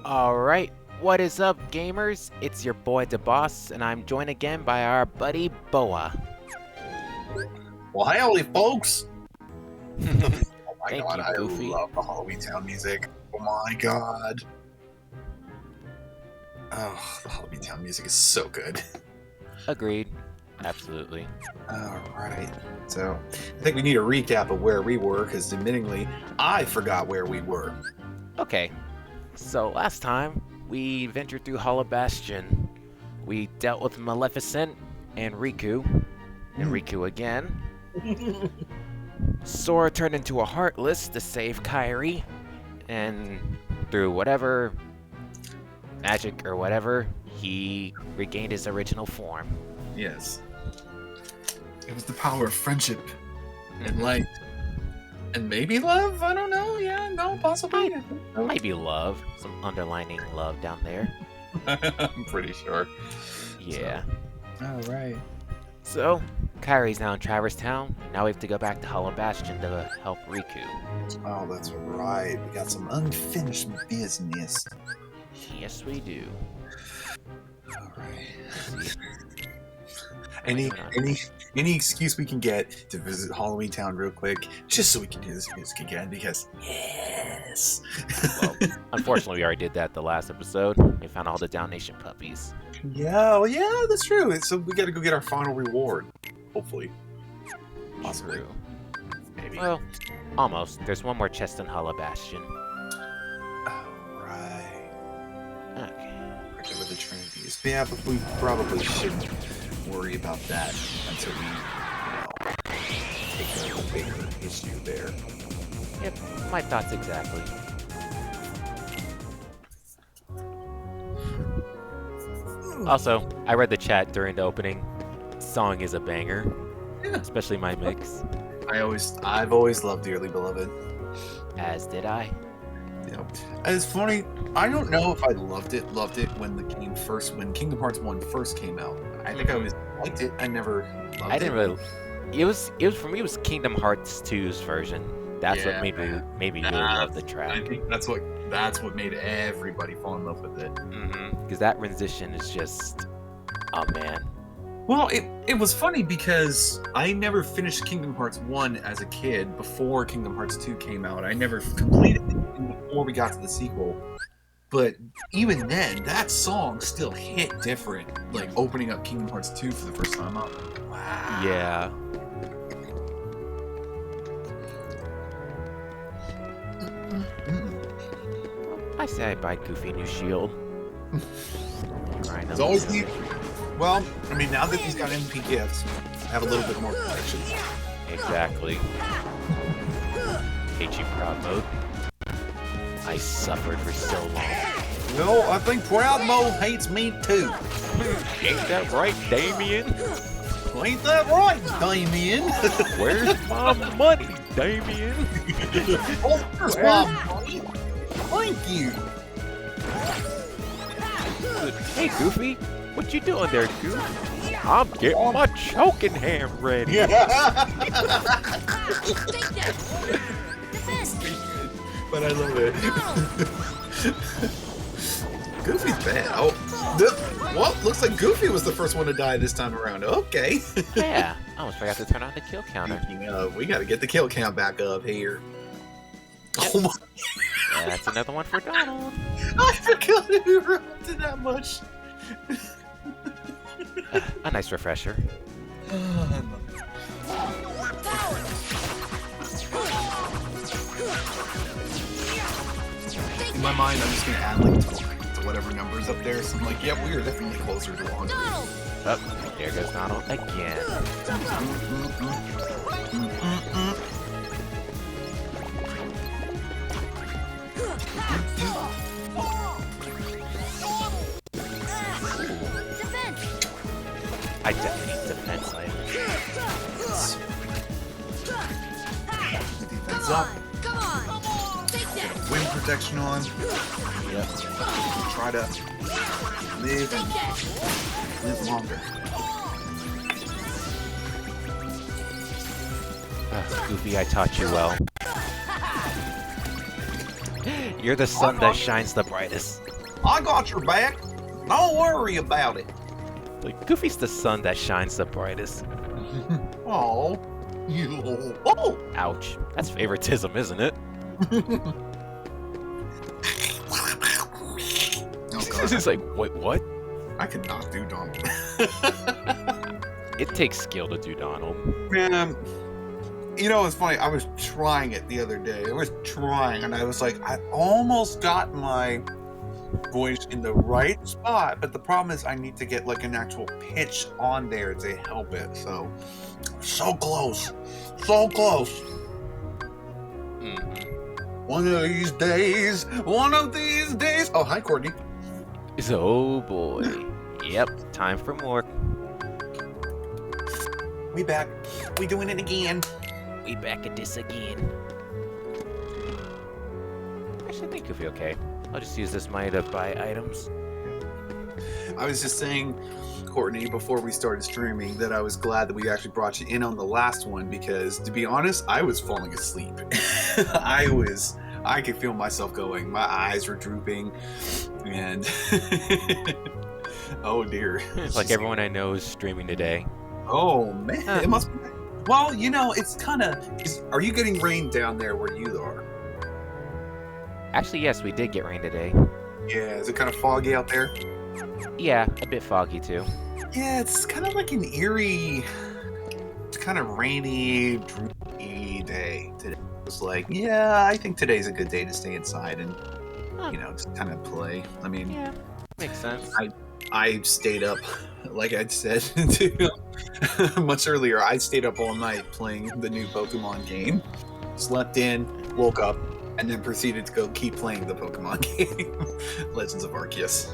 Alright, what is up, gamers? It's your boy DeBoss, and I'm joined again by our buddy Boa. Well, howdy, folks! Oh my Thank god, you, I Goofy. love the Halloween Town music. Oh my god. Oh, the Halloween Town music is so good. Agreed. Absolutely. Alright, so I think we need a recap of where we were, because admittingly, I forgot where we were. Okay, so last time we ventured through Hollow Bastion. We dealt with Maleficent and Riku again. Sora turned into a Heartless to save Kairi, and through whatever magic or whatever, he regained his original form. Yes. It was the power of friendship and light. And maybe love? I don't know. Yeah, no, possibly. Maybe love. Some underlining love down there. I'm pretty sure. Yeah. Alright. So, Kairi's now in Traverse Town. Now we have to go back to Hollow Bastion to help Riku. Oh, that's right. We got some unfinished business. Yes, we do. Alright. Any excuse we can get to visit Halloween Town real quick, just so we can do this music again, because yes. Well, unfortunately, we already did that the last episode. We found all the Dalmatian puppies. Yeah, well, yeah, that's true. So we gotta go get our final reward, hopefully. Possibly. True. Maybe. Well, almost. There's one more chest in Hollow Bastion. Alright. Okay. Reckon with the Trinities. Yeah, but we probably shouldn't worry about that until we, take care of the bigger issue there. Yep, my thoughts exactly. Also, I read the chat during the opening. Song is a banger. Yeah. Especially my mix. I've always loved Dearly Beloved. As did I. You know, it's funny. I don't know if I loved it when when Kingdom Hearts 1 first came out. I think I always liked it. I never loved it. I didn't really. It was for me. It was Kingdom Hearts 2's version. That's what made me really love the track. I think that's what made everybody fall in love with it. Because that rendition is just, oh man. Well, it was funny because I never finished Kingdom Hearts 1 as a kid before Kingdom Hearts 2 came out. I never completed it before we got to the sequel. But even then, that song still hit different. Like opening up Kingdom Hearts 2 for the first time. I'm like, wow. Yeah. I say I buy Goofy a new shield. It's always neat. Well, I mean, now that he's got MP gifts, I have a little bit more protection. Exactly. Hate you, proud mode. I suffered for so long. Well, I think Proud Mode hates me too. Ain't that right, Damien? Ain't that right, Damien? Where's my money, Damien? Oh, where's my money? Thank you. Hey, Goofy, what you doing there, Goof? I'm getting my choking ham ready. But I love it. Goofy's bad. Oh, well, looks like Goofy was the first one to die this time around. Okay. Yeah, I almost forgot to turn on the kill counter. We got to get the kill count back up here. Yep. Oh my! Yeah, that's another one for Donald. I forgot to interrupt that much. A nice refresher. In my mind, I'm just gonna add like to whatever numbers up there. So I'm like, yeah, we are definitely closer to 100. Oh, there goes Donald again. I definitely need defense items. Defense up. Get wind protection on. Yep. Try to live longer. Goofy, I taught you well. You're the sun that shines the brightest. I got your back. Don't worry about it. Like, Goofy's the sun that shines the brightest. Oh, you. Oh. Ouch. That's favoritism, isn't it? Oh, God. It's like, wait, what? I could not do Donald. It takes skill to do Donald. Man, you know, it's funny. I was trying it the other day. I was trying, and I was like, I almost got my voice in the right spot, but the problem is I need to get like an actual pitch on there to help it. So close. So close. Mm-hmm. One of these days. Oh, hi, Courtney. So, oh boy. Yep, time for more. We back. We doing it again. We back at this again. Actually, I think you'll be okay. I'll just use this money to buy items. I was just saying, Courtney, before we started streaming, that I was glad that we actually brought you in on the last one because, to be honest, I was falling asleep. I could feel myself going. My eyes were drooping, and oh dear. It's like everyone I know is streaming today. Oh man, it must be. Well, you know, it's kind of. Are you getting rain down there where you are? Actually, yes, we did get rain today. Yeah, is it kind of foggy out there? Yeah, a bit foggy too. Yeah, it's kind of like an eerie, it's kind of rainy, droopy day today. It's like, yeah, I think today's a good day to stay inside and, you know, just kind of play. I mean, Yeah, makes sense. I stayed up, like I'd said much earlier, I stayed up all night playing the new Pokemon game, slept in, woke up, and then proceeded to go keep playing the Pokemon game, Legends of Arceus.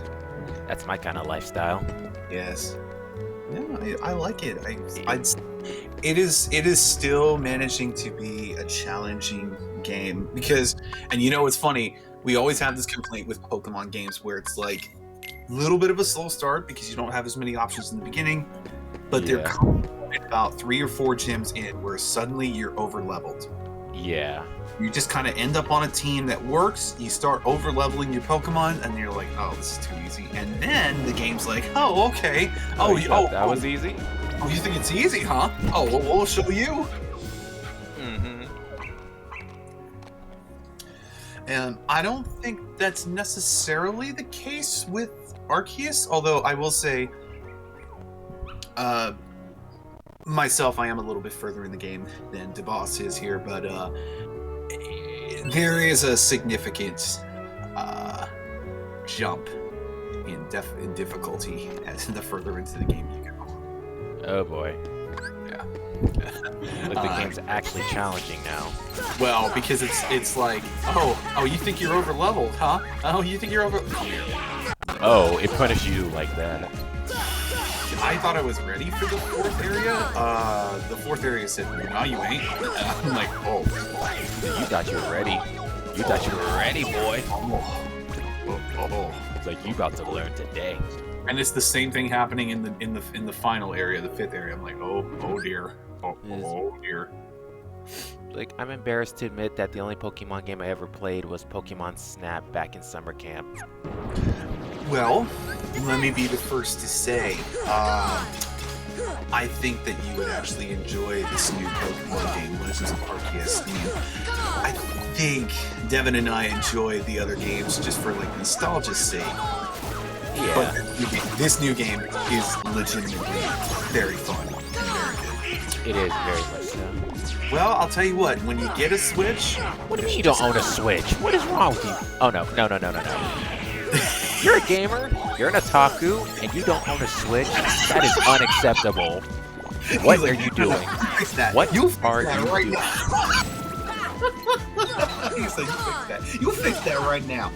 That's my kind of lifestyle. Yes. Yeah, I like it. It is still managing to be a challenging game because, and you know what's funny? We always have this complaint with Pokemon games where it's like a little bit of a slow start because you don't have as many options in the beginning, but they're about 3 or 4 gyms in where suddenly you're over leveled. Yeah. You just kind of end up on a team that works, you start over leveling your Pokemon, and you're like, oh, this is too easy. And then the game's like, oh, okay. That was easy? Oh, you think it's easy, huh? Oh, well, we'll show you. Mm-hmm. And I don't think that's necessarily the case with Arceus, although I will say, myself, I am a little bit further in the game than DeBoss is here, but there is a significant jump in difficulty as the further into the game you go. Oh boy. Yeah. Like the game's actually challenging now. Well, because it's like, oh, you think you're over leveled, huh? Oh, you think you're over? Oh, it punished you like that. I thought I was ready for the 4th area. The 4th area said, no, you ain't. And I'm like, oh. You thought you were ready. You thought you were ready, boy. Oh. It's like you about to learn today. And it's the same thing happening in the final area, the 5th area. I'm like, oh dear. Oh dear. Like, I'm embarrassed to admit that the only Pokemon game I ever played was Pokemon Snap back in summer camp. Well, let me be the first to say, I think that you would actually enjoy this new Pokemon game, Legends of Arceus. I think Devin and I enjoyed the other games just for like nostalgia's sake. Yeah. But this new game is legitimately very fun and very good. It is very much so. Well, I'll tell you what, when you get a Switch... What do you mean you don't own a Switch? What is wrong with you? Oh, no. You're a gamer, you're an otaku, and you don't own a Switch? That is unacceptable. What are you doing? Fix that. What you are you right doing? He said, you fix that. You fix that right now.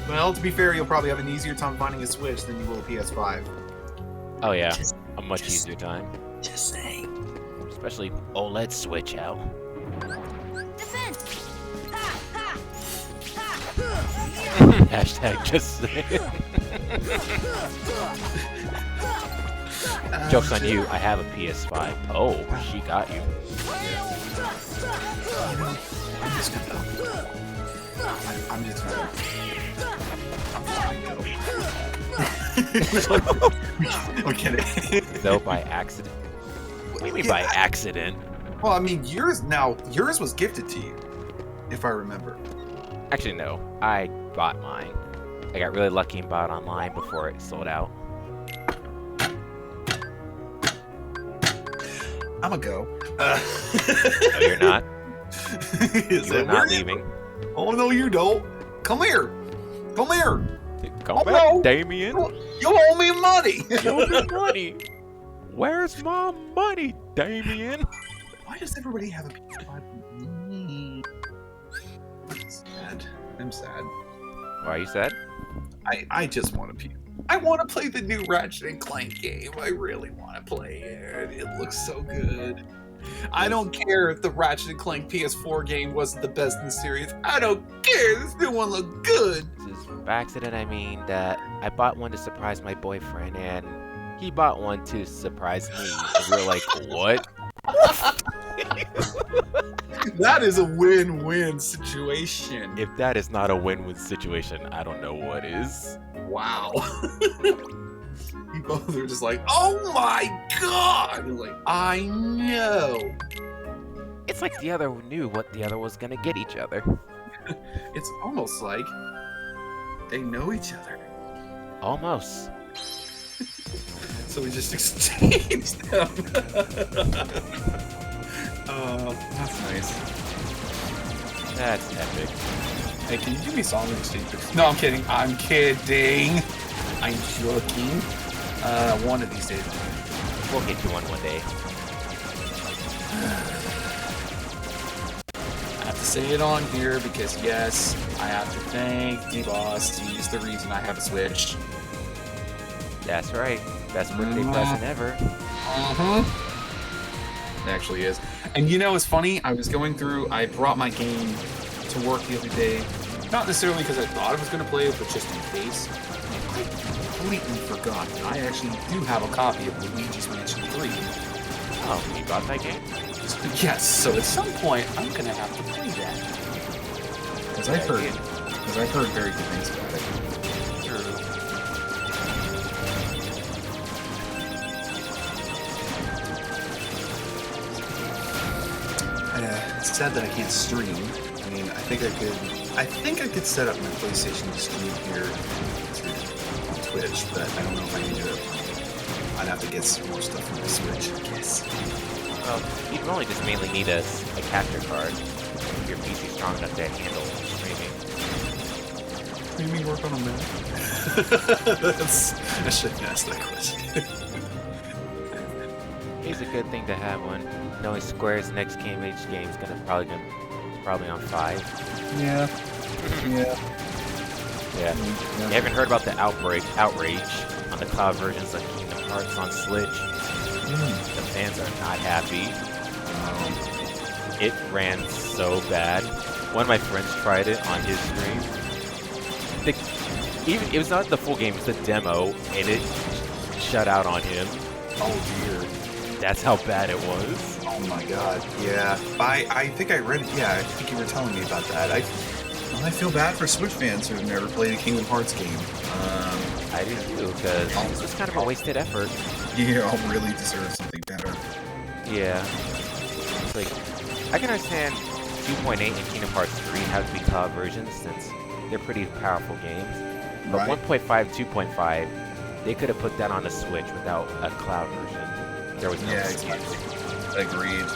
Well, to be fair, you'll probably have an easier time finding a Switch than you will a PS5. Oh, yeah. A much easier time. Just saying. Especially OLED Switch out. Defense. Hashtag just saying. Joke's on you, I have a PS5. Oh, she got you. I'm just gonna I'm kidding. No, by accident. What do you mean by accident? Well, I mean, yours was gifted to you, if I remember. Actually, no. I bought mine. I got really lucky and bought online before it sold out. I'ma go. No, you're not. You're not leaving. Oh no, you don't. Come here. Come here. Come Oh, back, no. Damien. You owe me money. You owe me money. Where's my money, Damien? Why does everybody have a PS5? I'm sad. I'm sad. Why are you sad? I just want to. I want to play the new Ratchet and Clank game. I really want to play it. It looks so good. I don't care if the Ratchet and Clank PS4 game wasn't the best in the series. I don't care. This new one looked good. This is by accident. I mean that I bought one to surprise my boyfriend, and he bought one to surprise me. And we were like, what? That is a win-win situation. If that is not a win-win situation, I don't know what is. Wow. You both are just like, oh my god! You're like, I know. It's like the other knew what the other was gonna get each other. It's almost like they know each other. Almost. So we just exchanged them. That's nice. That's epic. Hey, can you do me a solid exchange? No, I'm kidding. I'm kidding. I'm joking. One of these days. We'll get you one day. I have to say it on here because, yes, I have to thank D-Boss. He's the reason I have a Switch. That's right. Best birthday present ever. It actually is. And you know, it's funny. I was going through. I brought my game to work the other day. Not necessarily because I thought I was going to play it, but just in case. And I completely forgot. I actually do have a copy of Luigi's Mansion 3. Oh, you got that game? Yes. So at some point, I'm going to have to play that. Because I've heard very good things about it. It's sad that I can't stream. I mean, I think I could set up my PlayStation to stream here on Twitch, but I don't know if I can do it. I'd have to get some more stuff from my Switch, I guess. Well, you'd only just mainly need a capture card. If your PC's strong enough to handle streaming. Streaming work on a Mac? I shouldn't ask that question. It's a good thing to have one. Knowing Square's next KMH game is probably on 5. Yeah. Yeah. You haven't heard about the outrage on the cloud versions of Kingdom Hearts on Switch? The fans are not happy. It ran so bad. One of my friends tried it on his stream. It was not the full game, it was the demo, and it shut out on him. Oh dear. That's how bad it was. Oh my god. Yeah. I think I read it. Yeah, I think you were telling me about that. I feel bad for Switch fans who have never played a Kingdom Hearts game. I do too, because this was kind of a wasted effort. Yeah, I'll really deserve something better. Yeah. It's like, I can understand 2.8 and Kingdom Hearts 3 have to be cloud versions since they're pretty powerful games. But Right. 1.5, 2.5, they could have put that on a Switch without a cloud version. There was no excuse. Exactly. Agreed.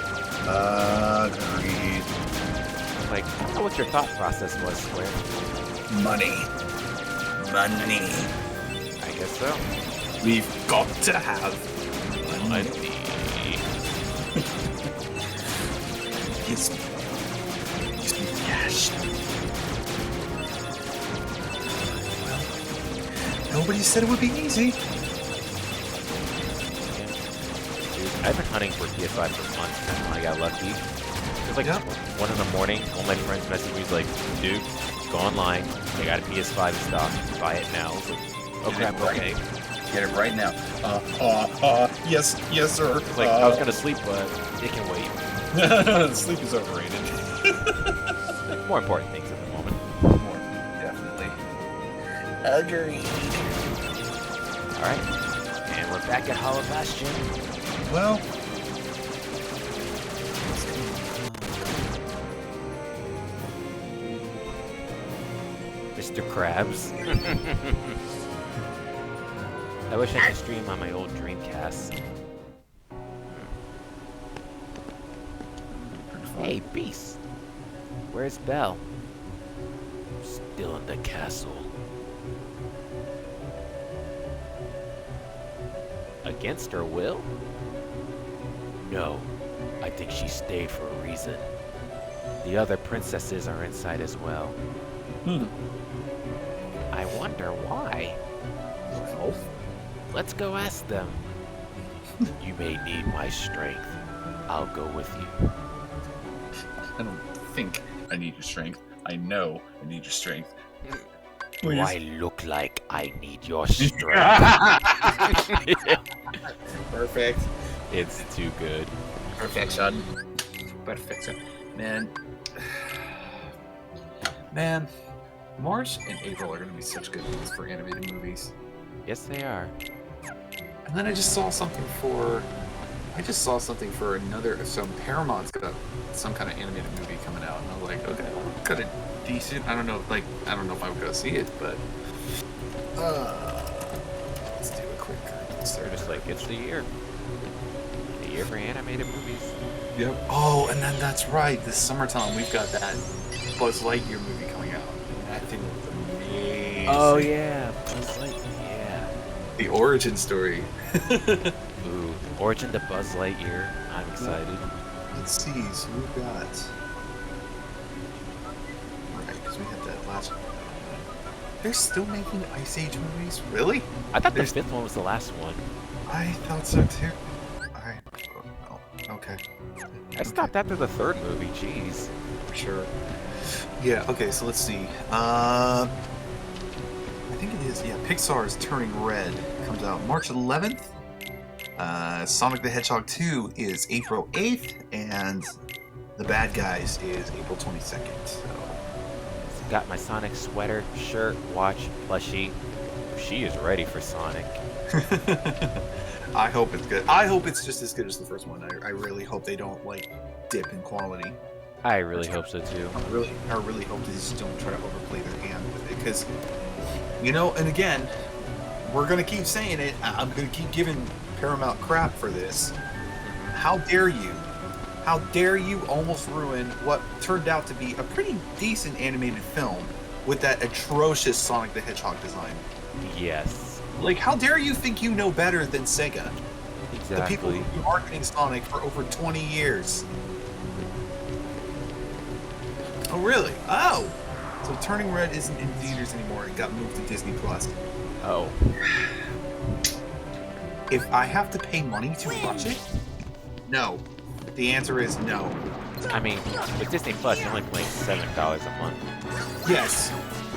Like, I don't know what your thought process was, Square. Money. I guess so. We've got to have money. Gives me cash. Well, nobody said it would be easy. I've been hunting for PS5 for months, and I got lucky. It was like 1 in the morning, one of my friends messaged me, he's like, dude, go online, they got a PS5 in stock, buy it now. I was like, oh crap, okay. Get it right now. Yes, sir. It's like, I was gonna sleep, but it can wait. Sleep is overrated. More important things at the moment. More, definitely. Agreed. Alright. And we're back at Hollow Bastion. Well, Mr. Krabs. I wish I could stream on my old Dreamcast. Hey, Beast. Where's Belle? Still in the castle. Against her will? No. I think she stayed for a reason. The other princesses are inside as well. I wonder why. well, Let's go ask them. You may need my strength. I'll go with you. I don't think I need your strength. I know I need your strength. Do Please. I look like I need your strength? Perfect. It's too good. Perfection. Perfection. Man, March and April are going to be such good months for animated movies. Yes, they are. And then I just saw something for another. So Paramount's got some kind of animated movie coming out, and I was like, okay, kind of decent. I don't know if I would go see it, but let's do a quick. They're just like, it's the year. The year for animated movies. Yep. Oh, and then that's right. This summertime, we've got that Buzz Lightyear movie coming out. And that thing looks amazing. Oh yeah, Buzz Lightyear. Yeah. The origin story. Ooh, Origin to Buzz Lightyear. I'm excited. Let's see. So we've got. Right, because we had that last one. They're still making Ice Age movies? Really? I thought the There's- 5th one was the last one. I thought so too. Okay. I stopped after the 3rd movie. Jeez. For sure. Yeah. Okay. So let's see. I think it is. Yeah. Pixar's Turning Red comes out March 11th. Sonic the Hedgehog 2 is April 8th, and The Bad Guys is April 22nd. So. Got my Sonic sweater, shirt, watch, plushie. She is ready for Sonic. I hope it's good. I hope it's just as good as the first one. I really hope they don't like dip in quality. I really hope so too. I really hope they just don't try to overplay their hand with it, because, you know, and again, we're gonna keep saying it. I'm gonna keep giving Paramount crap for this. How dare you? How dare you almost ruin what turned out to be a pretty decent animated film with that atrocious Sonic the Hedgehog design? Yes. Like, how dare you think you know better than Sega? Exactly. The people who've been marketing Sonic for over 20 years. Oh, really? Oh! So Turning Red isn't in theaters anymore. It got moved to Disney Plus. Oh. If I have to pay money to watch it? No. The answer is no. I mean, with Disney Plus, you're only paying $7 a month. Yes.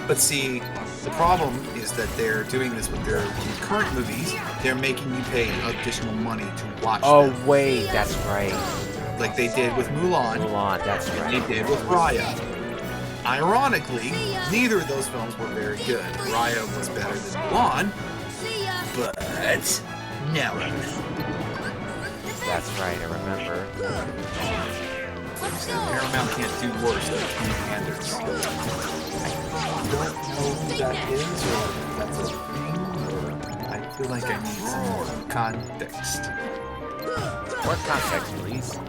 But see, the problem is that they're doing this with their current movies. They're making you pay additional money to watch them. Wait, that's right. Like they did with Mulan. Mulan, that's And right. they did with Raya. Ironically, neither of those films were very good. Raya was better than Mulan, but no. That's right, I remember. Paramount can't do worse than King Anders. I don't know who that is, or if that's a thing, or I feel like I need some more context. More context, please.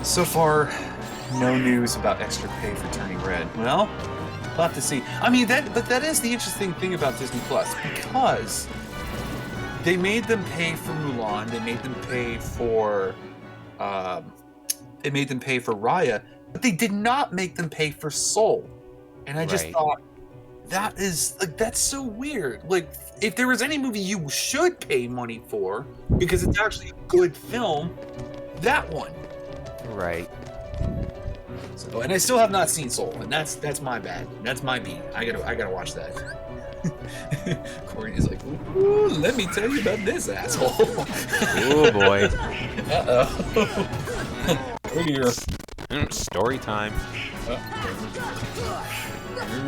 So far, no news about extra pay for Turning Red. Well, we'll have to see. I mean, but that is the interesting thing about Disney Plus, because they made them pay for Mulan, they made them pay for Raya, but they did not make them pay for Soul. And I just Right. thought, that is like, that's so weird. Like, if there was any movie you should pay money for because it's actually a good film, that one. Right. So, and I still have not seen Soul, and that's my bad. That's my beat. I gotta watch that. Corey is like, ooh, let me tell you about this asshole. Oh boy. Uh-oh. Oh dear. Story time. Oh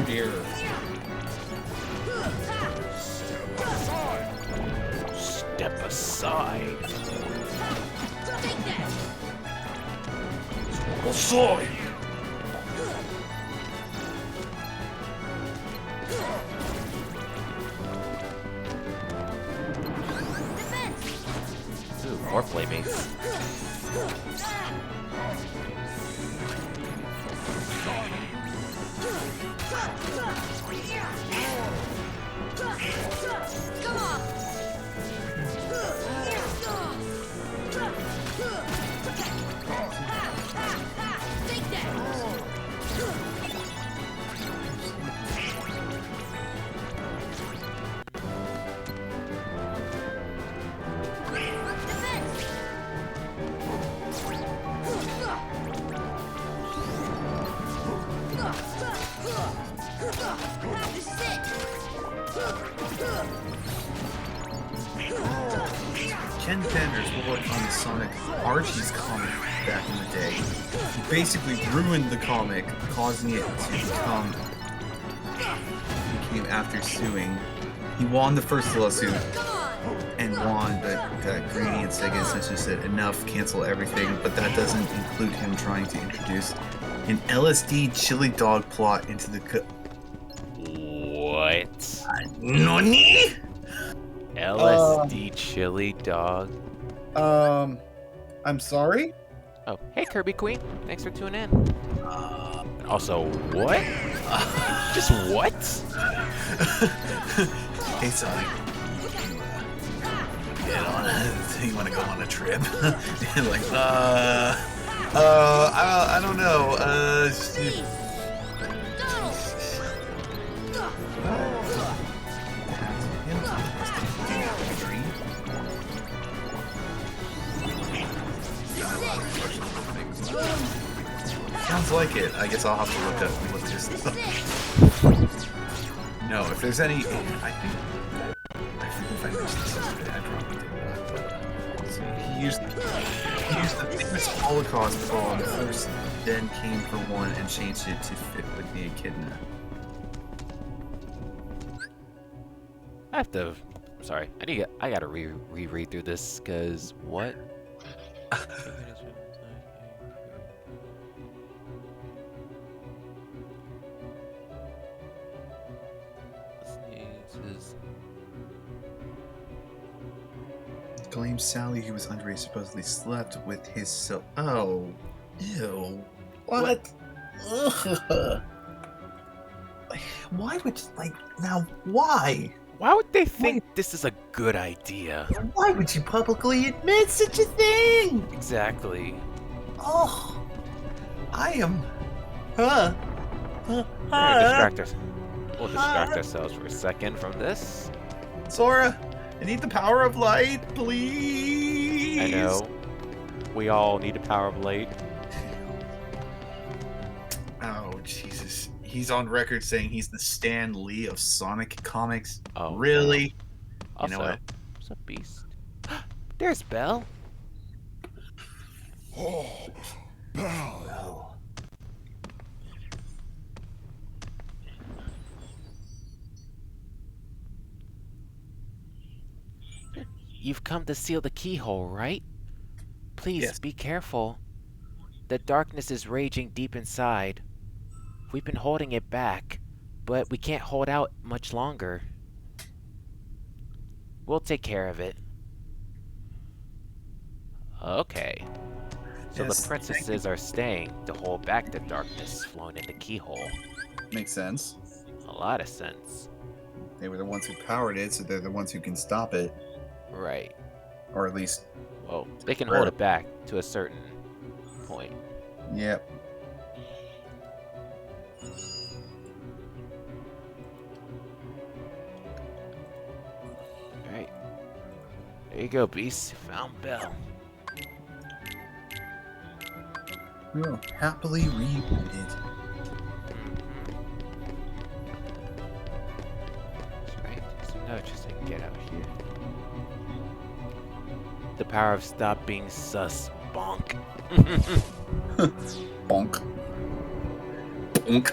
dear. Step aside. Take that. Aside. Defense. Ooh, more playmates. Come on. Take that. Defense. This is it. Ken Penner's work on the Sonic Archie's comic back in the day. He basically ruined the comic, causing it to become after suing. He won the first lawsuit Come on. and won, but got greedy and Sega essentially said enough, cancel everything. But that doesn't include him trying to introduce an LSD chili dog plot into the What? Nani? LSD chili dog. I'm sorry? Oh, hey Kirby Queen. Thanks for tuning in. Also, what? Just what? Hey Sonic, you want to go on a trip? And like, I don't know. Please. Donald. Sounds like it. I guess I'll have to look this This up. is it. No, if there's any, I think if I missed this yesterday, I probably did not. But so he used the famous Holocaust poem first, then came for one and changed it to fit with the echidna. I have to. Sorry, I gotta reread through this because what? Claims Sally, who was underage, supposedly slept with his Oh, ew. What? Ugh. Why would now? Why? Why would they think this is a good idea? Why would you publicly admit such a thing? Exactly. Oh, I am. We're gonna we'll distract ourselves for a second from this. Sora, I need the power of light, please. I know. We all need the power of light. Oh, Jesus. He's on record saying he's the Stan Lee of Sonic comics. Oh, Really? Also, You know what? what's a beast? There's Belle. Oh, Belle. Well, You've come to seal the keyhole, right? Please Yes. be careful. The darkness is raging deep inside. We've been holding it back, but we can't hold out much longer. We'll take care of it. Okay. So Yes, the princesses are staying to hold back the darkness flowing in the keyhole. makes sense. A lot of sense. They were the ones who powered it, so they're the ones who can stop it. Right. Or at least, Well, they can hold it back to a certain point. yep. Alright. There you go, Beast. Found Belle. We'll happily reboot it. That's right. So now just I can get out here. The power of stop being sus. Bonk. Bonk. Bonk.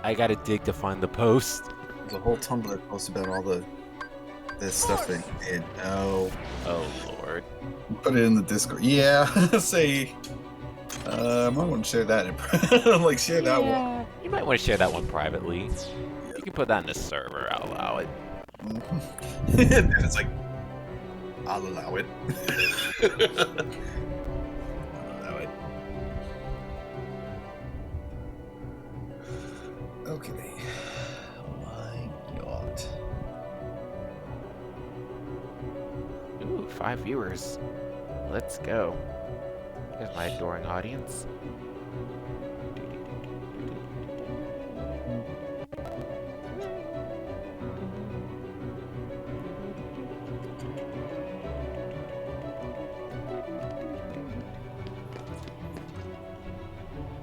I gotta dig to find the post. There's a whole Tumblr post about all this stuff that he did. Oh. Oh lord. Put it in the Discord. Yeah. Say. I might want to share that. Like share that one. You might want to share that one privately. You can put that in the server. I'll allow it. And it's like, I'll allow it. I'll allow it. Okay. My yacht. Ooh, 5 viewers. Let's go. Here's my adoring audience.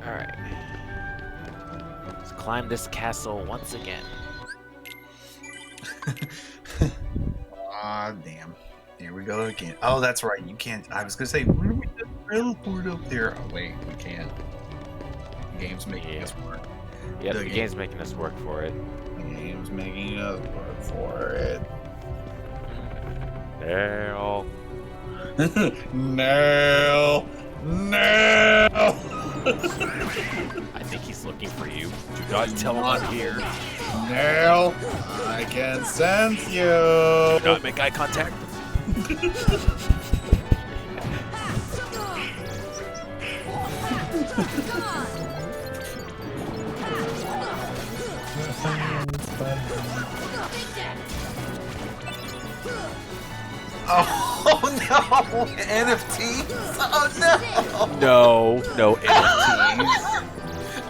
Alright. Let's climb this castle once again. Ah, damn. Here we go again. Oh, that's right. You can't. I was gonna say, where do we just teleport up there? Oh, wait, we can't. The game's making us work. Yeah, the game's making us work for it. The game's making us work for it. Nail. No. No. I think he's looking for you. Do not tell him I'm here. No. I can sense you. Do not make eye contact. Oh no! NFTs? Oh no! No NFTs.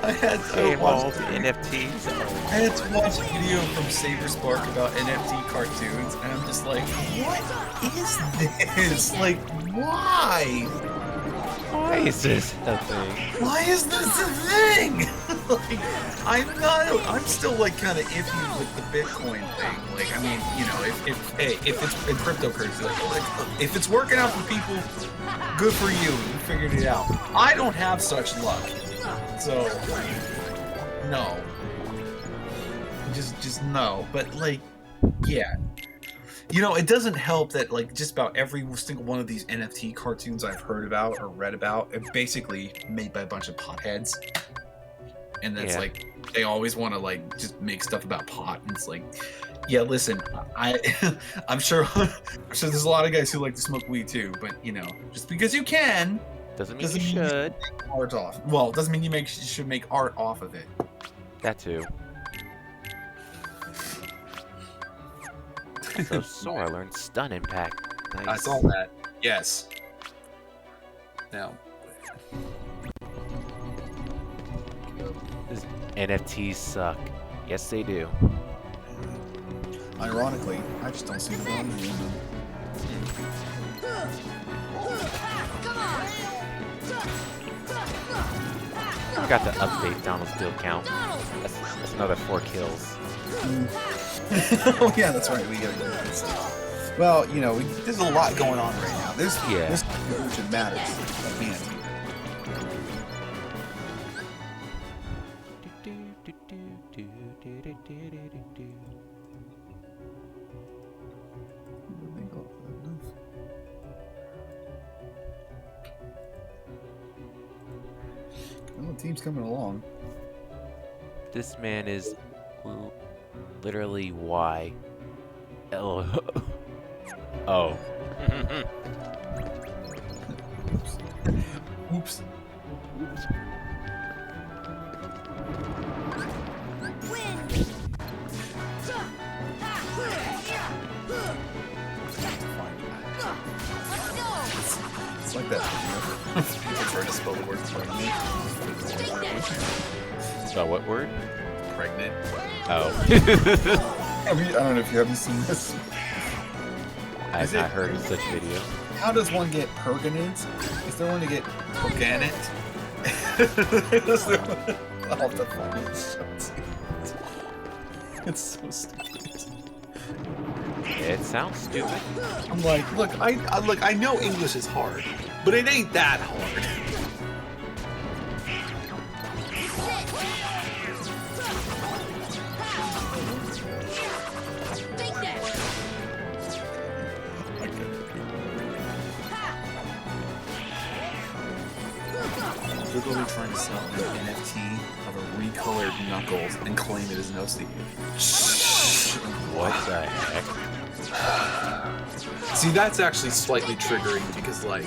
I had to Keyhole watch NFTs. I had to watch a video from Saberspark about NFT cartoons, and I'm just like, what is this? Like, why? Why is this a thing? Why is this a thing? Like, I'm still like kind of iffy with the Bitcoin thing. Like, I mean, you know, if it's in cryptocurrency, like if it's working out for people, good for you. You figured it out. I don't have such luck, so no. Just no. But like, yeah. You know, it doesn't help that like just about every single one of these NFT cartoons I've heard about or read about are basically made by a bunch of potheads. And that's like, they always want to like just make stuff about pot. And it's like, yeah, listen, I'm sure there's a lot of guys who like to smoke weed too, but you know, just because you can doesn't mean you should. Art off. Well, doesn't mean you should make art off of it. That too. So Sora learned stun impact. Nice. I saw that. Yes. Now. NFTs suck. Yes, they do. Ironically, I just don't see the value in them. I got to update Donald's kill count. That's another 4 kills. Oh yeah, that's right. We gotta do that. Well, you know, there's a lot going on right now. This conclusion matters. Man. Well, the team's coming along. This man is literally why. Oh. Oh. Oops. It's like that video. People try to spell the word pregnant. Spell what word? Pregnant. Oh. I don't know if you haven't seen this. I have not heard of such video. How does one get permanent? Is there one to get permanent? I'll have to find it. It's so stupid. It sounds stupid. I'm like, look, I know English is hard, but it ain't that hard. totally trying to sell an NFT of a recolored Knuckles and claim it as no Steve. What the heck? See, that's actually slightly triggering because, like,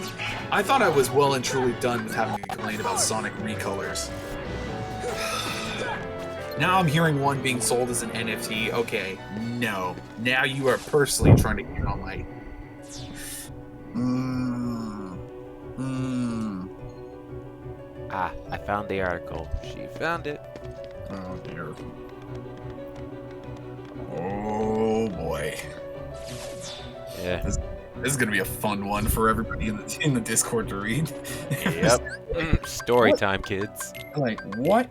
I thought I was well and truly done with having to complain about Sonic recolors. Now I'm hearing one being sold as an NFT. Okay, no. Now you are personally trying to get on my... Ah, I found the article. She found it. Oh, dear. Oh, boy. Yeah. This is going to be a fun one for everybody in the Discord to read. Yep. Story time, kids. Like, what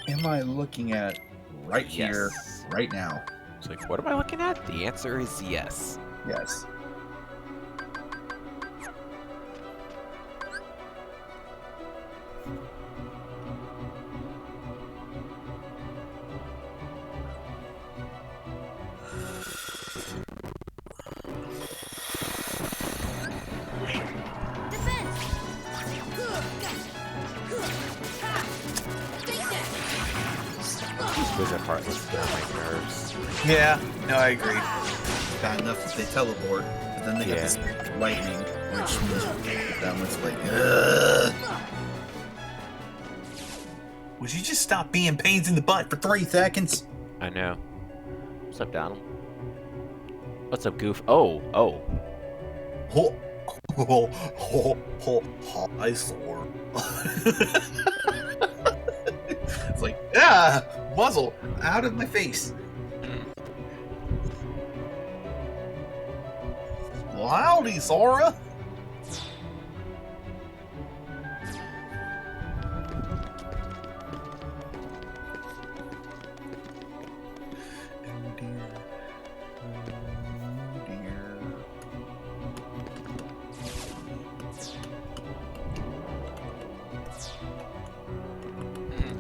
am I looking at right here, Yes. right now? It's like, what am I looking at? The answer is yes. Yes. Defense. Take that. This wizard heartless get on my nerves. Yeah, no, I agree. Bad enough that they teleport, but then they got Yeah. this lightning, which means that one's like, ugh. Would you just stop being pains in the butt for 3 seconds? I know. What's up, Donald? What's up, Goof? Oh. Eyesore. It's like, ah, muzzle out of my face. Well, howdy, Sora.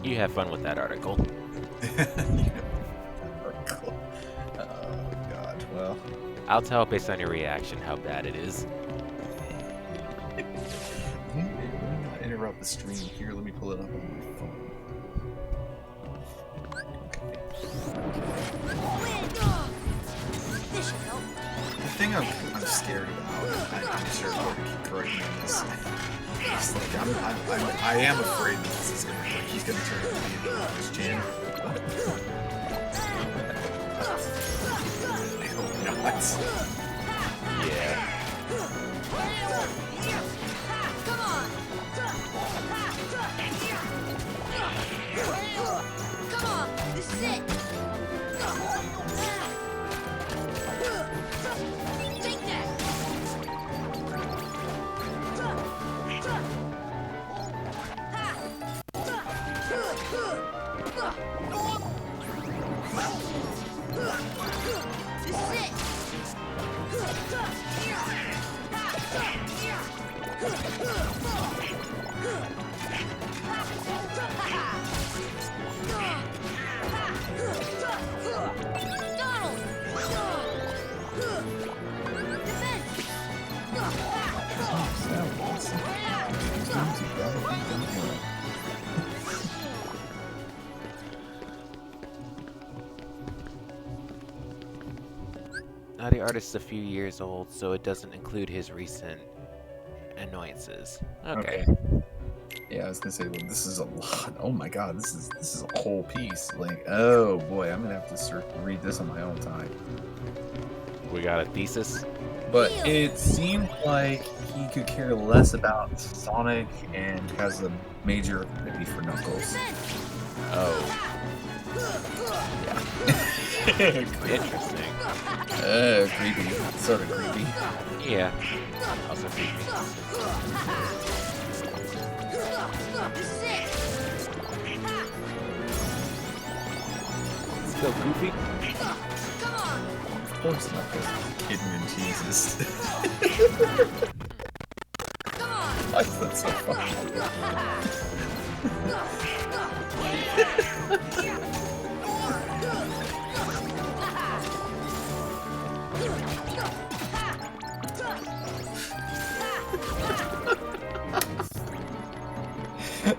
You have fun with that article. Oh, God. Well, I'll tell based on your reaction how bad it is. Let me not interrupt the stream here. Let me pull it up on my phone. This should help. The thing I'm scared about, I'm sure Lord keep correcting me on this. It's like I am afraid that this is gonna like he's gonna turn out to be a his jam. I hope not. Yeah. Come on. Come on. This is it. Take that. This is it. Donald! Defense! Now the artist's a few years old, so it doesn't include his recent annoyances. Okay. yeah, I was gonna say, well, this is a lot. Oh my God, this is a whole piece. Like, oh boy, I'm gonna have to read this on my own time. We got a thesis. But it seemed like he could care less about Sonic and has a major affinity for Knuckles. Oh, Yeah. interesting. Creepy. Sort of creepy. Yeah. Also creepy. This is it. Let's go, Goofy. Come on. Of course, Knuckles. Kidman Jesus. Come on. Why is that so funny?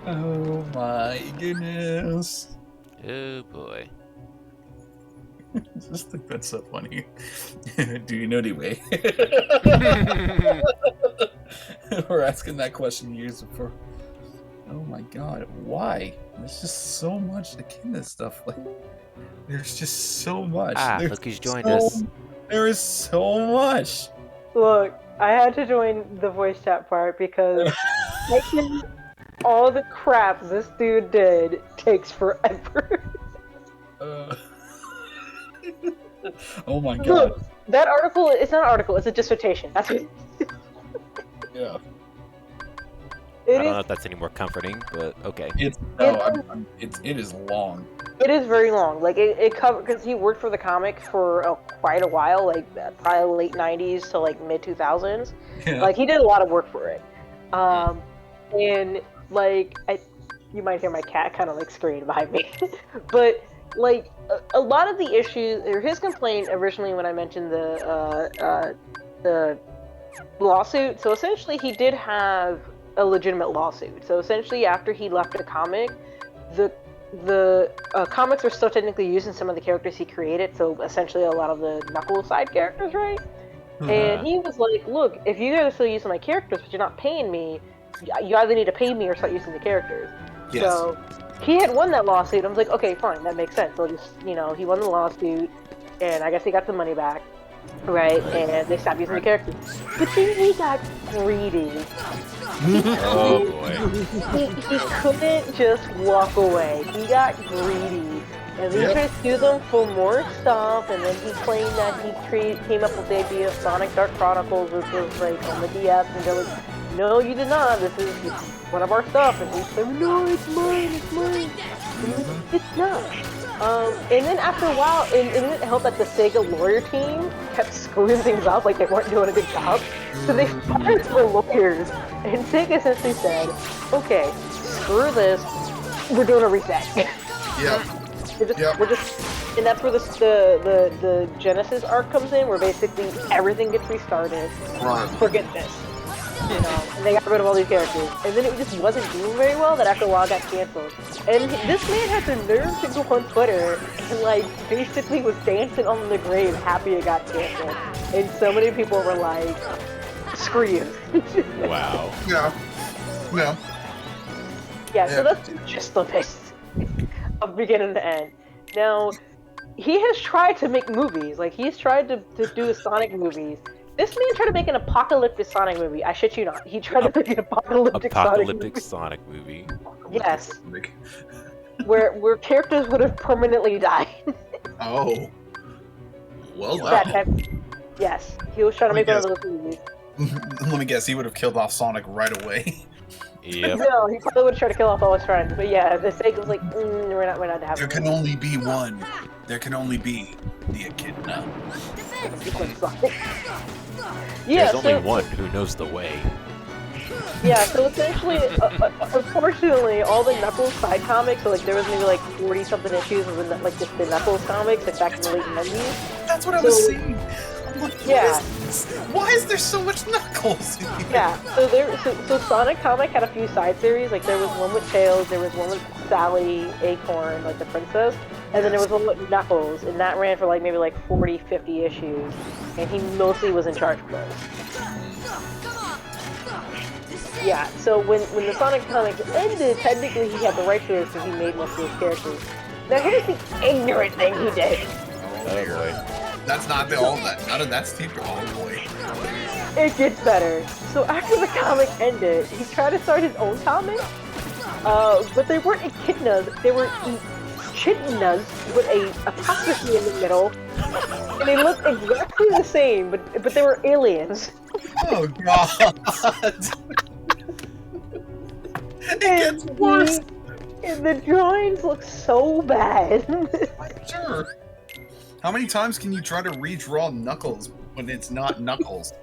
Oh goodness. Oh boy. I just think that's so funny. Do you know the way? We're asking that question years before. Oh my god, why? There's just so much echidna stuff. Like, there's just so much. Ah, There's look who's joined us. There is so much. Look, I had to join the voice chat part because making all the crap this dude did takes forever. Oh my god. Look, that article, it's not an article, it's a dissertation. That's what Yeah. I it don't know is. if that's any more comforting, but okay. It's no, it is long. It is very long. Like it covered because he worked for the comic for quite a while, like probably late '90s to like mid 2000s. Yeah. Like he did a lot of work for it. And like you might hear my cat kind of like screaming behind me, but like a lot of the issues or his complaint originally when I mentioned the lawsuit. So essentially, he did have a legitimate lawsuit. So essentially, after he left the comic, the comics are still technically using some of the characters he created. So essentially, a lot of the Knuckles side characters, right? And he was like, "Look, if you guys are still using my characters, but you're not paying me, you either need to pay me or start using the characters." Yes. So he had won that lawsuit. I was like, "Okay, fine, that makes sense." So just he won the lawsuit, and I guess he got some money back. Right, and they stopped using the characters. But then he got greedy. Oh boy. He couldn't just walk away. He got greedy. And he tried to sue them for more stuff, and then he claimed that he came up with the idea of Sonic Dark Chronicles, which was like on the DS, and they're like, "No, you did not. This is one of our stuff." And he's like, "No, it's mine, it's mine." And it's not. And then after a while, it didn't help that the Sega lawyer team kept screwing things up, like they weren't doing a good job. So they fired their lawyers, and Sega essentially said, "Okay, screw this, we're doing a reset." Yeah. We're just, and that's where the Genesis arc comes in, where basically everything gets restarted. Right. Forget this. And they got rid of all these characters. And then it just wasn't doing very well, that after a while it got canceled. And this man had the nerve to go on Twitter and like basically was dancing on the grave happy it got canceled. And so many people were like, screw you. Wow. Yeah. Yeah. Yeah, so that's just the best of beginning to end. Now, he has tried to make movies. Like, he's tried to do the Sonic movies. This man tried to make an apocalyptic Sonic movie. I shit you not. He tried to make an apocalyptic Sonic movie. Yes. Where characters would have permanently died. Oh. Well That done. type- yes. He was trying to make one of those movies. Let me guess, he would have killed off Sonic right away. Yep. No, he probably would have tried to kill off all his friends. But yeah, the Sega was like, we're not having There can only be one. There can only be the Echidna. Yeah, There's only one who knows the way. Yeah, so essentially, unfortunately, all the Knuckles side comics, so like there was maybe like 40 something issues of like just the Knuckles comics, like back in the late 90s. That's what I was saying. I'm like, Yeah. Why is there so much Knuckles? Yeah, so Sonic comic had a few side series, like there was one with Tails, there was one with Sally Acorn, like the princess, and then there was one with Knuckles, and that ran for like maybe like 40, 50 issues, and he mostly was in charge of those. Yeah, so when the Sonic comic ended, technically he had the rights to this because he made most of those characters. Now here's the ignorant thing he did. Oh boy. That's not the all that. None of that's teacher. Oh boy. It gets better. So after the comic ended, he tried to start his own comic, but they weren't echidnas, they were echidnas with a apostrophe in the middle, and they looked exactly the same, but they were aliens. Oh god. It gets worse. And the drawings look so bad. Sure. How many times can you try to redraw Knuckles when it's not Knuckles?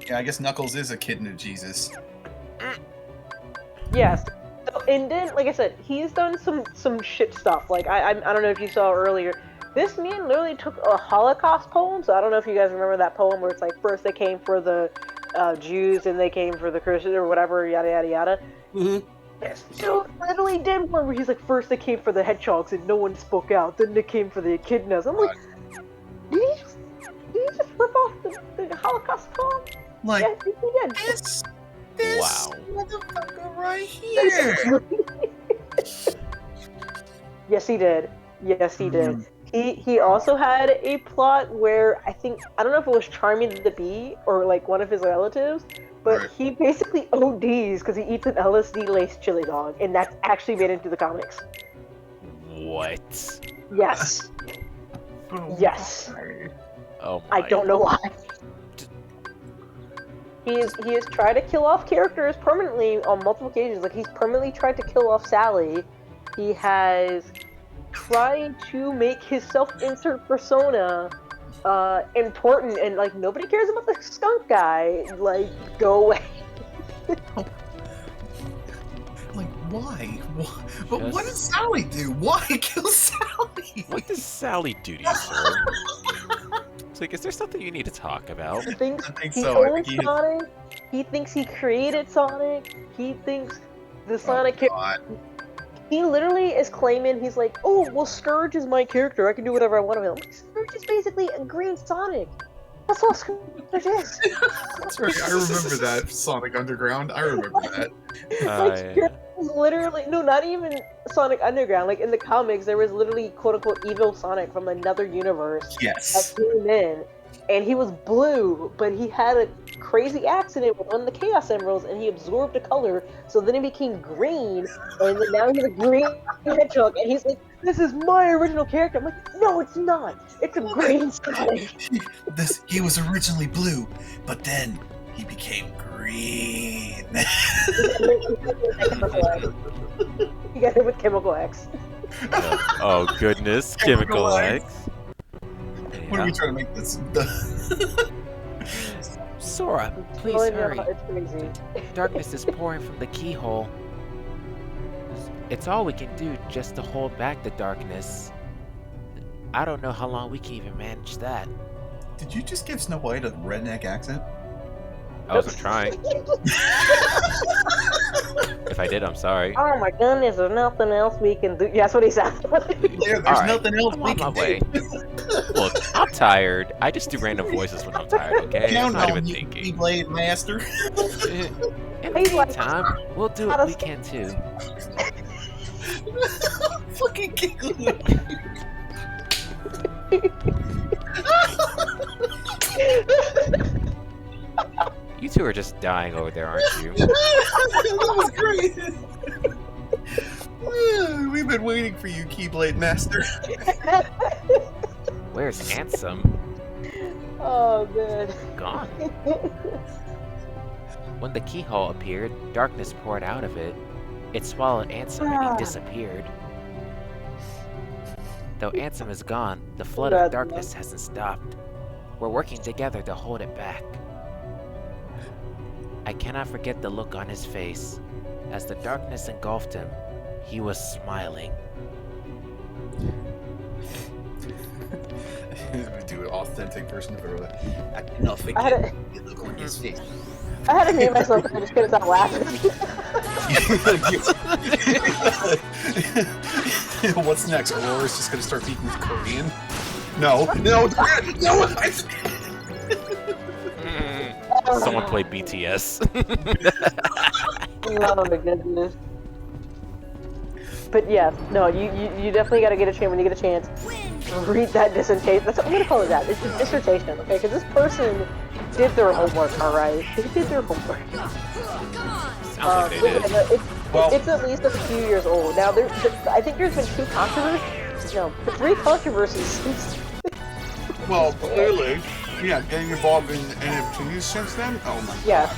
Yeah, I guess Knuckles is a kitten of Jesus. Yes. So, and then, like I said, he's done some shit stuff. Like I don't know if you saw earlier. This man literally took a Holocaust poem. So I don't know if you guys remember that poem where it's like first they came for the Jews and they came for the Christians or whatever, yada yada yada. Mm-hmm. Yes, so literally did one where he's like, first they came for the hedgehogs and no one spoke out, then they came for the echidnas. I'm like, did he just rip off the Holocaust poem? Like, Yeah, he did. this Wow. motherfucker right here. Yes, he did. Yes, he did. Mm-hmm. He also had a plot where I don't know if it was Charming the Bee or like one of his relatives, but Right. he basically ODs because he eats an LSD-laced chili dog, and that's actually made into the comics. What? Yes. Oh, Yes. my. Oh my. I don't know why. He has tried to kill off characters permanently on multiple occasions. Like he's permanently tried to kill off Sally. He has tried to make his self-insert persona important, and like nobody cares about the skunk guy. Like, go away. Like, why? But Yes. what does Sally do? Why kill Sally? What does Sally do to you, sir? It's like, is there something you need to talk about? He thinks I think he so. I owns think he is. Sonic. He thinks he created Sonic. He thinks the Sonic Oh, God. He literally is claiming, he's like, oh, well, Scourge is my character. I can do whatever I want with him. Like, Scourge is basically a green Sonic. That's all Scourge is. That's right. I remember that Sonic Underground. I remember that. Like, Yeah. Scourge is literally, no, not even Sonic Underground. Like, in the comics, there was literally, quote-unquote, evil Sonic from another universe Yes. that came in. And he was blue, but he had a crazy accident with one of the Chaos Emeralds, and he absorbed a color, so then he became green, and then now he's a green hedgehog, and he's like, this is my original character. I'm like, no, it's not. It's a green Sonic. He was originally blue, but then he became green. He got hit with Chemical X. Oh goodness, Chemical X. What are we trying to make this? Sora, please Oh, no, hurry. it's crazy. Darkness is pouring from the keyhole. It's all we can do just to hold back the darkness. I don't know how long we can even manage that. Did you just give Snow White a redneck accent? I wasn't trying. If I did, I'm sorry. Oh my goodness, there's nothing else we can do. Yeah, that's what he said. There's Alright, nothing else I'm we on my can way. do. Look, I'm tired. I just do random voices when I'm tired, okay? I'm Count not on even you, thinking. Blade Master. In the He's like, meantime, we'll do not what a- we can too. Fucking giggling. You two are just dying over there, aren't you? That was great. We've been waiting for you, Keyblade Master. Where's Ansem? Oh man. Gone. When the keyhole appeared, darkness poured out of it. It swallowed Ansem and he disappeared. Though Ansem is gone, the flood of darkness hasn't stopped. We're working together to hold it back. I cannot forget the look on his face. As the darkness engulfed him, he was smiling. Do an authentic person of it. I cannot I had forget to, the look on his face. I had to name myself because I just couldn't stop laughing. What's next? Aurora's just gonna start speaking Korean? No, no, no! Someone play BTS. Oh my goodness. But yeah, no, you definitely gotta get a chance when you get a chance. Read that dissertation. That's what I'm gonna call it. That it's a dissertation, okay? Because this person did their homework. All right, they did their homework. Sounds like they did. It's at least a few years old now. I think there's been two controversies. No, three controversies since. Well, clearly, yeah, getting involved in NFTs since then? Oh my god. Yeah.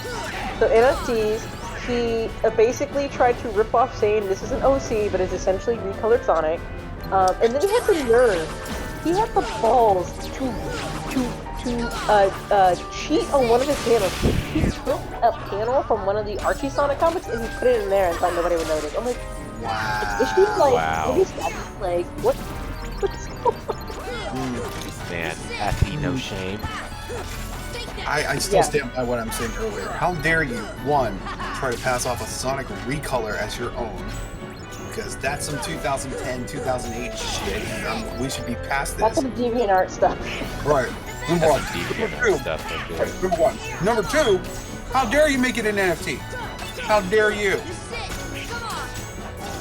So NFTs, he basically tried to rip off saying this is an OC, but it's essentially recolored Sonic. And then he had the nerve. He had the balls to cheat on one of his panels. He took a panel from one of the Archie Sonic comics and he put it in there and thought nobody would notice. I'm like, Wow. is she like, Wow. what is that? Like, what's going on? Man, hath he no shame? I still stand by what I'm saying earlier. How dare you, one, try to pass off a Sonic recolor as your own? Because that's some 2010, 2008 shit, and we should be past That's this. some DeviantArt stuff. Right. Number one. Deviant stuff right there. Number one. Number two, how dare you make it an NFT? How dare you?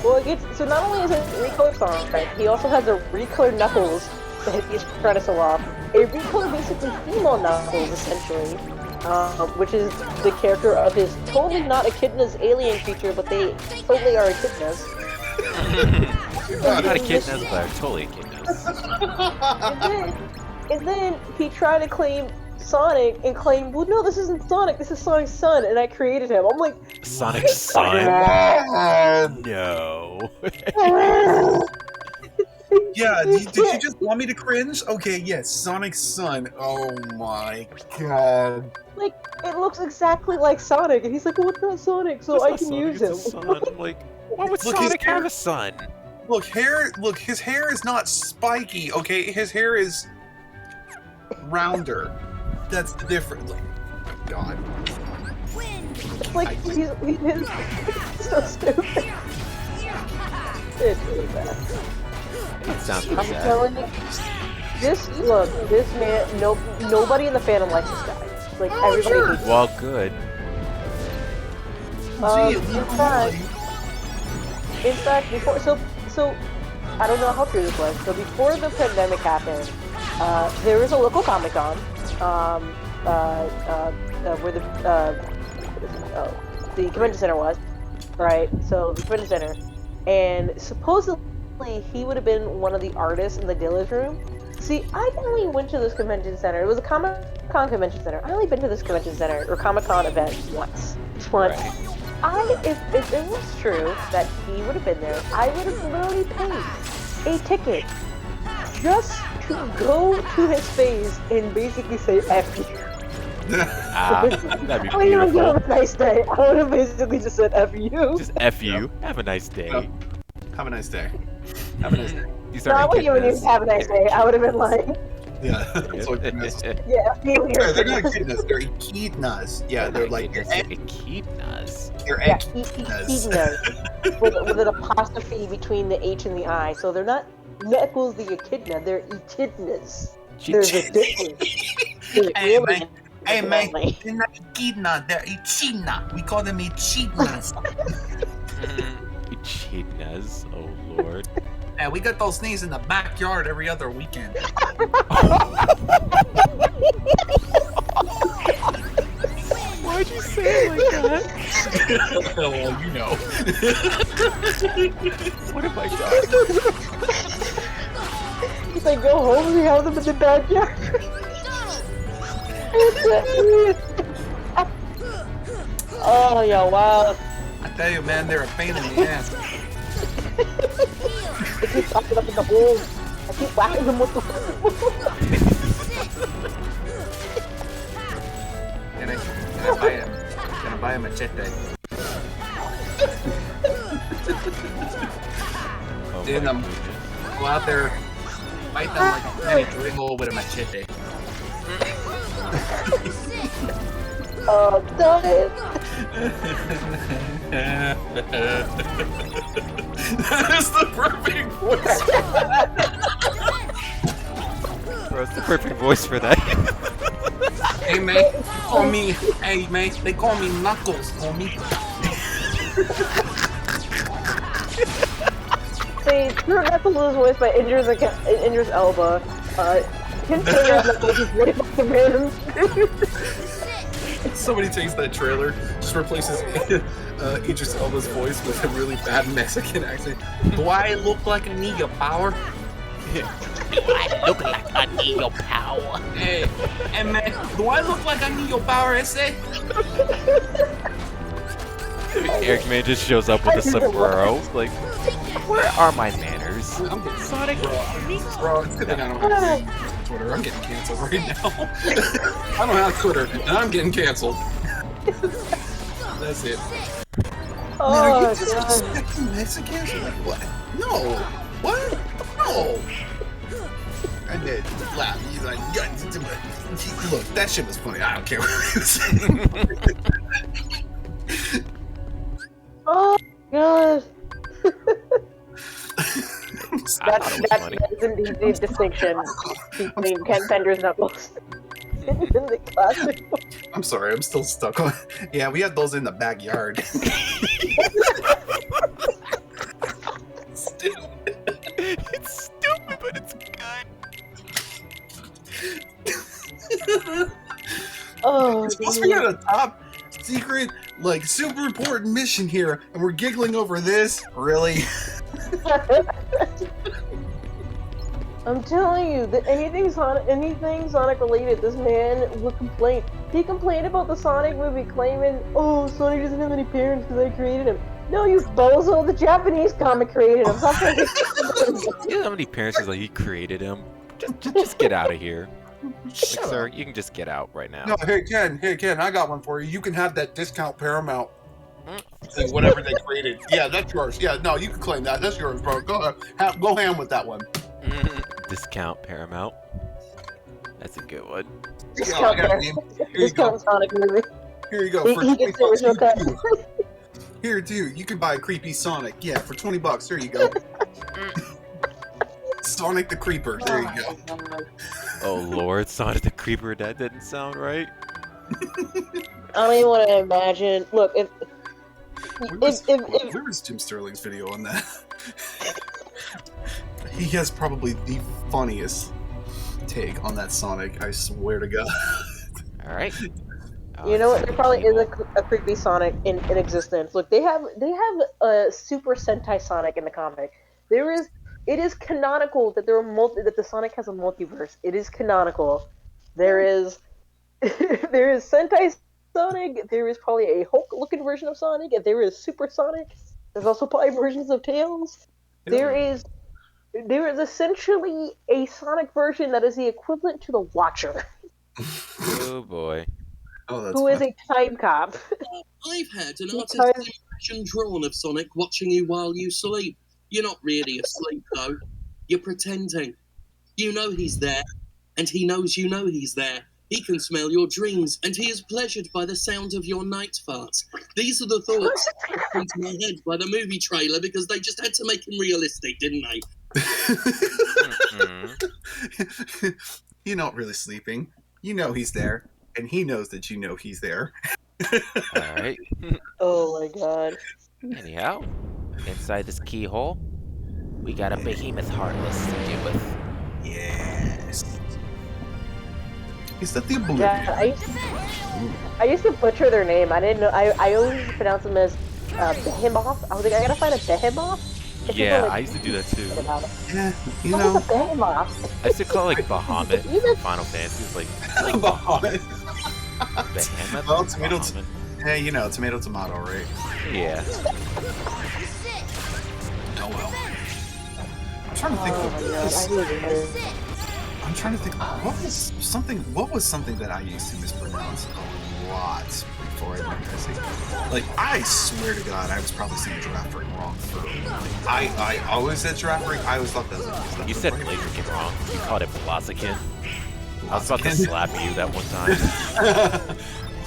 Well, it gets, so not only is it recolor Sonic, he also has a recolor Knuckles that he's trying to sell off. A recolor basically female Knuckles, essentially, which is the character of his totally not echidna's alien creature, but they totally are echidnas. Not echidnas, but are totally echidnas. And then he tried to claim Sonic and claim, well, no, this isn't Sonic, this is Sonic's son, and I created him. I'm like, Sonic's son? No. Yeah, did you just want me to cringe? Okay, yes, Sonic's son. Oh my god. like, it looks exactly like Sonic, and he's like, well, it's not Sonic, so I can use him. Like, why would Look, Sonic have a son? Look, his hair is not spiky, okay? His hair is rounder. That's the difference. Like, God. Like, he's so stupid. It's really bad. It sounds I'm pretty sad. telling you, this man, nobody in the fandom likes this guy. Like, everybody hates him. Well, good. In fact, before, so, I don't know how true this was, so before the pandemic happened, there was a local Comic-Con, where the convention center was, right? So, the convention center, and supposedly he would have been one of the artists in the dealer's room. See, I only went to this convention center. It was a Comic-Con convention center. I only been to this convention center or Comic-Con event once. Right. If it was true that he would have been there, I would have literally paid a ticket just to go to his face and basically say F you. That'd be I would have beautiful. a nice day. I would have basically just said F you. Just F you. Have a nice day. Have a nice day. Have a nice day. These No, I are wouldn't even echidnas. have a nice day. I would have been like, Yeah. That's what echidnas are. yeah, F you. Yeah, they're not echidnas, they're echidnas. Yeah, they're like echidnas. they're Yeah, echidnas. echidnas. with an apostrophe between the H and the I. So they're not Knuckles the echidna, they're echidnas. There's a difference. There's Hey, really man. Hey, man. difference. They're not echidna, they're echidna. We call them echidnas. Echidnas. Oh lord. Yeah, we got those things in the backyard every other weekend. Why'd you say it like that? Well, you know. What have I done? He's like, go home and we have them in the backyard. Oh, yeah, wow. I tell you, man, they're a pain in the ass. They keep popping up in the hole. I keep whacking them with the Can I buy a machete? Oh, Dude, my I'm goodness. go out there, fight them like a penny dreidel with a machete. Oh, done it. That is the perfect voice. Bro, it's the perfect voice for that. Hey man, call me. Hey man, they call me Knuckles, homie. See, Kurt Knuckles is voiced by Idris Elba. His favorite Knuckles is voiced by the random. Somebody takes that trailer, just replaces Idris Elba's voice with a really bad Mexican accent. Do I look like I need your power? I look like I need your power. Hey man, do I look like I need your power, ese? Eric Man just shows up with a sombrero. Like, where are my manners? I'm getting Sonic. Bro, it's good thing I don't have Twitter. I'm getting canceled right now. I don't have Twitter, and I'm getting canceled. That's it. Oh, Man, are you God. disrespecting Mexicans? Like, what? No. What? No. and then laugh. He's like, look, that shit was funny. I don't care what he was saying. Oh god. I thought it was funny. That is indeed the distinction between Ken Pender's Knuckles and the classic. I'm sorry, I'm still stuck on. Yeah, we had those in the backyard. It's stupid, but it's good. Oh, We're supposed to be at a top secret, like super important mission here, and we're giggling over this. Really? I'm telling you that anything Sonic related, this man would complain. He complained about the Sonic movie, claiming, "Oh, Sonic doesn't have any parents because I created him." No, you bozo! The Japanese comic created him. Stop trying to- You know how many parents is like he created him? Just get out of here. Like, sir, you can just get out right now. No, hey Ken, I got one for you. You can have that discount Paramount. Like, whatever they created. Yeah, that's yours. Yeah, no, you can claim that. That's yours, bro. Go ahead. Go ham with that one. Discount Paramount. That's a good one. Discount Here you go. Discount Sonic movie. Here you go. He For gets the $20, original cut. Here, dude. You can buy a creepy Sonic. Yeah, for $20. There you go. Sonic the Creeper. There you go. Oh Lord, Sonic the Creeper. That didn't sound right. I don't even want to imagine. Look, if Where is Jim Sterling's video on that? He has probably the funniest take on that Sonic. I swear to God. All right. you know what, there probably is a creepy Sonic in existence. Look, they have a Super Sentai Sonic in the comic. It is canonical that that the Sonic has a multiverse. It is canonical. There is Sentai Sonic. There is probably a Hulk-looking version of Sonic. And there is Super Sonic. There's also probably versions of Tails. There is essentially a Sonic version that is the equivalent to the Watcher, Oh boy. Oh, that's who is a time cop. I've had an Because- artistic impression drawn of Sonic watching you while you sleep. You're not really asleep, though. You're pretending. You know he's there, and he knows you know he's there. He can smell your dreams, and he is pleasured by the sound of your night farts. These are the thoughts that came into my head by the movie trailer because they just had to make him realistic, didn't they? You're not really sleeping. You know he's there, and he knows that you know he's there. All right. Oh my god. Anyhow, inside this keyhole, we got a behemoth heartless to deal with. Yes. Is that the Oblivion? Yeah, I used to butcher their name. I didn't know. I always used to pronounce them as Behemoth. I was like, I gotta find a Behemoth. And people Yeah, were like, I used to do that too. about it. Yeah, you What know. is a Behemoth? I used to call it like Bahamut You in just- Final Fantasy. It's like Bahamut. Behemoth. Well, or tomato- Bahamut? Hey, you know, tomato, right? Yeah. Oh well. I'm trying to think. Oh my god, I really hate it. I'm trying to think. What was something that I used to mispronounce a lot before I learned Missy? Like, I swear to God, I was probably saying giraffe ring wrong for. I always said giraffe ring. I always thought that was. You said Blaziken wrong. You called it Blaziken. I was about to Blaziken? slap you that one time.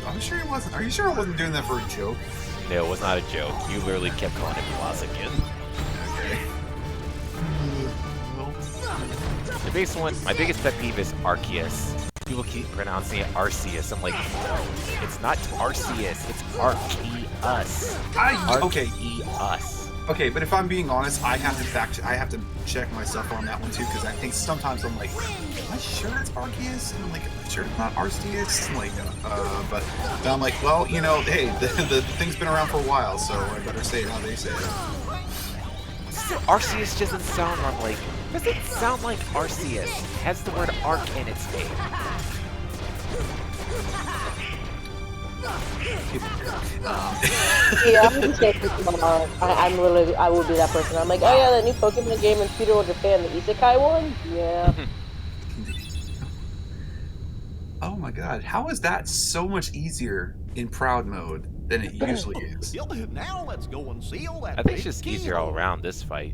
I'm sure he wasn't. Are you sure I wasn't doing that for a joke? No, it was not a joke. You literally kept calling it Blaziken. Okay. My biggest pet peeve is Arceus. People keep pronouncing it Arceus. I'm like, no, it's not Arceus. It's Arceus. Okay. Arceus. Okay, but if I'm being honest, I have to check myself on that one too, because I think sometimes I'm like, am I sure it's Arceus? And I'm like, I'm sure it's not Arceus. Like, but I'm like, well, you know, hey, the thing's been around for a while, so I better say it how they say it. Arceus doesn't sound like. Doesn't sound like Arceus. It has the word arc in its name. Yeah, I'm gonna say I'm literally, I will be that person. I'm like, oh yeah, that new Pokemon game in feudal Japan, the Isekai one? Yeah. Oh my god, how is that so much easier in Proud mode than it usually is? Now let's go and seal that. I think it's just easier all around this fight.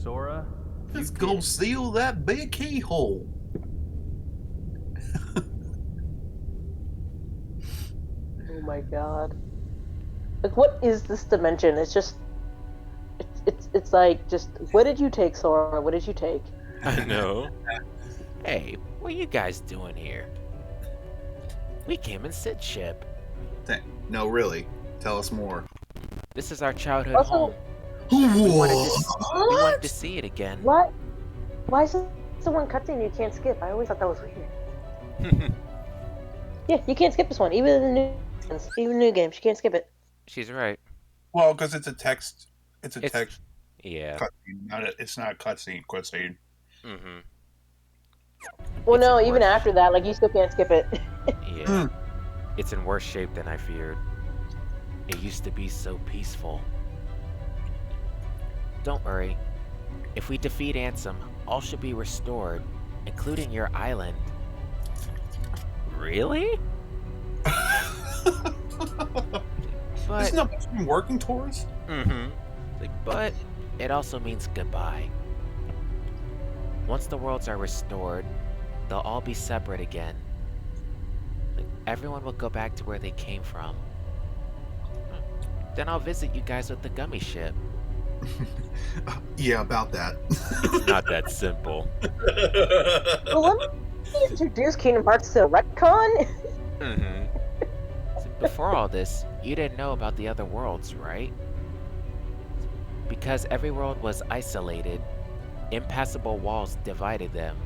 Sora, Let's go seal that big keyhole. Oh my god. Like, what is this dimension? It's just, it's like, just, what did you take, Sora? What did you take? I know. Hey, what are you guys doing here? We came in Sid's ship. No, really. Tell us more. This is our childhood Also- home. We wanted What? to see it again. What? Why is this the one cutscene you can't skip? I always thought that was weird. Yeah, you can't skip this one. Even in the new games, you can't skip it. She's right. Well, because it's a text. It's a It's- text Yeah. cutscene. It's not a cutscene. Cutscene. Mm-hmm. Well, It's no, in even worse- after that, like, you still can't skip it. Yeah. It's in worse shape than I feared. It used to be so peaceful. Don't worry. If we defeat Ansem, all should be restored, including your island. Really? But Isn't that what you've been working towards? mm-hmm. But it also means goodbye. Once the worlds are restored, they'll all be separate again. Everyone will go back to where they came from. Then I'll visit you guys with the gummy ship. Yeah, about that. It's not that simple. Well, let me introduce Kingdom Hearts to Retcon. Mm-hmm. Before all this, you didn't know about the other worlds, right? Because every world was isolated, impassable walls divided them.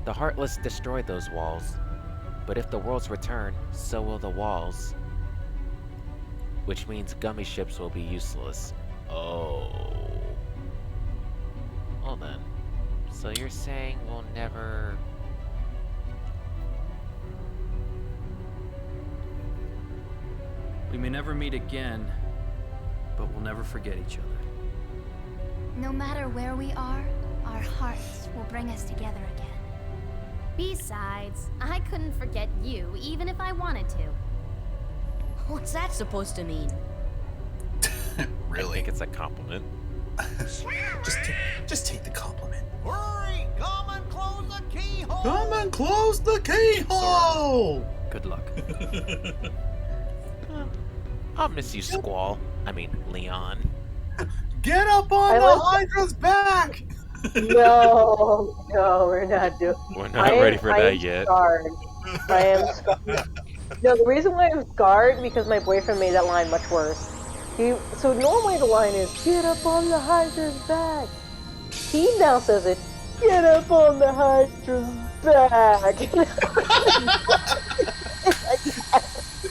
The Heartless destroyed those walls, but if the worlds return, so will the walls. Which means gummy ships will be useless. Oh. Well then. So you're saying we'll never... We may never meet again, but we'll never forget each other. No matter where we are, our hearts will bring us together again. Besides, I couldn't forget you, even if I wanted to. What's that supposed to mean? I Really? think it's a compliment. Just take the compliment. Hurry! Come and close the keyhole! Come and close the keyhole. Good luck. I'll miss you, Squall. I mean, Leon. Get up on I the like- Hydra's back. No, we're not doing. We're not ready for I that am yet. Scarred. I am scarred. No, the reason why I'm scarred because my boyfriend made that line much worse. So normally the line is "Get up on the Hydra's back." He now says it, "Get up on the Hydra's back."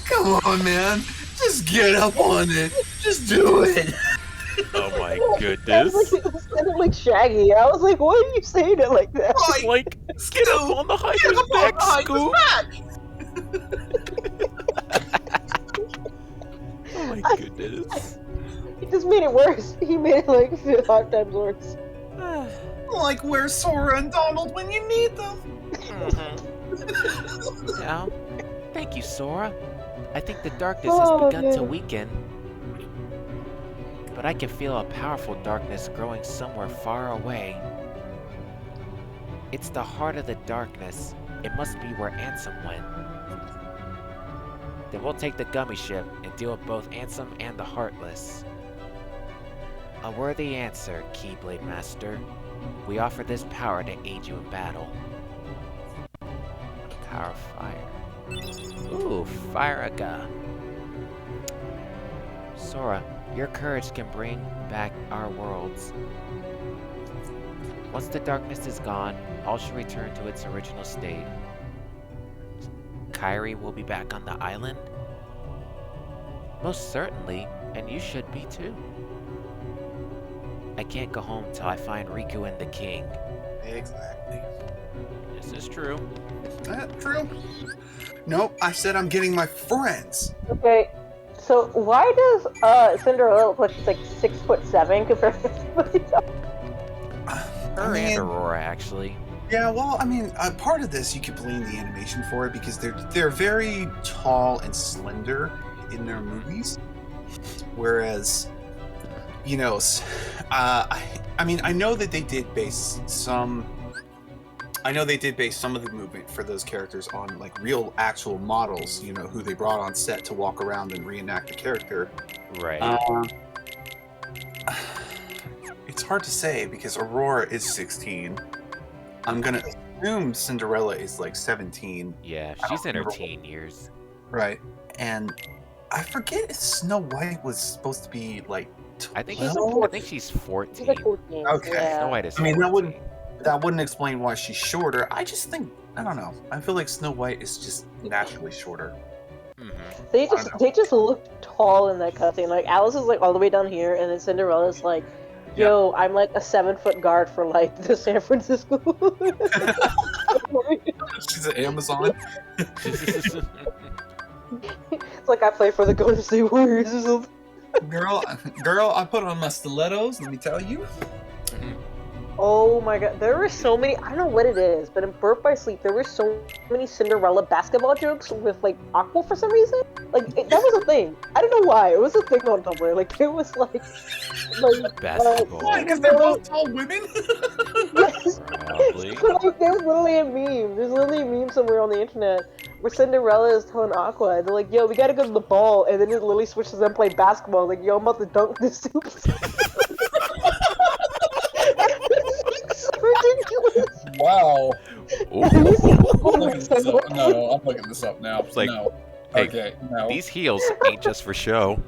Come on, man. Just get up on it. Just do it. Oh my It goodness. sounded like Shaggy. I was like, "Why are you saying it like that?" It's like, get up on the Hydra's back, Scoop! Oh my goodness. He just made it worse. He made it like 5 times worse. Like, where's Sora and Donald when you need them? Now, thank you, Sora. I think the darkness has Oh, begun to man. weaken. But I can feel a powerful darkness growing somewhere far away. It's the heart of the darkness. It must be where Ansem went. Then we'll take the gummy ship and deal with both Ansem and the Heartless. A worthy answer, Keyblade Master. We offer this power to aid you in battle. Power fire. Ooh, Fire-aga. Sora, your courage can bring back our worlds. Once the darkness is gone, all should return to its original state. Kairi will be back on the island? Most certainly, and you should be too. I can't go home till I find Riku and the king. Exactly. This is true. Is that true? Nope. I said I'm getting my friends. Okay, so why does Cinderella look like she's like 6'7" compared to everybody else? Her and Aurora, actually. Yeah, well, I mean, part of this you could blame the animation for it because they're very tall and slender in their movies, whereas, you know, I mean, I know that they did base some. I know they did base some of the movement for those characters on like real, actual models. You know, who they brought on set to walk around and reenact the character. Right. It's hard to say because Aurora is 16. I'm gonna assume Cinderella is like 17. Yeah, I she's don't in her remember teen years. Right. And I forget if Snow White was supposed to be like 12. I think she's 14. She's like 14. Okay. Yeah. Snow White is I mean, 14. that wouldn't explain why she's shorter. I just think, I don't know. I feel like Snow White is just naturally shorter. They just look tall in that cutscene. Like Alice is like all the way down here, and then Cinderella's like, "Yo, I'm like a 7-foot guard for like the San Francisco." She's an Amazon. It's like I play for the Golden State Warriors or something. Girl, I put on my stilettos. Let me tell you. Oh my god, there were so many. I don't know what it is, but in Birth by Sleep, there were so many Cinderella basketball jokes with like Aqua for some reason. Like that was a thing. I don't know why. It was a thing on Tumblr. Like it was like basketball. Why? Because they're both tall women. Yes. Probably. Like, there's literally a meme. There's literally a meme somewhere on the internet where Cinderella is telling Aqua, they're like, "Yo, we gotta go to the ball," and then it literally switches them play basketball. Like, "Yo, I'm about to dunk this super." Ridiculous. Wow. I'm looking this up. No, I'm looking this up now. It's like, no. hey, Okay, no. These heels ain't just for show.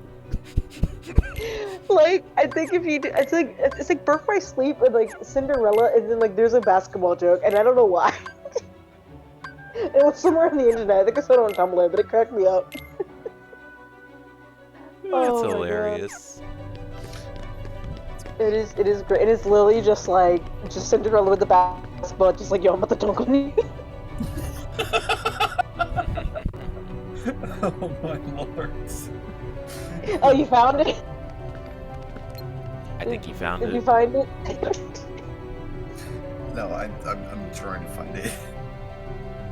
Like, I think if you do, it's like Birth by Sleep and like Cinderella, and then like there's a basketball joke, and I don't know why. It was somewhere on the internet. I think I saw it on Tumblr, but it cracked me up. That's Oh my God. hilarious. It is great. It is literally just Cinderella with the basketball, just like, "Yo, I'm about to dunk on you." Oh my lord. Oh, you found it? I think you found Did you it. find it? No, I'm trying to find it.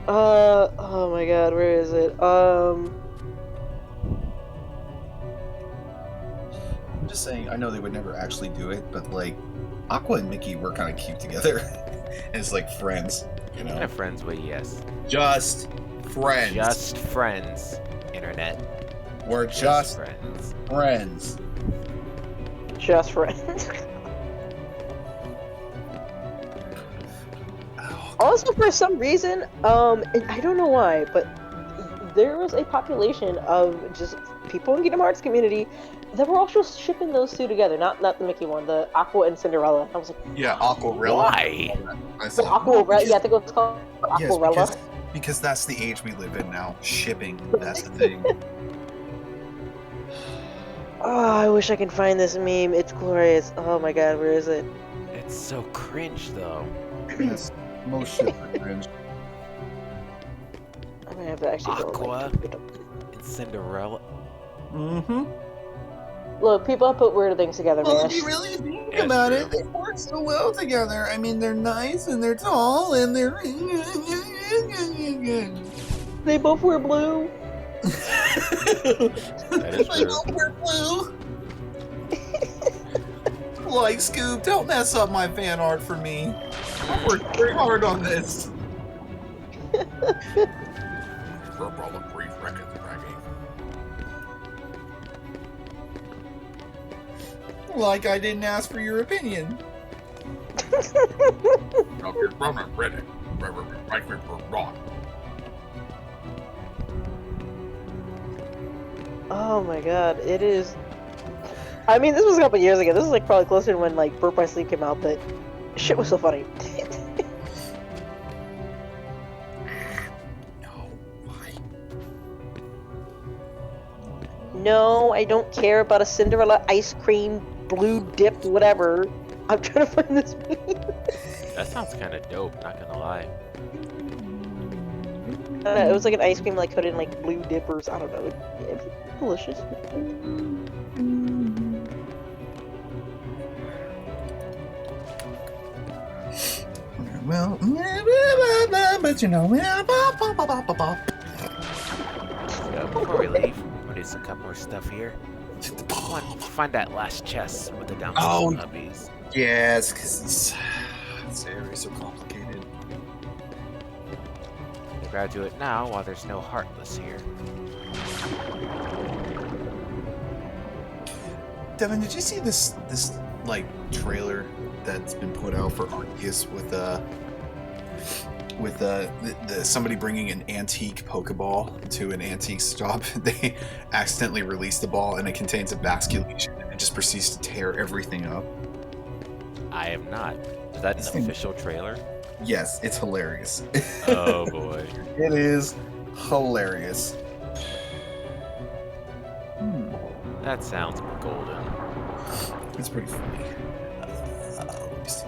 Oh my god, where is it? I'm just saying, I know they would never actually do it, but like, Aqua and Mickey were kind of cute together as like friends, you know? Kind of friends, but yes. Just friends. Just friends. Internet. We're just friends. friends. Just friends. Also, for some reason, and I don't know why, but there was a population of just people in Kingdom Hearts community that were also shipping those two together. Not the Mickey one, the Aqua and Cinderella. I was like, Yeah, Aquarella. Why? I said, Aquarella. Yeah, I think it was called yes, Aquarella. because that's the age we live in now. Shipping, that's the thing. Oh, I wish I could find this meme. It's glorious. Oh my god, where is it? It's so cringe, though. Yes, most shit are cringe. I'm gonna have to actually go Aqua like, and Cinderella. Mm-hmm. Look, people put weird things together, Well, man. if you really think That's about true. it, they work so well together. I mean, they're nice and they're tall and they're. They both wear blue. That is They true. both wear blue. Like, Scoob, don't mess up my fan art for me. I worked very hard on this. Like I didn't ask for your opinion. Oh my god, it is. I mean, this was a couple years ago. This is like probably closer to when like Birth by Sleep came out, but shit was so funny. No, I don't care about a Cinderella ice cream blue dipped whatever. I'm trying to find this meme. That sounds kind of dope, not gonna lie. I don't know, it was like an ice cream like coated in like blue dippers. I don't know. It was delicious. Well, but you know, Yeah, before we leave, we'll do a couple more stuff here. Come on, find that last chest with the down Oh. puppies. Yeah, it's because this area is so complicated. You gotta do it now while there's no Heartless here. Devin, did you see this like trailer that's been put out for Arceus with somebody bringing an antique Pokeball to an antique shop? They accidentally released the ball and it contains a basculation and it just proceeds to tear everything up. I am not. Is that an official trailer? Yes, it's hilarious. Oh boy. It is hilarious. That sounds golden. It's pretty funny. Let me see.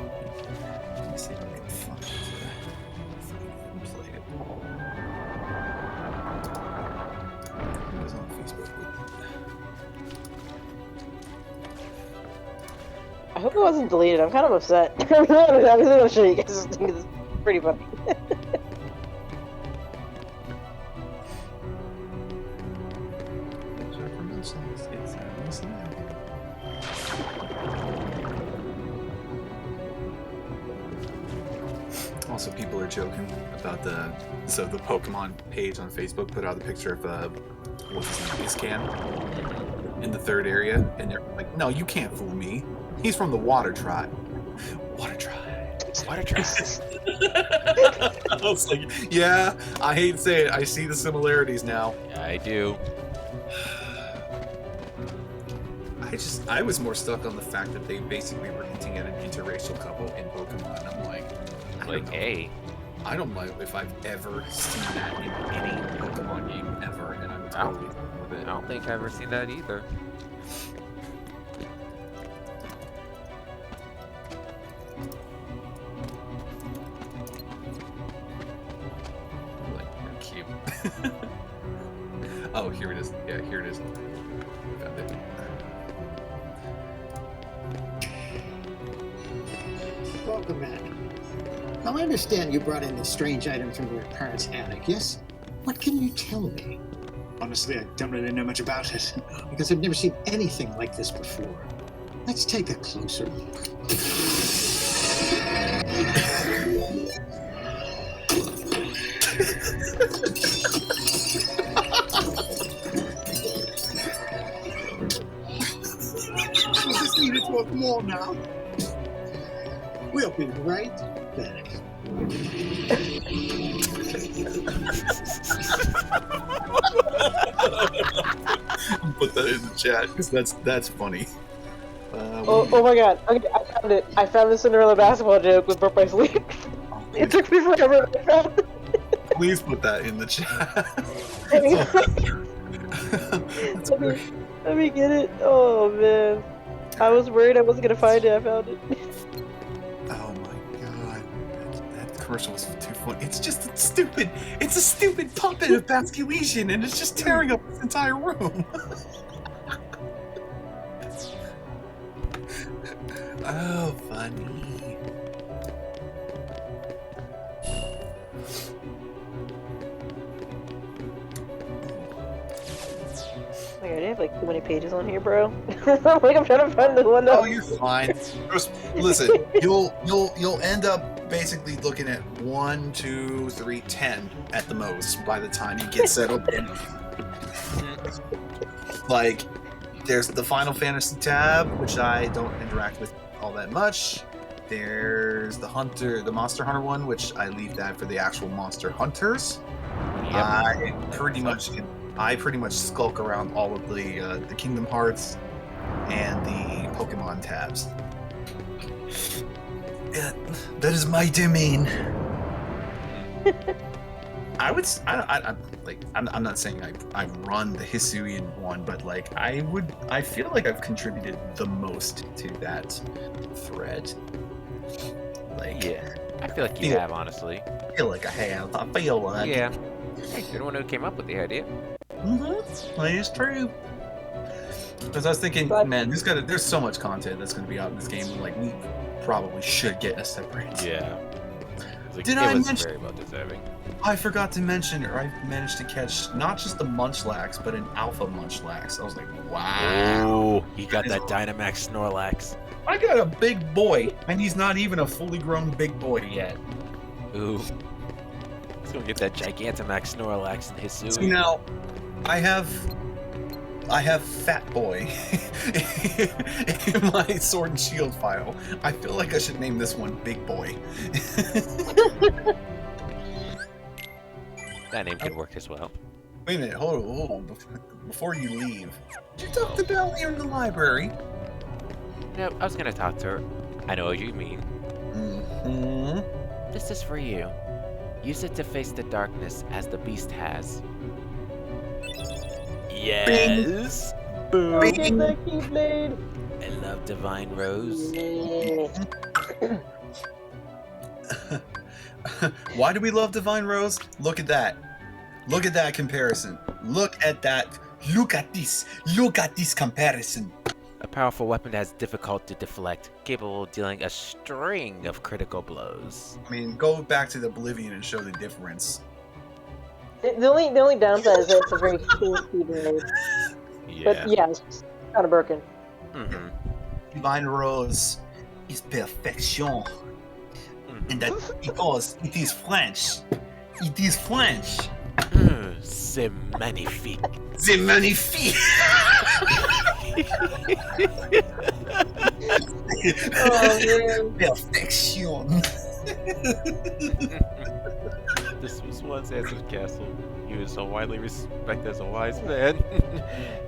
Let me see if I can find it. Play it. It was on Facebook. I hope it wasn't deleted. I'm kind of upset. I'm gonna show you guys this thing 'cause it's pretty funny. Also, people are joking about the Pokemon page on Facebook put out a picture of what's his name, Iscan in the third area, and they're like, "No, you can't fool me. He's from the Water Tribe." Water Tribe. Water Tribe. I was like, yeah, I hate to say it, I see the similarities now. Yeah, I do. I was more stuck on the fact that they basically were hinting at an interracial couple in Pokemon. I'm like, Hey. I don't know if I've ever seen that in any Pokemon game ever, and I'm totally with it. I don't think I've ever seen that either. Like, they're cute. Oh, here it is. Yeah, here it is. Found it. Welcome back. Now, I understand you brought in this strange item from your parents' attic, yes? What can you tell me? Honestly, I don't really know much about it, because I've never seen anything like this before. Let's take a closer look. We just need to talk more now. We'll be right back. Put that in the chat because that's funny. Oh my god. Okay, I found it. I found the Cinderella basketball joke with Broke by Sleep. It took me forever, but I found it. Please put that in the chat. Let me get it. Oh man. I was worried I wasn't gonna find it. I found it. Oh my god. That commercial was too funny. It's just stupid. It's a stupid puppet of basculation and it's just tearing up this entire room. Oh, funny. Oh my god, I have like too many pages on here, bro. Like I'm trying to find the one that. Oh, you're fine. Just listen. You'll end up basically looking at 1, 2, 3, 10 at the most by the time you get settled in. Like, there's the Final Fantasy tab, which I don't interact with all that much. There's the Monster Hunter one, which I leave that for the actual Monster Hunters. Yep. I pretty much skulk around all of the Kingdom Hearts and the Pokemon tabs. Yeah, that is my domain. I'm not saying I run the Hisuian one, but like I feel like I've contributed the most to that thread. Like, Yeah. I feel like you have, honestly. I feel like I have. I feel like. Yeah. Hey, you're the one who came up with the idea. That is true. Because I was thinking, man, there's so much content that's going to be out in this game. Like, we probably should get a separate. Yeah. Like, Did it I was mention? very well deserving. I forgot to mention, or I managed to catch not just the Munchlax, but an Alpha Munchlax. I was like, wow. Oh, he got that Dynamax Snorlax. I got a big boy, and he's not even a fully grown big boy yet. Ooh. He's gonna get that Gigantamax Snorlax and Hisui. So now, I have Fat Boy in my Sword and Shield file. I feel like I should name this one Big Boy. That name could work as well. Wait a minute, hold on. Before you leave, did you talk to Belle here in the library? No, I was gonna talk to her. I know what you mean. Mm-hmm. This is for you. Use it to face the darkness as the beast has. Yes! Boom! Get that Keyblade! I love Divine Rose. Why do we love Divine Rose? Look at that. Look at that comparison. Look at that. Look at this. Look at this comparison. A powerful weapon that is difficult to deflect, capable of dealing a string of critical blows. I mean, go back to the Oblivion and show the difference. The only downside is that it's a very short Keyblade. Yeah. But yeah, it's kind of broken. Mm-hmm. Divine Rose is perfection. And that because it is French. It is French. C'est magnifique. C'est magnifique. Oh man. Perfection. This was once Ansem's castle. He was so widely respected as a wise man.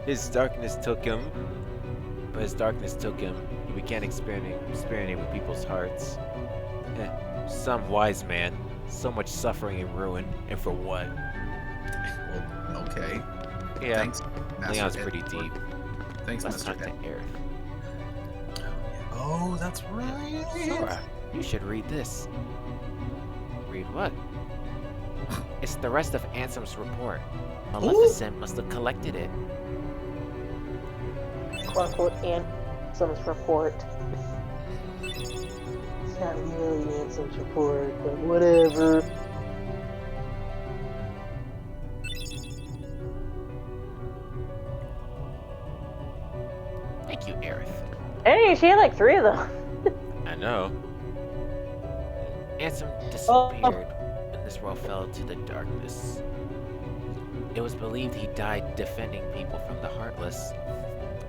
His darkness took him. But his darkness took him. He began experimenting with people's hearts. Some wise man. So much suffering and ruin. And for what? Well, okay. Yeah. Thanks, Leon's Master pretty deep. Thanks, Let's Master talk to Ed. Aerith. Oh, that's right. Sora, you should read this. Read what? It's the rest of Ansem's report. Maleficent must have collected it. Quote-unquote Ansem's report. It's not really Ansem's report, but whatever. Thank you, Aerith. Hey, she had like 3 of them. I know. Ansem disappeared when this world fell into the darkness. It was believed he died defending people from the Heartless,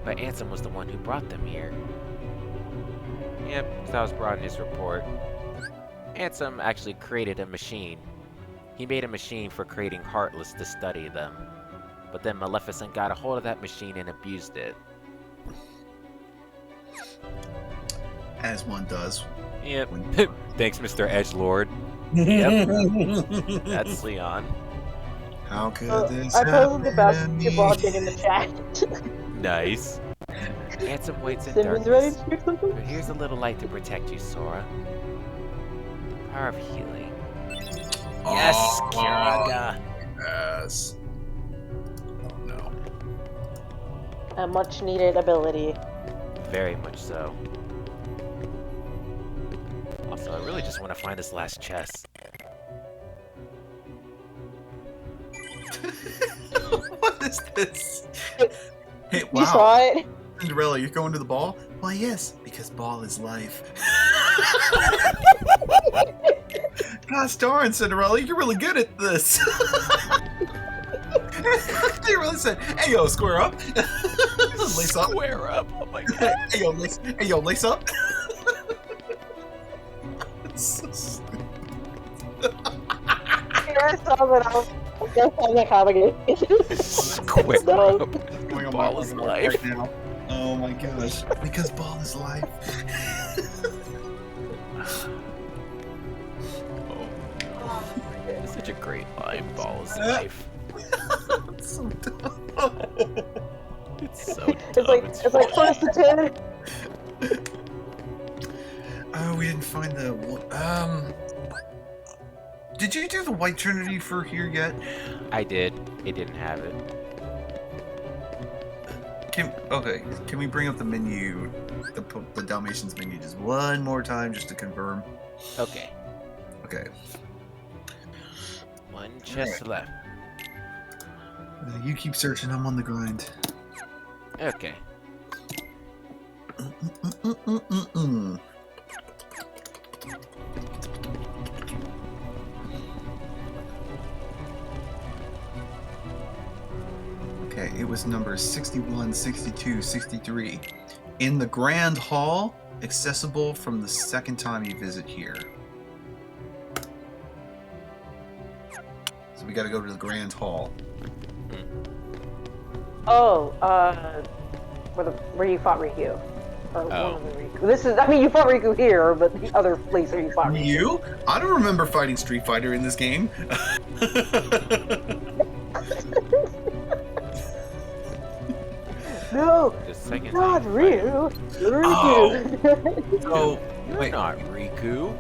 but Ansem was the one who brought them here. Yep, that was brought in his report. Ansem actually created a machine. He made a machine for creating Heartless to study them. But then Maleficent got a hold of that machine and abused it. As one does. Yep. Thanks, Mr. Edgelord. Yep. That's Leon. How could this I posted the happen to basketball me? thing in the chat. Nice. Ansem waits in Simmons ready darkness. to do something? But here's a little light to protect you, Sora. Power of healing. Yes, Kiraga. Yes. Oh no. A much needed ability. Very much so. Also, I really just want to find this last chest. What is this? Hey, You saw it? Cinderella, you're going to the ball? Why, yes, because ball is life. Gosh darn, Cinderella, you're really good at this. They really said, "Hey yo, square up." Lace up. Square up. Oh my god. Hey yo, lace up. It's so stupid. I saw that. I was like, how Square No. up. Going on Ball my is right life. now. Oh my gosh. Because ball is life. It's such a great line. Ball is life. It's so dumb. It's so dumb. It's like first to 10. Oh, we didn't find the did you do the White Trinity for here yet? I did. It didn't have it. Can we bring up the menu, the Dalmatians menu just one more time just to confirm? Okay. Okay. One chest left. You keep searching, I'm on the grind. Okay. Okay, it was number 61, 62, 63. In the Grand Hall, accessible from the second time you visit here. So we gotta go to the Grand Hall. Oh, where you fought Riku. Or one of the Riku. This is, I mean, you fought Riku here, but the other place where you fought Riku. You? I don't remember fighting Street Fighter in this game. No, The second not time you fight him. Riku. Oh, You're wait. not Riku.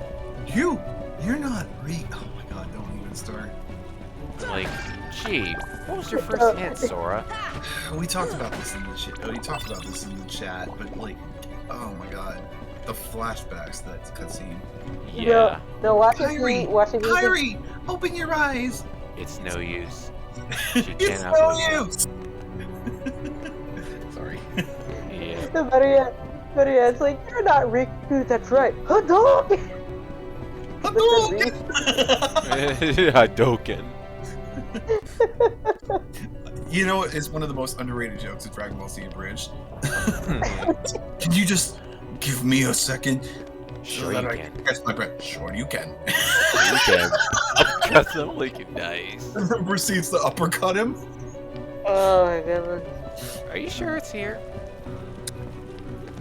You're not Riku. Oh my god, don't even start. Like, gee, what was your first hit, Sora? We talked about this in the chat. Oh, you talked about this in the chat, but like, oh my god, the flashbacks, that cutscene. Yeah, No, watching Kyrie, Kyrie, open your eyes. it's no use. She It's cannot no believe it. use. Sorry. Yeah. Better yet, it's like, you're not Riku, that's right. Hadouken! Hadouken. You know, it's one of the most underrated jokes of Dragon Ball Z Abridged. Can you just give me a second? Sure that you I can. catch my breath. Sure you can. You can. That's not like nice. And then proceeds to uppercut him. Oh my goodness. Are you sure it's here?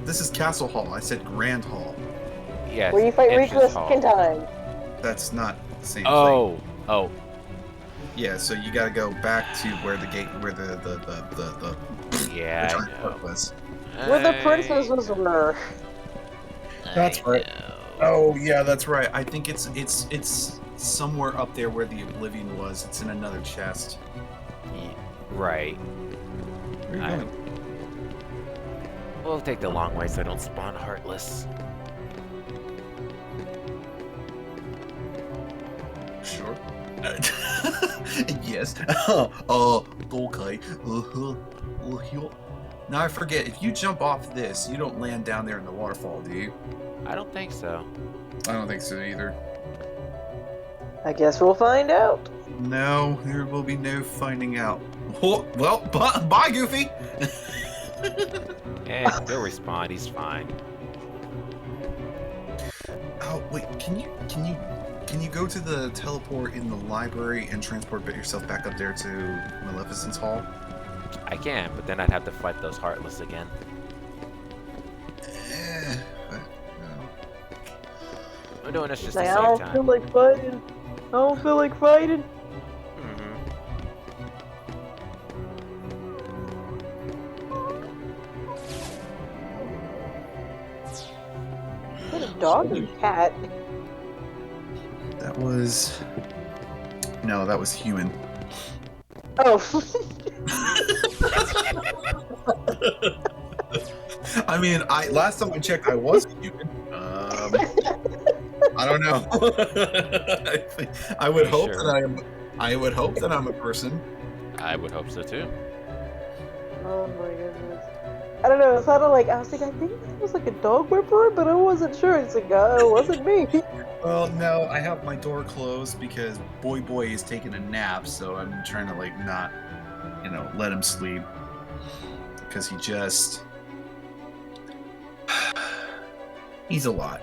This is Castle Hall. I said Grand Hall. Yes. Where you fight Riku a entrance hall. second time. That's not the same thing. Oh. Yeah, so you gotta go back to where the gate, where the Yeah, giant I know. park was. Where the princesses were. That's I right. know. Oh yeah, that's right. I think it's somewhere up there where the Oblivion was. It's in another chest. Right. Where are you going? We'll take the long way so I don't spawn heartless. Sure. Yes. Okay. Now I forget, if you jump off this, you don't land down there in the waterfall, do you? I don't think so. I don't think so either. I guess we'll find out. No, there will be no finding out. Oh, well, bye, Goofy. He'll respond. He's fine. Oh wait, can you go to the teleport in the library and transport yourself back up there to Maleficent's Hall? I can, but then I'd have to fight those heartless again. But, no. We're doing this just to Like, I save don't time. feel like fighting. I don't feel like fighting. Mhm. What a dog and cat. That was... No, that was human. Oh. I mean, last time I checked, I was human. I don't know. I would hope Sure. that I am. I would hope that I'm a person. I would hope so too. Oh my goodness. I don't know, it sounded like, I was like, I think it was like a dog whipperer, but I wasn't sure. It's like, it wasn't me. Well, no, I have my door closed because Boy is taking a nap, so I'm trying to like not, let him sleep because he just. He's a lot.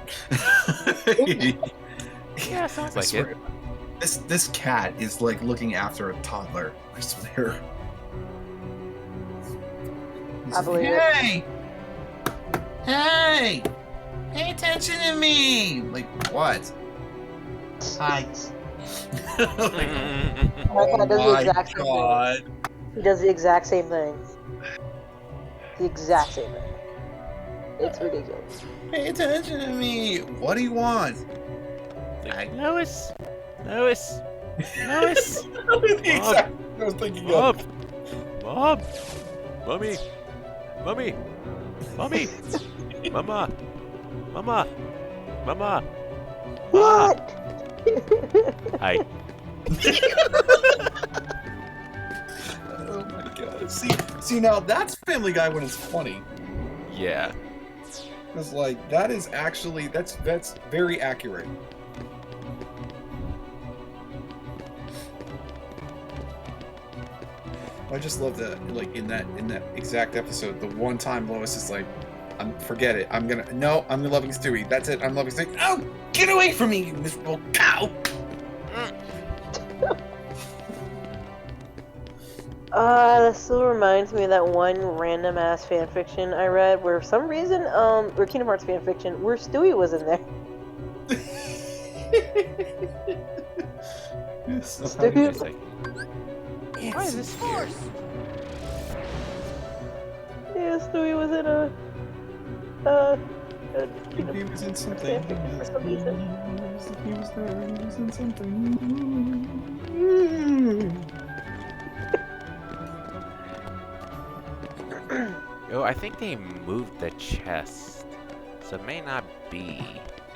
Yeah, sounds I like swear. it. This cat is like looking after a toddler. I swear. I believe it. Hey! Hey! Pay attention to me! Like, what? Hi. My cat does the exact same God. thing. He does the exact same thing. The exact same thing. It's ridiculous. Pay attention to me! What do you want? Like, Lois! Lois! Lois! The exact thing I was thinking Mom! of. Mom! Mommy! Mommy! Mommy! Mama! Mama! Mama! What? Hi. Oh my god. See now that's Family Guy when it's funny. Yeah. Because like that is actually that's very accurate. I just love that, like in that exact episode, the one time Lois is like, forget it. I'm loving Stewie. That's it. I'm loving Stewie. Oh, get away from me, you miserable cow! That still reminds me of that one random ass fanfiction I read where for some reason, or Kingdom Hearts fanfiction, where Stewie was in there. Stewie. Why is this here? Yeah, Stewie was in He was in something. For some reason. He was there. He was in something. Yo, I think they moved the chest, so it may not be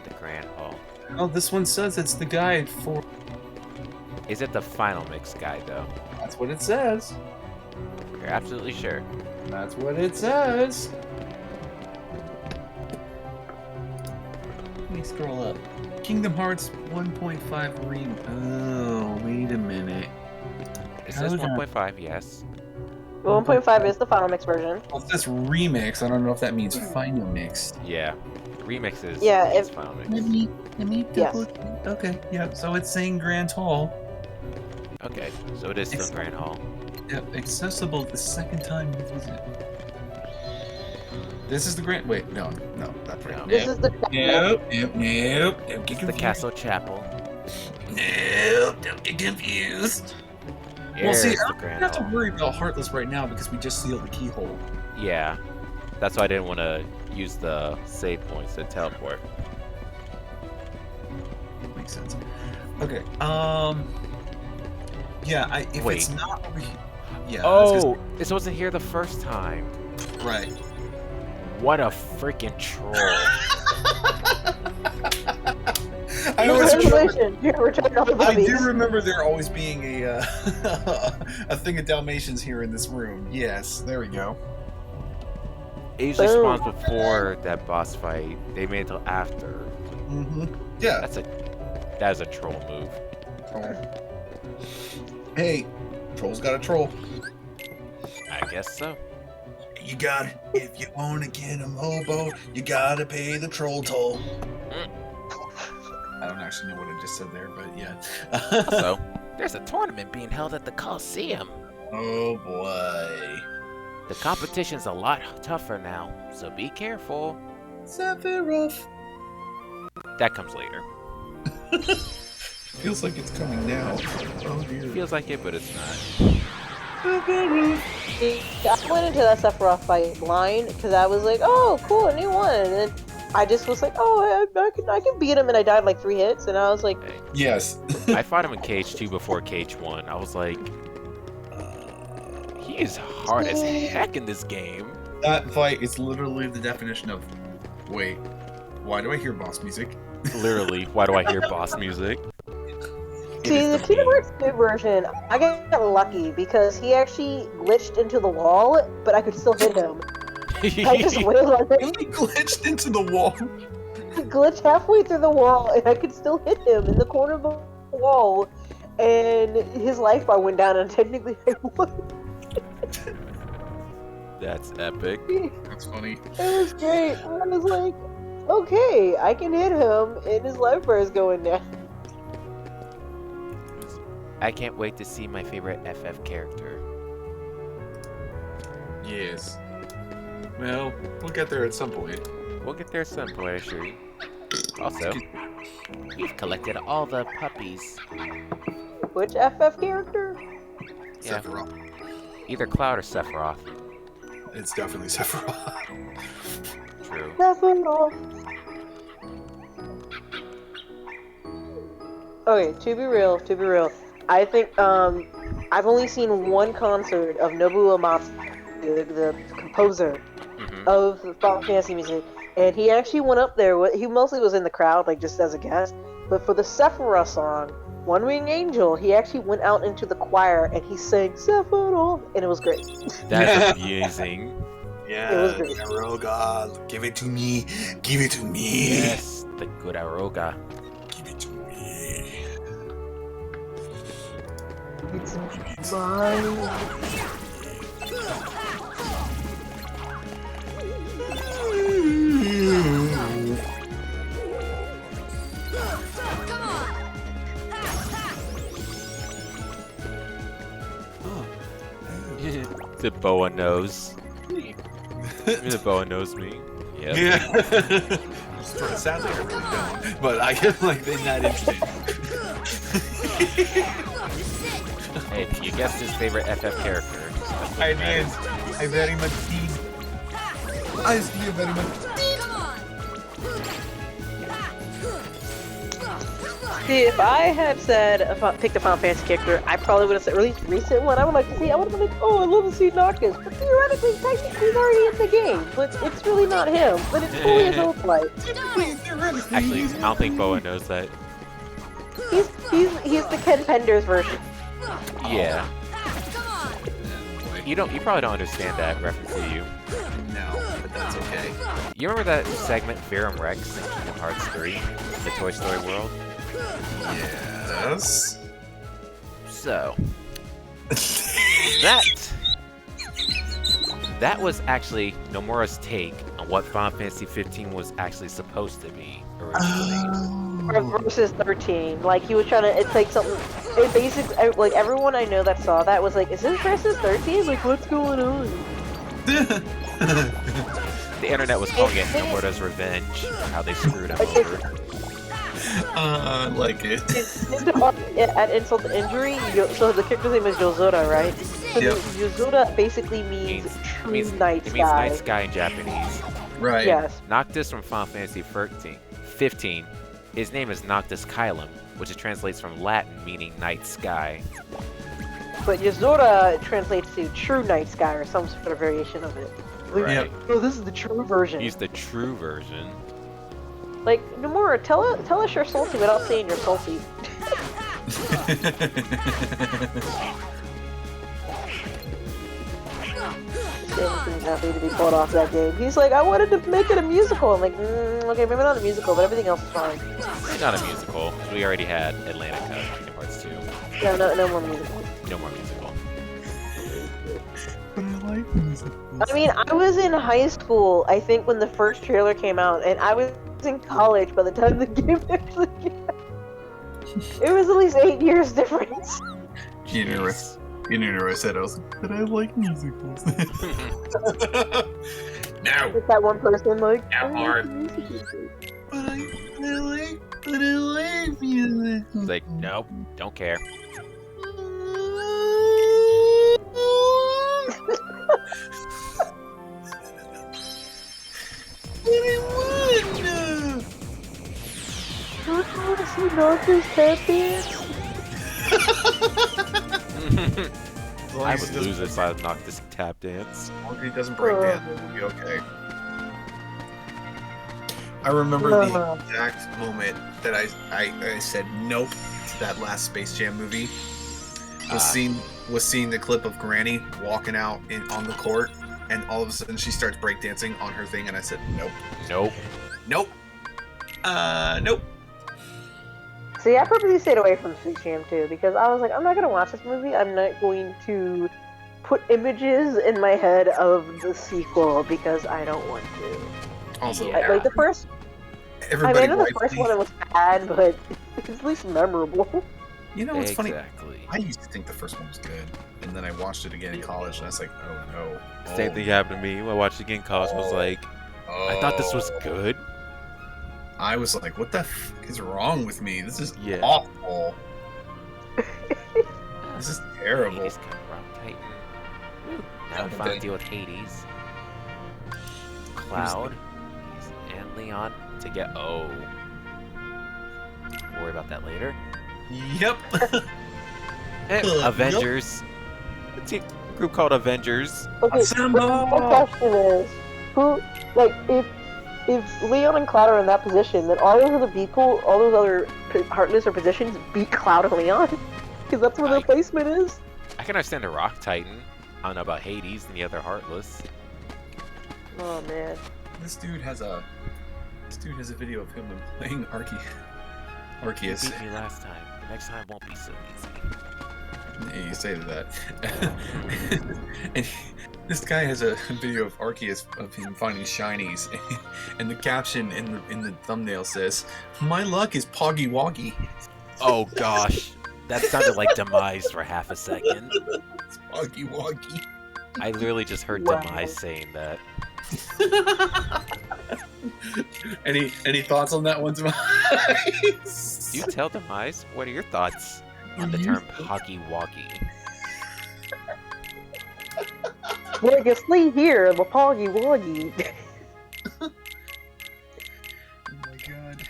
the Grand Hall. Oh, this one says it's the guide for. Is it the final mix guide though? That's what it says. You're absolutely sure. That's what it says. Let me scroll up. Kingdom Hearts 1.5 Rem. Oh, wait a minute. It says 1.5, yes. 1.5 is the final mix version. Well, it says remix. I don't know if that means final mix. Yeah. Remix is final mix. Let me Yes. Okay, yeah. So it's saying Grand Hall. Okay, so it is still Grand Hall. Yep, accessible the second time you visit. This is the Grand. Wait, no, that's right. No. This is the Nope. Don't get It's the confused. Castle Chapel. Nope, don't get confused. Well, Here's see, the I don't Grand have to Hall. worry about Heartless right now because we just sealed the keyhole. Yeah. That's why I didn't want to use the save points to teleport. Makes sense. Okay. Yeah. If Wait. it's not over here. Yeah. Oh, this wasn't here the first time. Right. What a freaking troll. I always remember, Congratulations, you returned all the I puppies. do remember there always being a a thing of Dalmatians here in this room. Yes, there we go. It usually spawns before that boss fight. They made it till after. Mm-hmm. Yeah. That is a troll move. Hey, troll's got a troll. I guess so. You got it. If you want to get a hobo, you gotta pay the troll toll. I don't actually know what I just said there, but yeah. Also, there's a tournament being held at the Coliseum. Oh boy. The competition's a lot tougher now, so be careful. Sephiroth. That comes later. Feels like it's coming now. Oh dear. Feels like it, but it's not. I went into that Sephiroth fight blind because I was like, oh, cool, a new one. And then I just was like, oh, I can beat him. And I died like 3 hits. And I was like, Yes. I fought him in Cage 2 before Cage 1. I was like, he is hard as heck in this game. That fight is literally the definition of, wait, why do I hear boss music? Literally, why do I hear boss music? see, the Kingdom Hearts 2 version, I got lucky because he actually glitched into the wall, but I could still hit him. I just wailed on him. He glitched into the wall. He glitched halfway through the wall, and I could still hit him in the corner of the wall, and his life bar went down, and technically I won. That's epic. That's funny. It was great. I was like, okay, I can hit him, and his life bar is going down. I can't wait to see my favorite FF character. Yes. Well, we'll get there at some point. We'll get there some point, I assure you. Also, you've collected all the puppies. Which FF character? Yeah. Sephiroth. Either Cloud or Sephiroth. It's definitely Sephiroth. True. Sephiroth. Okay, to be real, I think, I've only seen one concert of Nobuo Uematsu, the composer of the Final Fantasy music, and he actually went up there. He mostly was in the crowd, like just as a guest, but for the Sephiroth song, One Winged Angel, he actually went out into the choir and he sang Sephiroth, and it was great. That's amazing. Yeah, It was great. Aroga, give it to me. Give it to me. Yes, the good Aroga. Give it to me. It's mine. The boa knows. The boa knows me. Yep. Yeah. Sadly, I really don't. But I get like in that instant. Hey, you guessed his favorite FF character. That's what I matters. did. I very much did. I see you very much. See, if I had said picked a Final Fantasy character, I probably would have said, at least recent one. I would like to see. I would have been like, oh, I love to see Noctis, but theoretically, technically, he's already in the game. But it's really not him. But it's fully his own life. Actually, I don't think Boa knows that. He's the Ken Penders version. Yeah. You probably don't understand that reference, do you? No, but that's okay. You remember that segment Verum Rex in Kingdom Hearts 3, the Toy Story world? Yes. So that was actually Nomura's take on what Final Fantasy 15 was actually supposed to be originally. Versus 13. Like, he was trying to, it's like something, it basically, like, everyone I know that saw that was like, is this versus 13? Like, what's going on? The internet was calling it Nomura's Revenge, how they screwed him over. I like it. At insult to injury, so the character's name is Yozora, right? So Yep. Yozora basically means true night It means sky. night sky in Japanese. Right. Yes. Noctis from Final Fantasy 15, his name is Noctis Kylum, which translates from Latin meaning night sky. But Yozora translates to true night sky or some sort of variation of it. Like, Right. oh, this is the true version. He's the true version. Like, Nomura, tell us you're salty without saying you're salty. Everything's happy to be pulled off that game. He's like, I wanted to make it a musical. I'm like, okay, maybe not a musical, but everything else is fine. It's not a musical, 'cause we already had Atlantica, Kingdom Hearts 2. Yeah, no more musical. No more musical. But I like music. I mean, I was in high school, I think, when the first trailer came out, and I was in college by the time the game actually came out. It was at least 8 years difference. You know what I said? I was like, but I like musicals. No. With that one person, like, Now, "Oh, Mark." musicals." But I like music. He's like, nope, don't care. Don't you want to see Noctis tap dance? I would lose if I knocked this tap dance. As long as he doesn't break dance, it'll be okay. I remember the exact moment that I said nope to that last Space Jam movie. Was seeing the clip of Granny walking out on the court, and all of a sudden she starts breakdancing on her thing, and I said nope, Nope. nope, nope. See, I purposely stayed away from Space Jam 2 because I was like, I'm not gonna watch this movie. I'm not going to put images in my head of the sequel because I don't want to. Also, Like the first, everybody I know the wipes first me. one was bad, but it's at least memorable. You know what's funny? Exactly. I used to think the first one was good, and then I watched it again in college, and I was like, oh no. Same thing happened to me. When I watched it again in college, I was like, I thought this was good. I was like, what the f is wrong with me? This is Yeah. awful. This is terrible. Hades come around Titan. Now we finally deal with Hades. Cloud and Leon to get. Oh. Worry about that later. Yep. Avengers. A group called Avengers. Okay, my question is, who, like, if Leon and Cloud are in that position, then all those other people, all those other Heartless or positions beat Cloud and Leon? Because that's where their placement is? I can understand the Rock Titan. I don't know about Hades and the other Heartless. Oh man. This dude has a video of him playing You Arceus. beat me last time. Next time won't be so easy. Yeah, you say that. And this guy has a video of Arceus of him finding shinies, and the caption in the thumbnail says, "My luck is Poggy Woggy." Oh gosh, that sounded like Demise for half a second. It's Poggy Woggy. I literally just heard Wow. Demise saying that. Any thoughts on that one, Demise? Do you tell Demise? What are your thoughts on the term Hoggy Woggy? Well, you see here, the Poggy Woggy. Oh my god.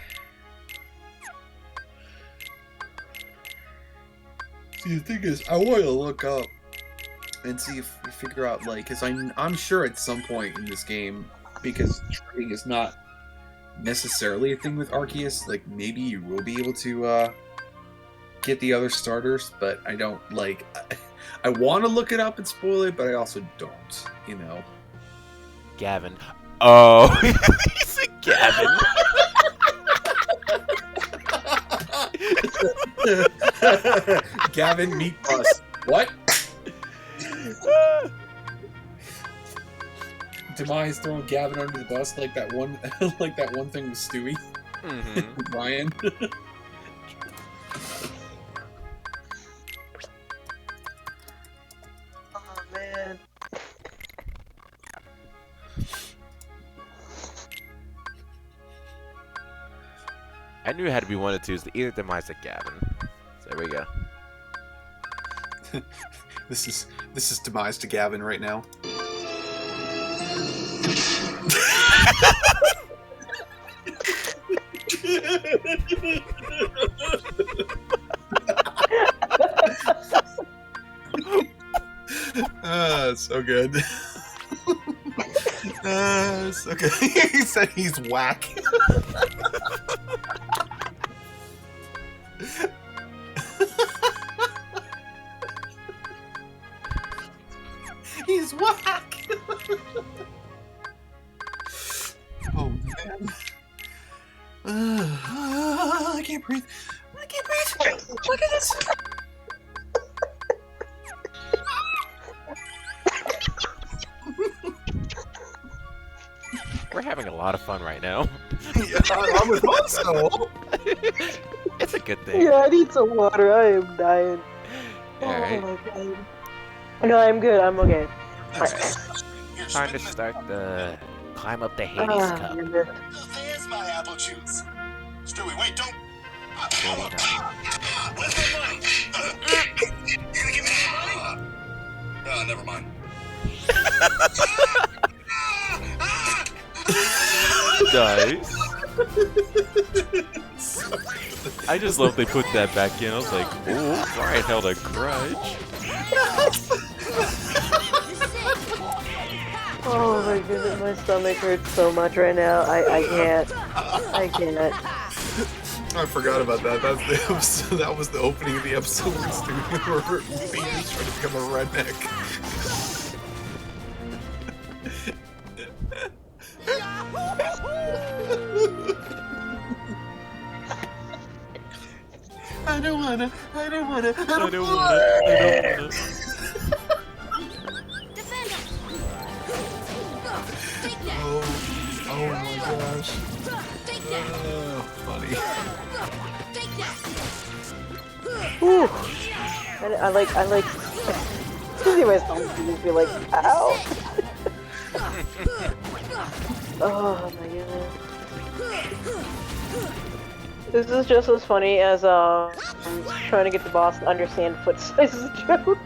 See, the thing is, I want to look up and see if we figure out, like, because I'm sure at some point in this game, because trading is not necessarily a thing with Arceus, like, maybe you will be able to get the other starters, but I don't, like, I want to look it up and spoil it, but I also don't, you know. Gavin. Oh, he said Gavin. Gavin, meet us. What? Demise throwing Gavin under the bus like that one, like that one thing with Stewie, Mm-hmm. Ryan. Oh man. I knew it had to be one of two. It's either Demise or Gavin. So there we go. This is Demise to Gavin right now. So good. So good. He said he's whack. He's whack. Oh man. I can't breathe. I can't breathe. Look at this. We're having a lot of fun right now. Yeah, I would hope so. It's a good thing. Yeah, I need some water. I am dying. Alright. Oh my god. No, I'm good. I'm okay. Time to start the climb up the Hades Ah, Cup. goodness. There's my apple juice. Stewie, wait, don't. Maybe not. Where's my money? You gonna give me my money? Never mind. Nice. I just love they put that back in. I was like, oh, sorry, I held a grudge. Oh my goodness, my stomach hurts so much right now. I can't. I can't. I forgot about that. That's the episode. That was the opening of the episode when Stewie were trying to become a redneck. I don't wanna. Oh my gosh. Funny. Whew. I like. See myself and just be like, ow. Oh my goodness. This is just as funny as trying to get the boss to understand foot sizes joke.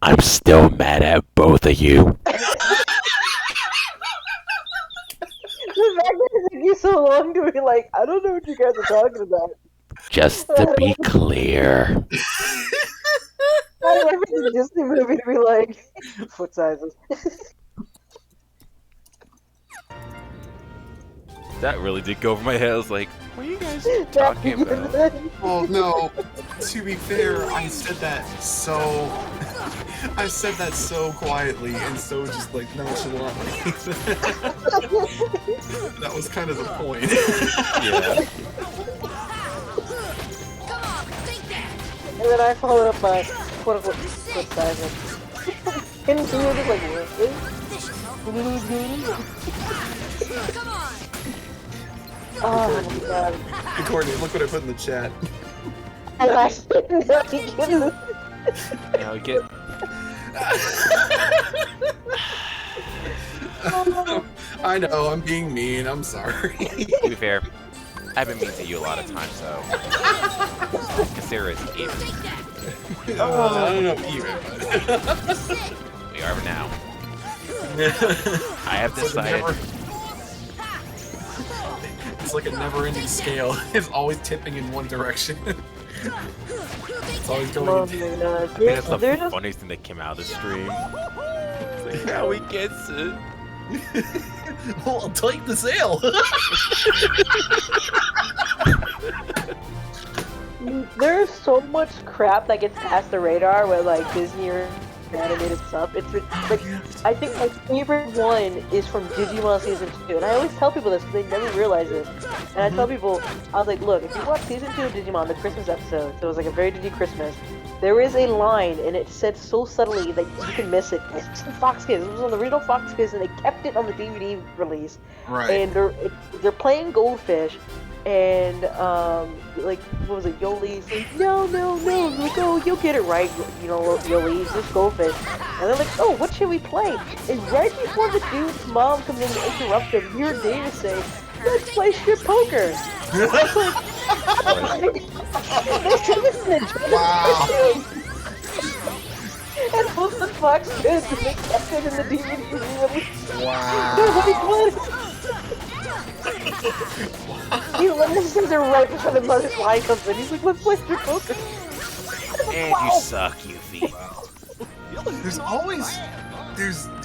I'm still mad at both of you. The fact that it took you so long to be like, I don't know what you guys are talking about. Just to be clear. I went for the Disney movie to be like, foot sizes. That really did go over my head. I was like, what are you guys talking about? Well, no. To be fair, I said that so quietly and so just like nonchalantly. That was kind of the point. Yeah. And then I followed up by quote-unquote criticizing. And he was just like, oh my god. Courtney, look what I put in the chat. And I said, no, he couldn't. Now we get. I know, I'm being mean, I'm sorry. To be fair, I've been mean to you a lot of times, so consider it even. I don't know even. We are now. I have decided. It's like a never-ending scale. It's always tipping in one direction. It's always going. Oh my god. That's the They're just funniest thing that came out of the stream. It's like, how he gets it. Well, I'll take the sale. There's so much crap that gets past the radar with like Disney or animated stuff. It's like I think my favorite one is from Digimon Season 2, and I always tell people this because they never realize this. And I tell people, I was like, look, if you watch Season 2 of Digimon, the Christmas episode, so it was like a very Digi Christmas. There is a line, and it said so subtly that you can miss it. It's the Fox Kids. It was on the original Fox Kids, and they kept it on the DVD release. Right. And they're playing Goldfish, and like what was it? Yoli's like, no, like, oh, you'll get it right, you know, Yoli, just Goldfish. And they're like, oh, what should we play? And right before the dude's mom comes in to interrupt them, you hear David say, let's play strip poker. Wow. And both the Fox Kids, and they kept it in the DVD release. Wow. He literally says it right before the mother's line comes in. He's like, let's play strip poker. And you suck, Yuffie.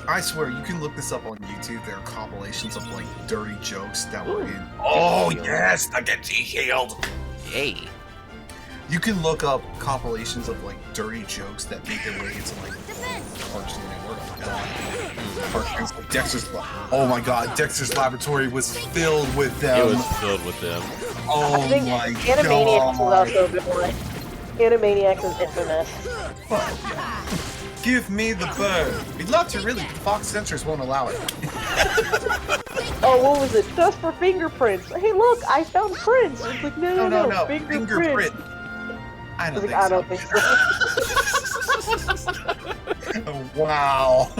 I swear, you can look this up on YouTube. There are compilations of like dirty jokes that were in. Oh yes, I get Keyhole. Hey. You can look up compilations of like dirty jokes that make their way into like Cartoon Network. Cartoons like Dexter's. Oh my God, Dexter's Laboratory was filled with them. It was filled with them. Oh I think my Animaniacs God. was also a good one. Animaniacs is infamous. Give me the bird. We'd love to, really. Fox censors won't allow it. Oh, what was it? Just for fingerprints. Hey, look, I found prints. It's like, no, Fingerprint. I don't think so. Wow.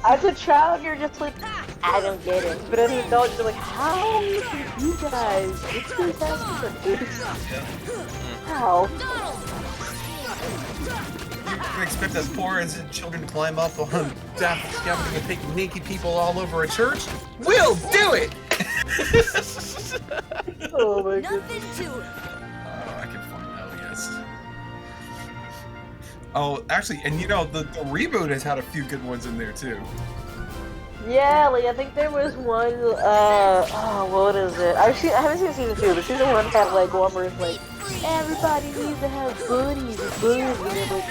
As a child, you're just like, I don't get it. But as an adult, you're like, how did you guys? It's fantastic. How? You can expect us poor as children to climb up on scaffolding and take naked people all over a church? We'll do it! Oh my god. Nothing to it. I can find out, yes. Oh, actually, and you know, the reboot has had a few good ones in there too. Yeah, like I think there was one. Oh, what is it? I haven't seen season 2, but season 1 had like one where it's like everybody needs to have buddies, and they're like,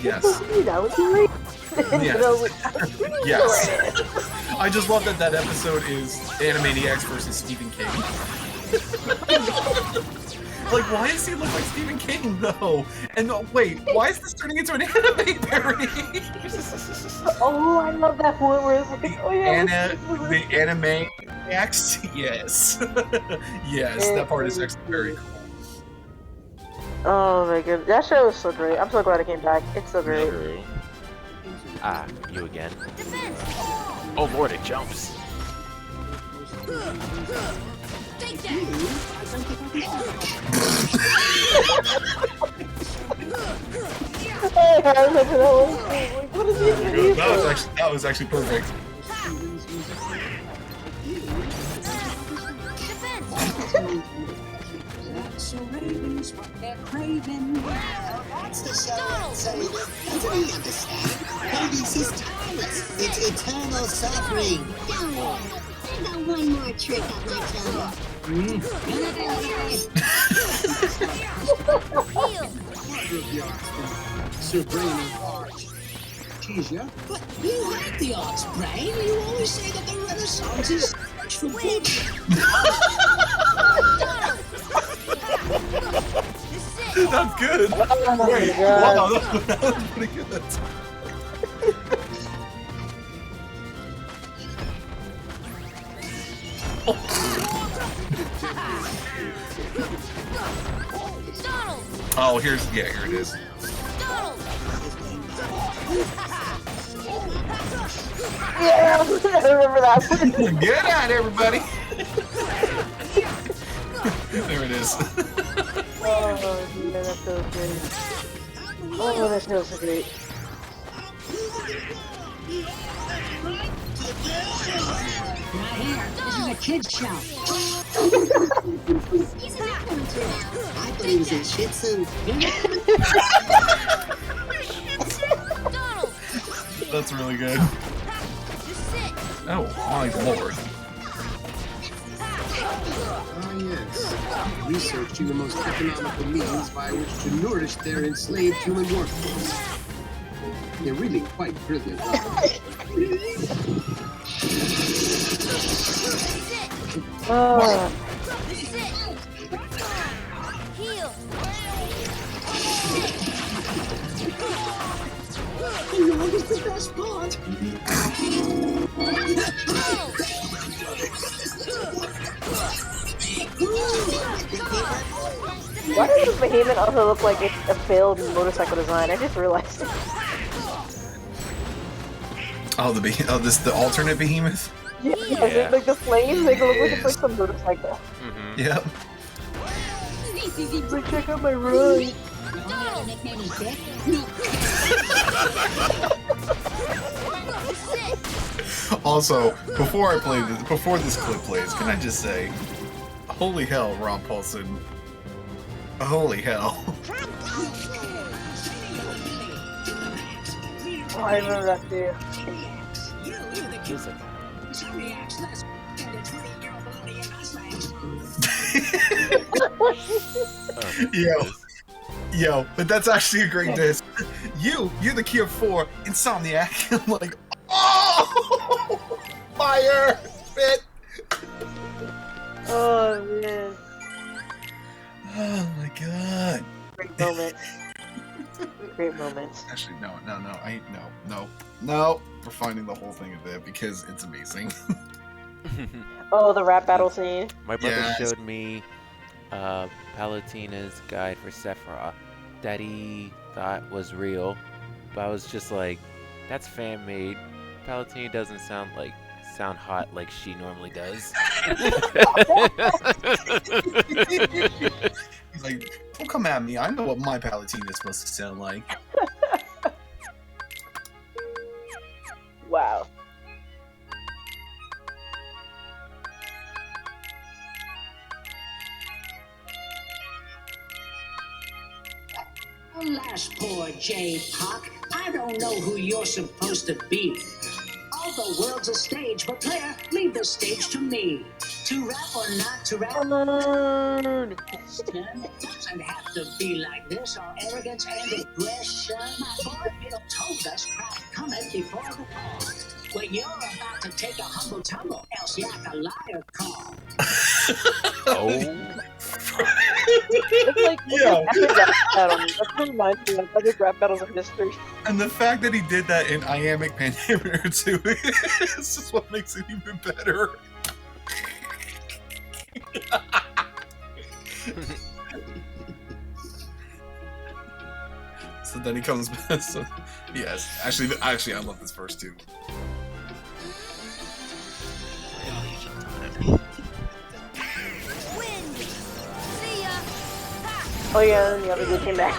Yes. that was great. Yes. Yes. I just love that episode is Animaniacs versus Stephen King. Like, why does he look like Stephen King though? And wait, why is this turning into an anime parody? Oh, I love that one where it's like, oh yeah. The Animaniacs? Yes. Yes, that part is actually very cool. Oh my god, that show was so great. I'm so glad it came back. It's so great. True. Ah, you again. Oh lord, it jumps. Take that. Hey, I remember that one. Like, what is he even using? That was actually perfect. So ravens, what they're craving. That's the show that say that. That's what you understand. Hades is timeless. It's eternal suffering. got one more trick up my tail. Sir Brain of Arch. Geez, yeah? But you like the arts, Brain. You always say that the Renaissance is search for good. That's good. Oh my Wait, God. wow, that was pretty good. Oh, here it is. Yeah, I remember that one. Good night, everybody. There it is. Oh, man, that feels great. Oh, that feels so great. Right here. This is a kid's show. I thought he was in Shih Tzu. That's really good. Oh my lord. Ah, yes. Researching the most economical means by which to nourish their enslaved human workforce. They're really quite brilliant. You know, it's the best part. Why does this behemoth also look like it's a failed motorcycle design? I just realized. Oh, the alternate behemoth. Yeah. Like the flames make it look like it's like some motorcycle. Yep. Like, check out my ride. Also, before this clip plays, can I just say, holy hell, Ron Paulson. Holy hell. Oh, I remember that too. Yo, but that's actually a great disc. You're the key of 4, Insomniac. I'm like, oh, fire, fit. Oh man. Oh my god. Great moment. Great moment. Actually, no. We're finding the whole thing of it because it's amazing. Oh, the rap battle scene. My brother showed me Palutena's guide for Sephiroth that he thought was real, but I was just like, that's fan made. Palutena doesn't sound hot like she normally does. He's like, don't come at me. I know what my Palutena is supposed to sound like. Wow. Alas, poor J-Pock. I don't know who you're supposed to be. All the world's a stage, but player, leave the stage to me. To rap or not to rap? It doesn't have to be like this, all arrogance and aggression. My boy Bill told us pride cometh before the fall. When you're about to take a humble tumble, else yak a liar call. Oh. It's like epic rap battle. That's what reminds me of epic rap battles of history. And the fact that he did that in iambic pentameter too, it's just what makes it even better. So then he comes back. So, yes, actually, I love this verse too. Oh yeah, and the other dude came back.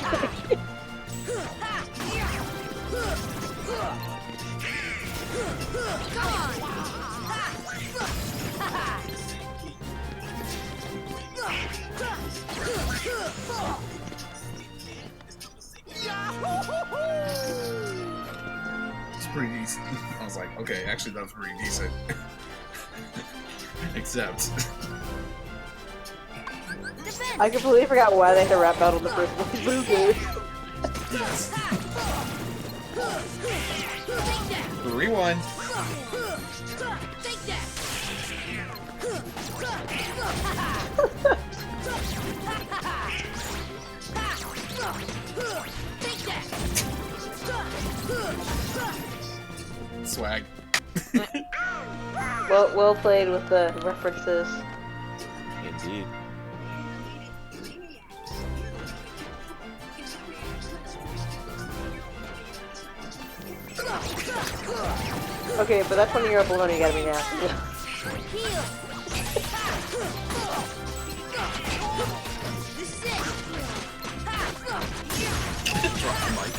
It's pretty decent. I was like, okay, actually that was pretty decent. Except. I completely forgot why they had a rap battle in the first place, but who cares? Yes. Rewind. Swag. Well played with the references. Indeed. Okay, but that's 20-year-old baloney you gotta be nasty. Drop the mic.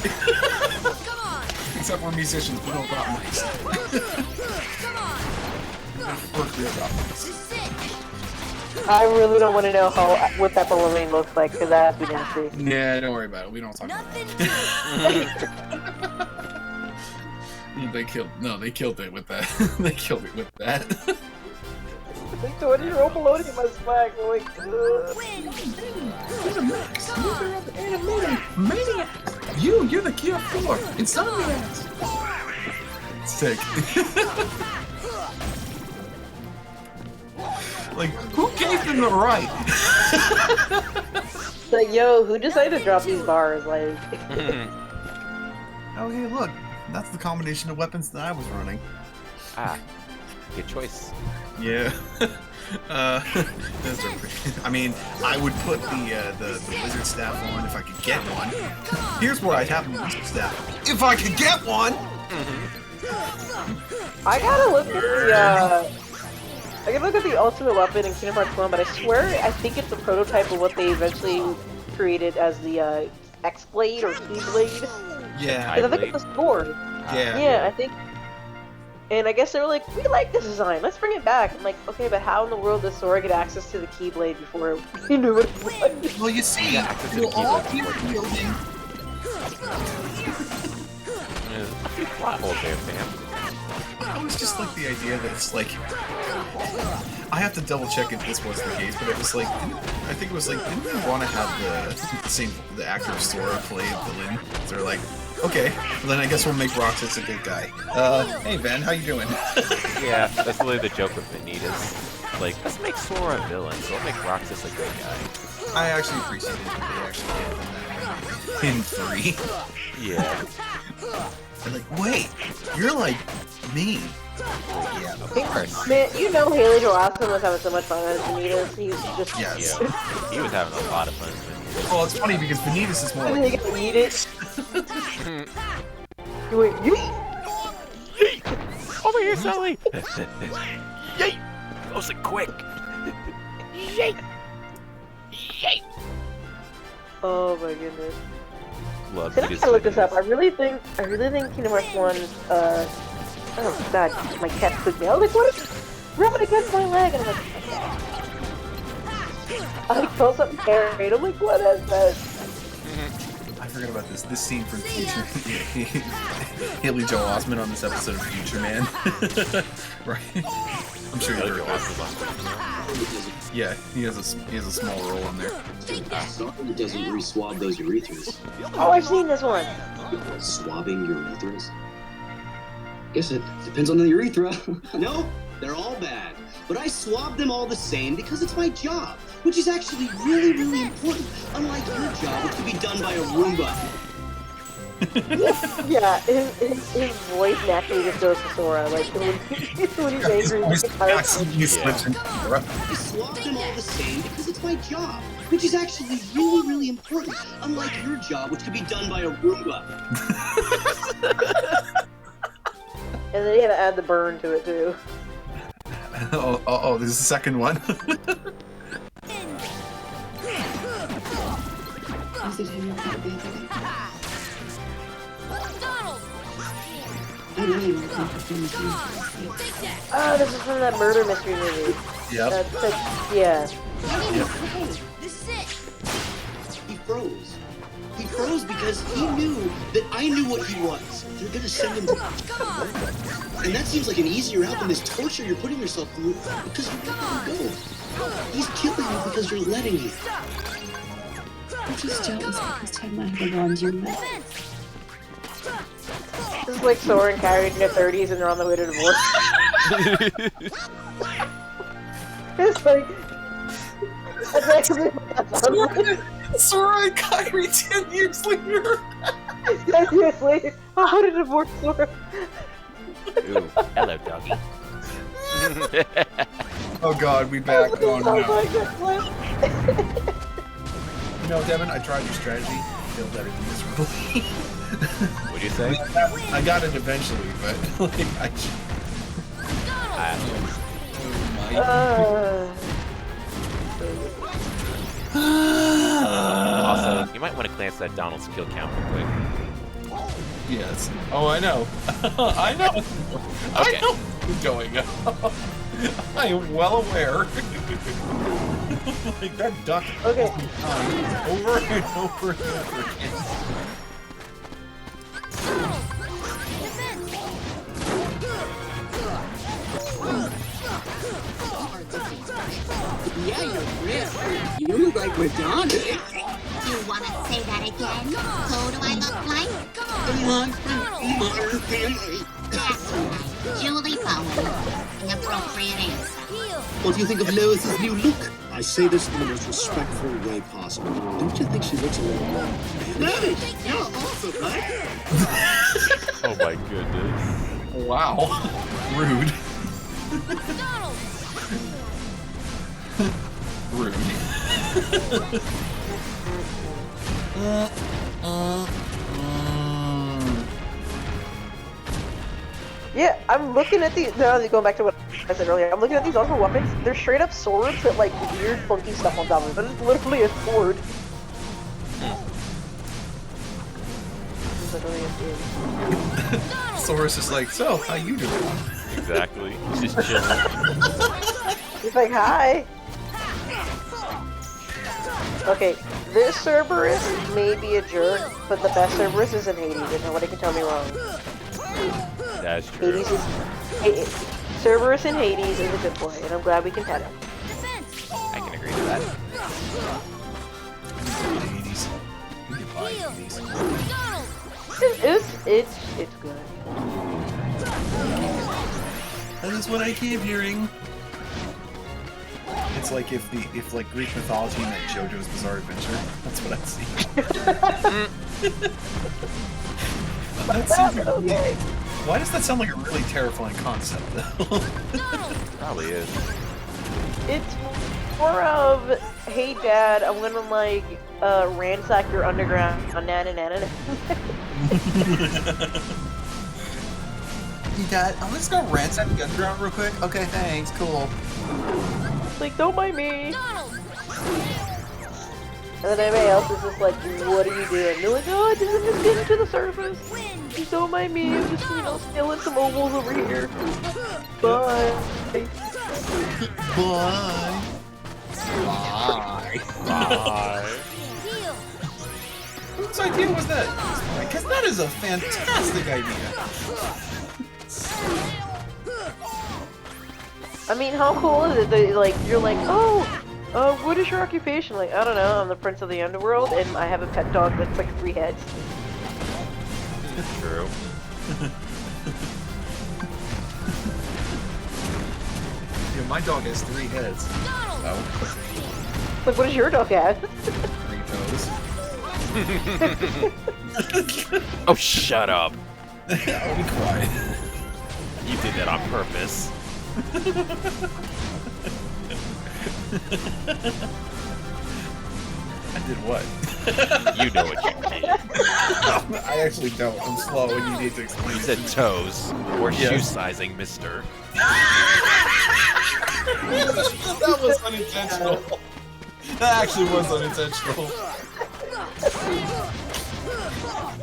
Except we're musicians, we don't drop mics. We're real drop mics. I really don't want to know what that baloney looks like, because that has to be nasty. Yeah, don't worry about it. We don't talk about it. They killed it with that. They killed it with that. Like 20-year-old baloney in my swag, like, Maniac! You're the Kia 4! Insomniacs! Sick. Like, who gave them the right? like, yo, who decided to drop these bars, like... Oh, hey, look. That's the combination of weapons that I was running. Ah, good choice. Yeah. Those are pretty... I mean, I would put the wizard staff on if I could get one. Here's where I'd have the wizard staff. If I could get one! I gotta look at the ultimate weapon in Kingdom Hearts 1, but I swear I think it's a prototype of what they eventually created as the X-Blade or Keyblade. Yeah. I think it's a sword. Yeah. Yeah, I think. And I guess they were like, we like this design, let's bring it back. I'm like, okay, but how in the world does Sora get access to the Keyblade before he knew what it was? Well, you see, we'll all be wielding. Plot hole there, fam. I was just like the idea that it's like. I have to double check if this was the case, but it was like, I think it was like, didn't we want to have the actor of Sora play villain? So they're like, okay, well then I guess we'll make Roxas a good guy. Hey Ben, how you doing? Yeah, that's really the joke with Vanitas. Like, let's make Sora a villain, so we'll make Roxas a good guy. I actually appreciate it that they actually did that in 3. Yeah. They're like, wait, you're like me. Yeah, of course. Man, you know Haley Joel Osment was having so much fun as Vanitas. He was just... Yes. Yeah, he was having a lot of fun with Vanitas. Well, it's funny because Vanitas is more And like... he got eat it. You went, yeet! Yeet! Over here, Sully! Yeet! Close and quick! Yeet! Yeet! Oh my goodness. Love Did I gotta look this up? I really think Kingdom Hearts 1, oh god, my cat spooked me. I was like, what is rubbing against my leg? And I'm like, I felt something carried. I'm like, what is this? I forgot about this. This scene from Future. Haley Joel Osment on this episode of Future Man. Right? I'm sure you're Yeah, he has a small role in there. Someone doesn't re-swab those urethras. Oh, I've seen this one. Swabbing urethras? Guess it depends on the urethra. No, they're all bad. But I swab them all the same because it's my job, which is actually really, really important. Unlike your job, which could be done by a Roomba. Yeah, his voice naturally just goes to Sora. Like when he's angry, he's I swab them all the same because it's my job, which is actually really, really important. Unlike your job, which could be done by a Roomba. And then you had to add the burn to it too. Oh, there's a second one. Oh, this is from that murder mystery movie. Yep. Yeah. Yep. He froze. He froze because he knew that I knew what he was. They're gonna send him to... And that seems like an easier out than this torture you're putting yourself through because you won't let him go. He's killing you because you're letting him. I'm just jealous because Ted and I have the bond you met. This is like Sora and Kyrie in their 30s and they're on the way to divorce. It's like... Sora and Kyrie 10 years later. 10 years later. I want to divorce Sora. Ooh, hello, doggy. Oh god, we back. Oh no. God. You know, Devin, I tried your strategy. Failed everything miserably. What'd you say? I got it eventually, but like I just... Also, you might want to glance at Donald's kill count real quick. Yes. Oh, I know. I know. Okay. I know what's going on. I am well aware. Like that duck. Okay. Over and over and over again. Yeah, you're rich. You look like Madonna. Do you want to say that again? Who do I look like? That's right, Julie Bowen. The appropriate answer. What do you think of Lois's new look? I say this in the most respectful way possible. Don't you think she looks a little mannish? You're awesome, right? Oh my goodness. Wow. Rude. Rude. Yeah, I'm looking at these. No, going back to what I said earlier. I'm looking at these other weapons. They're straight up swords with like weird, funky stuff on top of it. It's literally a sword. It's literally a sword. Sora's is like, so, how you doing? Exactly. Just chilling. He's like, hi. Okay, this Cerberus may be a jerk, but the best Cerberus is in Hades, and nobody can tell me wrong. That's true. Cerberus in Hades is a good boy, and I'm glad we can pet him. I can agree to that. Hades. You can buy Hades. It's good. That is what I keep hearing. It's like if like Greek mythology meant JoJo's Bizarre Adventure. That's what I see. That sounds okay. Why does that sound like a really terrifying concept, though? Probably is. It's more of, hey dad, I'm gonna like ransack your underground nana. Dad, I'm just gonna ransack the underground real quick. Okay, thanks, cool. Like, don't mind me. And then everybody else is just like, what are you doing? They're like, oh, I'm just getting to the surface. Just don't mind me. I'm just, stealing some ovals over here. Bye. Bye. Bye. Bye. Whose idea was that? Because that is a fantastic idea. I mean, how cool is it that, like, you're like, oh, what is your occupation? Like, I don't know, I'm the prince of the underworld, and I have a pet dog that's like 3 heads. True. Yeah, my dog has 3 heads. Oh. Like, what does your dog have? 3 toes. Oh, shut up. I'll be quiet. You did that on purpose. I did what? You know what you did. I actually don't. I'm slow and you need to explain. You said toes, or shoe sizing, mister. That was unintentional. That actually was unintentional.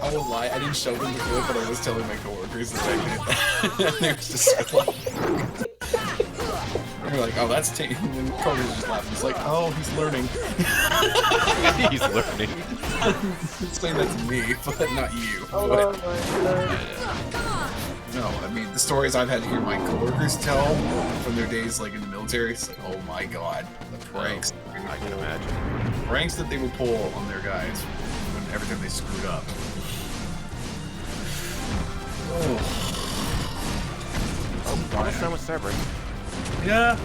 I won't lie, I didn't show them to do it, but I was telling my coworkers that I did. They were just like, they're like, oh, that's taking. And Cody's just laughing. It's like, oh, he's learning. He's learning. He's saying that to me, but not you. Oh my god. No, I mean the stories I've had to hear my coworkers tell from their days like in the military. It's like, oh my god, the pranks. I can imagine. Pranks that they would pull on their guys when every time they screwed up. Almost done with Cerberus. Yeah,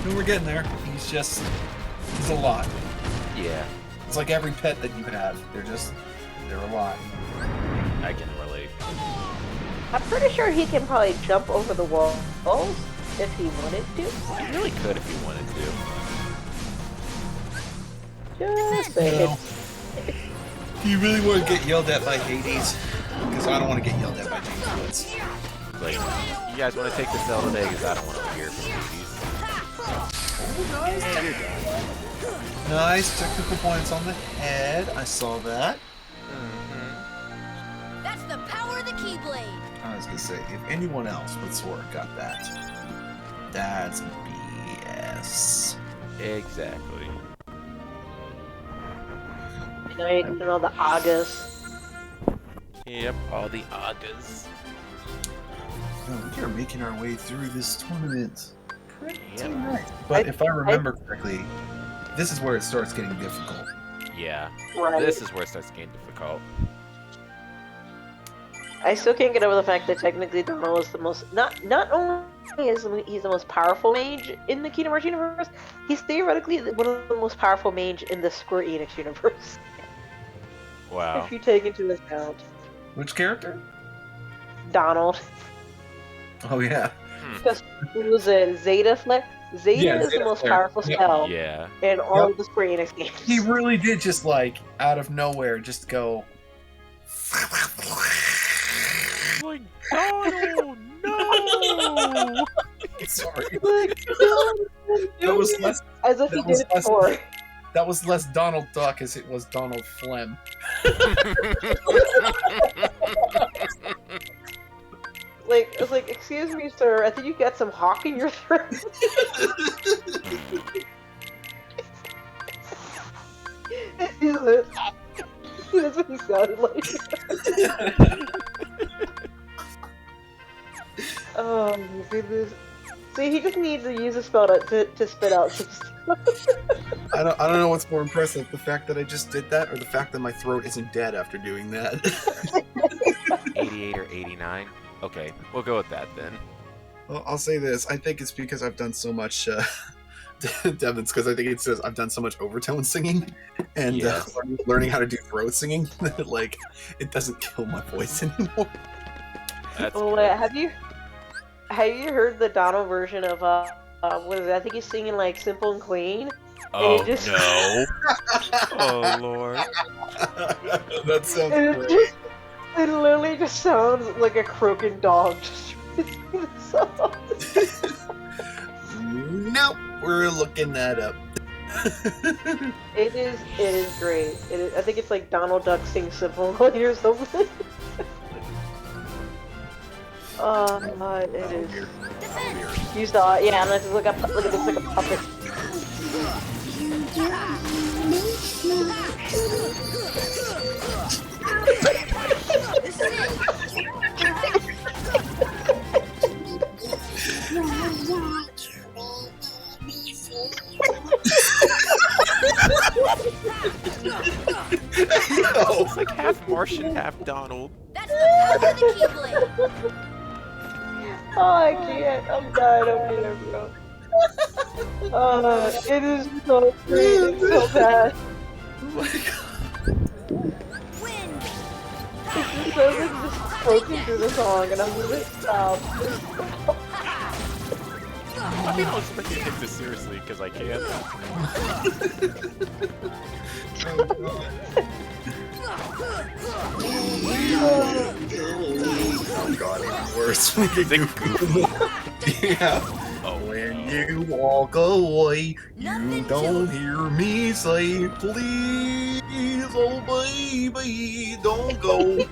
no, we're getting there. He's a lot. Yeah. It's like every pet that you have. They're a lot. I can relate. I'm pretty sure he can probably jump over the walls if he wanted to. He really could if he wanted to. Just saying. Do you really want to get yelled at by Hades? Because I don't want to get yelled at by James Woods. Like, you guys want to take the cell today? Because I don't want to hear from Hades. Oh, nice. Nice technical points on the head. I saw that. That's the power of the Keyblade. I was gonna say, if anyone else but Sora got that, that's BS. Exactly. You know, you can know the Agas. Yep, all the Agas. We are making our way through this tournament. Pretty nice. But if I remember correctly, this is where it starts getting difficult. Yeah. Right. This is where it starts getting difficult. I still can't get over the fact that technically Donald is the most not only is he's the most powerful mage in the Kingdom Hearts universe, he's theoretically one of the most powerful mage in the Square Enix universe. Wow. If you take into account. Which character? Donald. Oh yeah. Because it was a Zeta Flare. Zeta is the most powerful spell in all of the Square Enix games. He really did just like out of nowhere just go. Like, Donald, no! Sorry. That was less. As if he did it before. That was less Donald Duck as it was Donald Phlegm. Like, I was like, excuse me, sir, I think you got some hawk in your throat. That's what he sounded like. Oh my goodness. See, he just needs to use a spell to spit out some stuff. I don't know what's more impressive, the fact that I just did that or the fact that my throat isn't dead after doing that. 88 or 89? Okay, we'll go with that then. Well, I'll say this. I think it's because I've done so much, Devin's, because I think it says I've done so much overtone singing and learning how to do throat singing that, like, it doesn't kill my voice anymore. Have you heard the Donald version of, what is it? I think he's singing, like, Simple and Clean. Oh, and just... no. Oh, Lord. That sounds great. It literally just sounds like a croaking dog just singing the song. Nope, we're looking that up. It is great. I think it's like Donald Duck sings Simple and Clean or something. It is. You saw it, yeah, let's look at this like a puppet. It's like half Martian, half Donald. That's the power of the Keyblade. Oh, I can't. I'm dying over here, bro. It is so great. It's so bad. Oh my god. It's just so like just croaking through the song, and I'm just like, stop. I mean, I was expecting to take this seriously because I can. Oh god, it's worse when you do. Yeah. When you walk away, you don't hear me say, please, oh baby, don't go.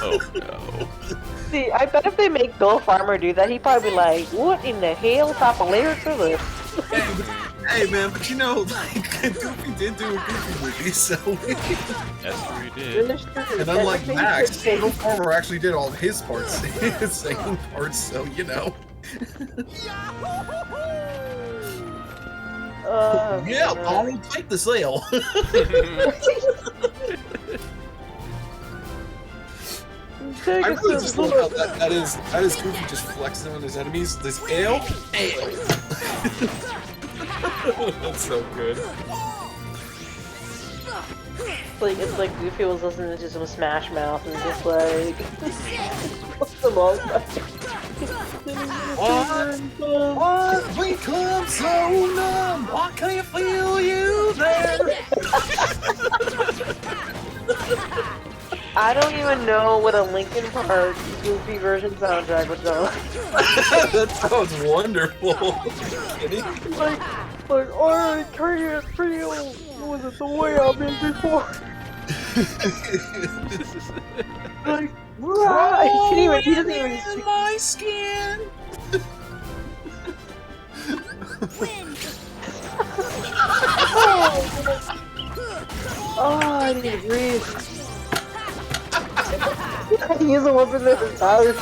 Oh no. See, I bet if they make Bill Farmer do that, he'd probably be like, what in the hell type of lyrics are this? Hey man, but you know, like Goofy did do a Goofy movie, so. That's true, he did. And unlike Max, Phil Farmer actually did all of his parts, his singing parts, so you know. Yeah, Donald, take the sail. I really just love how that is Goofy just flexing on his enemies. This ale. That's so good. It's like Goofy was listening to some Smash Mouth and just like some old What? We come so numb. Why can't feel you there? I don't even know what a Linkin Park Goofy version soundtrack would sound like. That sounds wonderful. Like, I can't feel was it the way I've been before. Like, right. He doesn't even in my skin. Oh, I need to breathe. Use a weapon that is powered.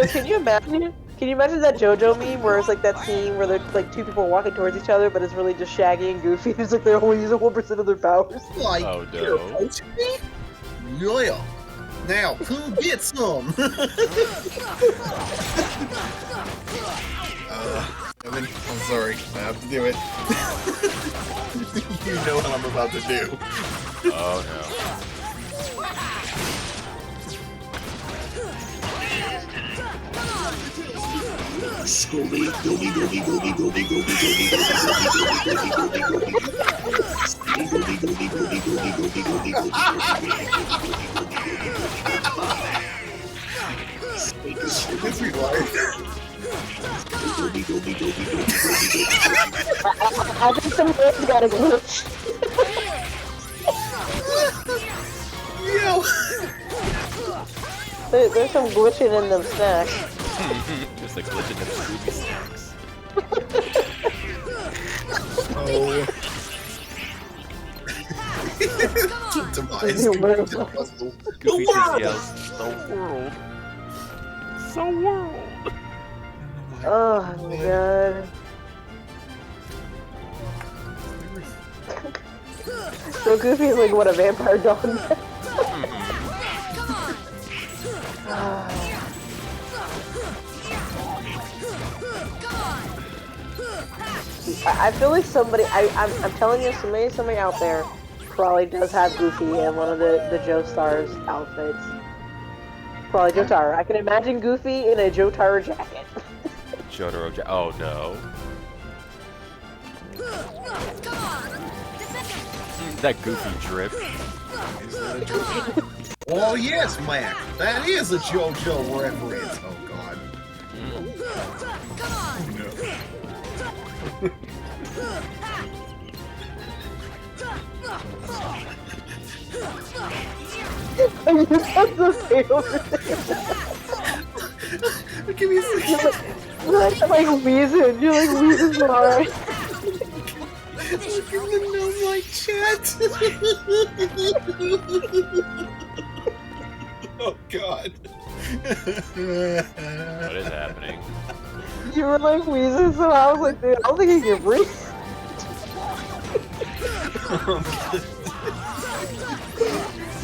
Can you imagine? Can you imagine that JoJo meme where it's like that scene where they're like two people walking towards each other, but it's really just Shaggy and Goofy? It's like they're only using 1% of their powers. Like, oh you're coaching me? Yeah. Now, who gets some? Evan, I'm sorry. I have to do it. You know what I'm about to do. Oh no. Scooby, Gooby, Gooby, Gooby, Gooby, Gooby, Gooby, Gooby, Gooby, I think some words got a glitch. Yo! There's some glitching in them snacks. Just a glitch in the Scooby snacks. Oh. Goofy just yells, "The world! The world!" Oh my god. So Goofy is like what, a vampire dog? I feel like somebody, I'm telling you, somebody out there probably does have Goofy in one of the Joestar's outfits. Probably Jotaro. I can imagine Goofy in a Jotaro jacket. Jotaro jacket. Oh no. That Goofy drip. Oh yes, Mac. That is a JoJo reference. Oh god. Give me a second. You're like Weezing. You're like Weezing's alright. Look at the gnome-like chat. Oh god. What is happening? You were like Weezing, so I was like, dude, I don't think he can breathe.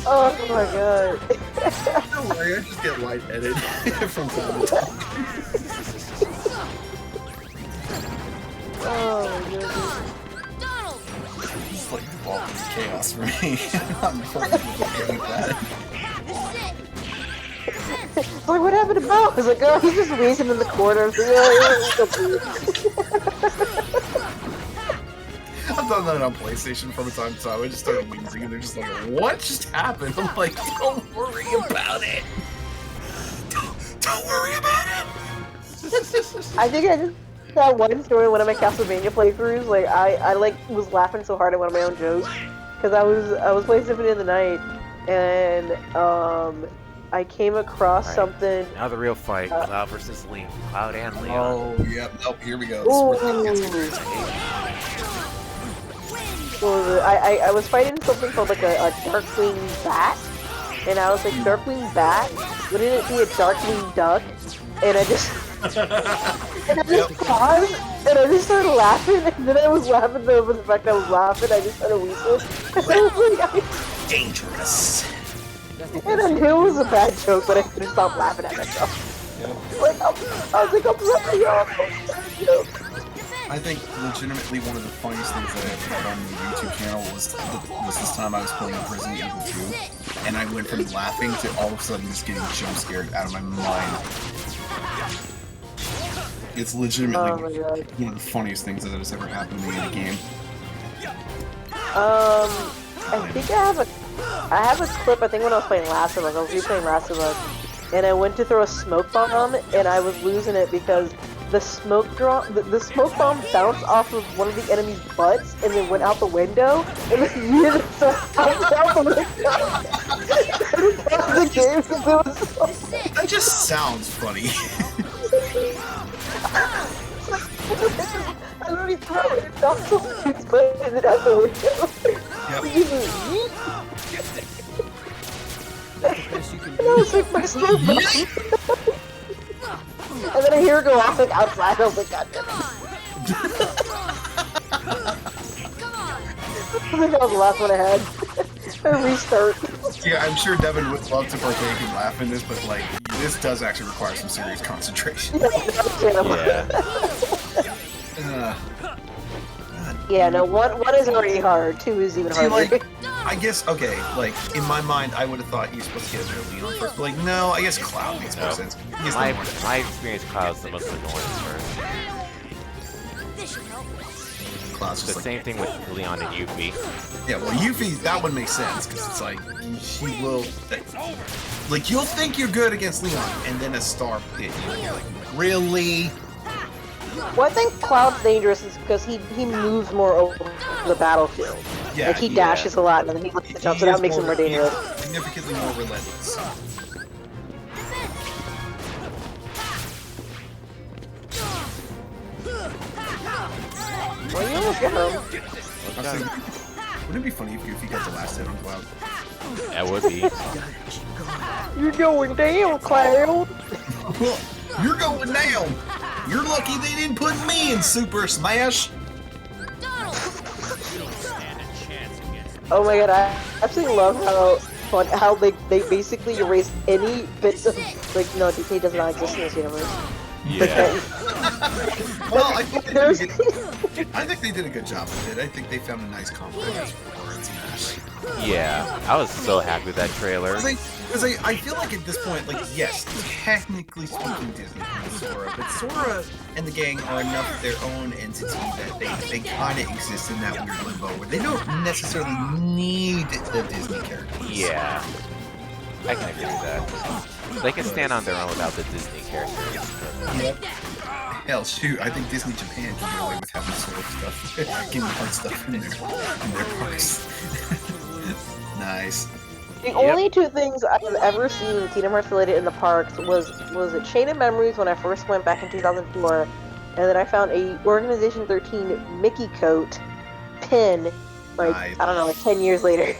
Oh my god. Don't worry, I just get lightheaded from time to time. Oh my goodness. It's like the ball is chaos for me. I'm fucking that. It's like, what happened to Bo? I was like, oh, he's just wheezing in the corner. Like, I've done that on PlayStation from time to time. I just started wheezing and they're just like, what just happened? I'm like, don't worry about it. Don't worry about it. I think I just that one story in one of my Castlevania playthroughs. Like, I like was laughing so hard at one of my own jokes because I was playing Symphony of the Night and I came across Alright. something. Now the real fight. Cloud versus Leon. Cloud and Leon. Oh, yep. Nope. Here we go. Ooh. This is where it gets Well, I was fighting something called like a Darkwing Bat, and I was like, Darkwing Bat? Wouldn't it be a Darkwing Duck? And I just paused, and I just started laughing, and then I was laughing over the fact I was laughing, I just started whistling. I was like, dangerous. And I knew it was a bad joke, but I couldn't stop laughing at myself. Like, I was like, I'm sorry, y'all. I think legitimately one of the funniest things that I ever had on the YouTube channel was this time I was playing Resident Evil 2, and I went from laughing to all of a sudden just getting jump scared out of my mind. It's legitimately one of the funniest things that has ever happened to me in a game. I think I have a clip. I think when I was playing Last of Us, I was replaying Last of Us, and I went to throw a smoke bomb, and I was losing it because the smoke bomb bounced off of one of the enemy's butts and then went out the window, and then you just out the window. The game because it was so... That just sounds funny. I literally threw it, it bounced off the dude's butt and then out the window. And I was like, my smoke bomb. And then I hear her go off like outside. I was like, God damn it. I think that was the last one I had. A restart. Yeah, I'm sure Devin would love to partake and laugh in this, but like, this does actually require some serious concentration. Yeah, no, one is already hard. 2 is even harder. Like, I guess, okay, like, in my mind, I would have thought you're supposed to get a Leon first, but like, no, I guess Cloud makes more sense. My experience, Cloud's the most annoying first. Cloud's the same thing with Leon and Yuffie. Yeah, well, Yuffie, that one makes sense, because it's like, she will, like, you'll think you're good against Leon, and then a star hit you, and you're like, really? Well, I think Cloud's dangerous is because he moves more over the battlefield. Yeah, like, he dashes a lot, and then he lets the jump, so that makes him more dangerous. Significantly more relentless. Well, you almost got him. Wouldn't it be funny if Yuffie got the last hit on Cloud? That would be. You're going down, Cloud. You're going down. You're lucky they didn't put me in Super Smash. Oh my god, I absolutely love how they basically erased any bits of, like, no, DK does not exist in this universe. Yeah. Well, I think they did a good job with it. I think they found a nice compromise for in Smash. Yeah, I was so happy with that trailer. Because I feel like at this point, like, yes, technically speaking, Disney owns Sora, but Sora and the gang are enough of their own entity that they kind of exist in that weird limbo where they don't necessarily need the Disney characters. Yeah, I can agree with that. They can stand on their own without the Disney characters. Yep. Hell, shoot, I think Disney Japan can get away with having Sora stuff, Kingdom Hearts stuff in their parks. Nice. The only 2 things I've ever seen Kingdom Hearts related in the parks was a Chain of Memories when I first went back in 2004, and then I found a Organization 13 Mickey coat pin, like, nice. I don't know, like 10 years later.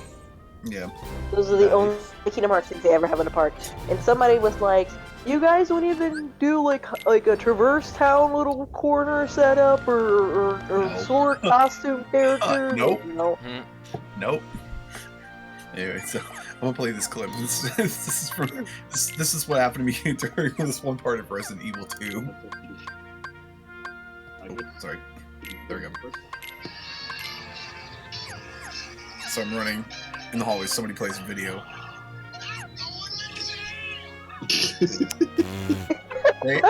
Yeah. Those are the only Kingdom Hearts things they ever have in the park. And somebody was like, you guys wouldn't even do like a Traverse Town little corner setup or Sora costume character? Nope. No. Nope. Anyway, so I'm gonna play this clip. This is what happened to me during this one part of Resident Evil 2. Oh, sorry. There we go. So I'm running in the hallway. Somebody plays a video. Right?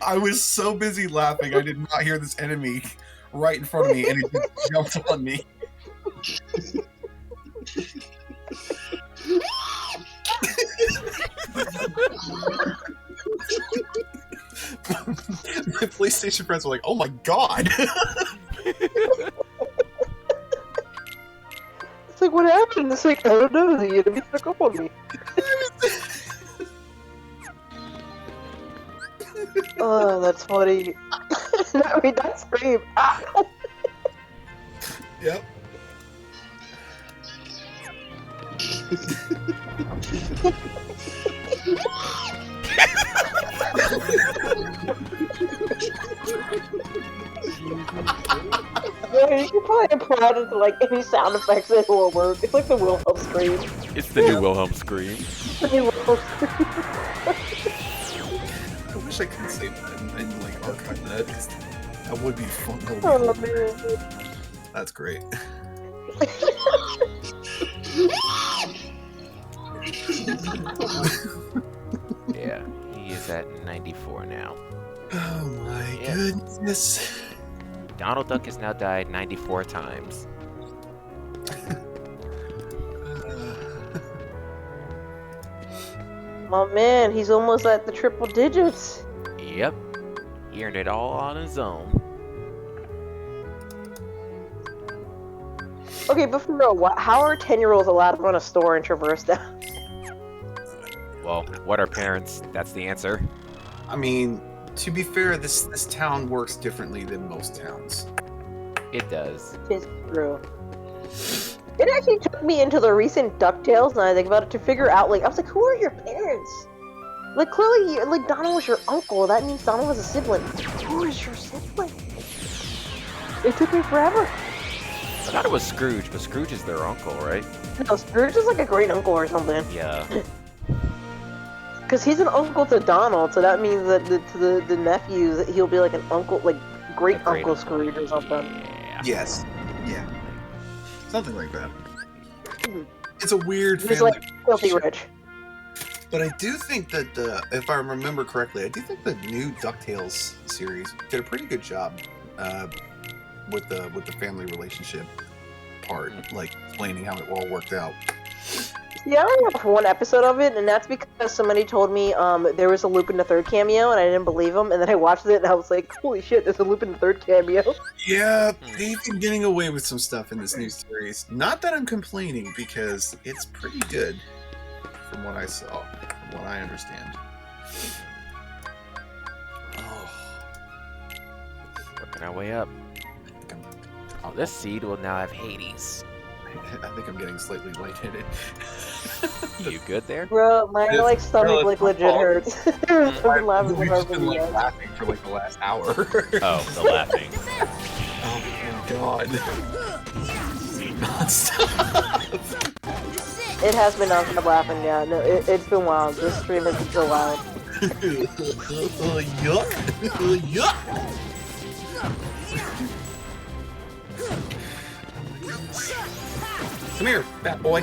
I was so busy laughing, I did not hear this enemy right in front of me, and it just jumped on me. My PlayStation friends were like, "Oh my god!" what happened? It's like, I don't know, the enemy stuck up on me. Oh, that's funny. I mean, that scream. Ah. Yep. Yeah, you can probably apply it to like any sound effects that will work. It's like the Wilhelm scream. It's the new Wilhelm scream. The new Wilhelm scream. I wish I could save that and like archive that. 'Cause that would be fun. Oh man. That's great. Yeah, he is at 94 now. Oh my goodness. Donald Duck has now died 94 times. Oh man, he's almost at the triple digits. Yep, he earned it all on his own. Okay, but for real, how are 10-year-olds allowed to run a store and traverse down? Well, what are parents? That's the answer. I mean, to be fair, this town works differently than most towns. It does. It's true. It actually took me into the recent DuckTales, and I think about it, to figure out, like, I was like, who are your parents? Like, clearly, like, Donald was your uncle. That means Donald was a sibling. Who is your sibling? It took me forever. I thought it was Scrooge, but Scrooge is their uncle, right? No, Scrooge is like a great uncle or something. Yeah. Because he's an uncle to Donald, so that means that to the nephews, he'll be like an uncle, like great Uncle Scrooge or something. Yeah. Yes. Yeah. Something like that. It's a weird He's family. like filthy rich. But I do think that, if I remember correctly, I do think the new DuckTales series did a pretty good job with the family relationship part, like explaining how it all worked out. Yeah, I only have one episode of it, and that's because somebody told me there was a Lupin the Third cameo, and I didn't believe him, and then I watched it, and I was like, holy shit, there's a Lupin the Third cameo. Yeah, they've been getting away with some stuff in this new series. Not that I'm complaining, because it's pretty good from what I saw, from what I understand. Oh. Working our way up. Oh, this seed will now have Hades. I think I'm getting slightly lightheaded. You good there? Bro, my like stomach like legit hurts. I've been laughing We've so just hard been like for laughing for like the last hour. Oh, the laughing. Oh my god. Non-stop. It has been non-stop laughing, yeah. No, it's been wild. This stream has been so wild. Yuck. Yuck. Come here, fat boy.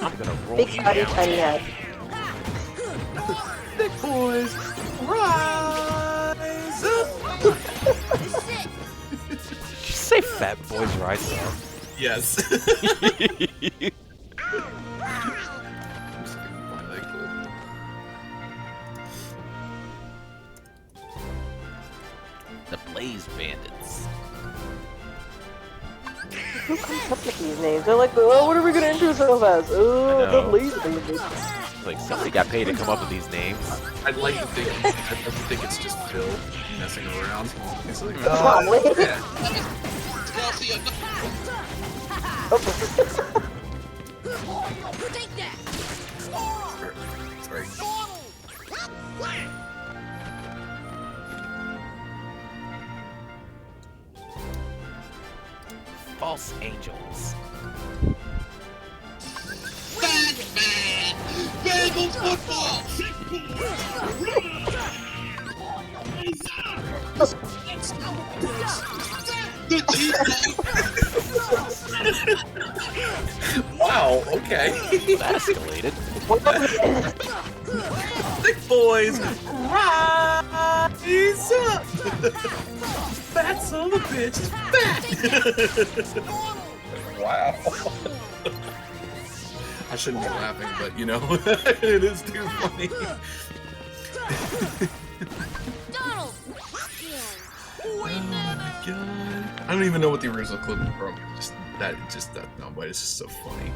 I'm gonna roll Big you body, down. tiny head. Big boys, rise up. Did you say fat boys rise up? Yes. The Blaze Bandits. Who comes up with these names? They're like, oh, what are we gonna introduce ourselves as? Oh, I know. the Blaze Bandits. Like, somebody got paid to come up with these names. I'd like to think it's just Phil messing around. It's like, Probably. yeah. Take that! Sorry. False Angels. Bengals football! Wow, okay. That escalated. Thick boys, rise up! Fat son of a bitch is fat! Wow. I shouldn't be laughing, but you know, it is too funny. Donald! Oh my god. I don't even know what the original clip is from. That no, but it's just so funny.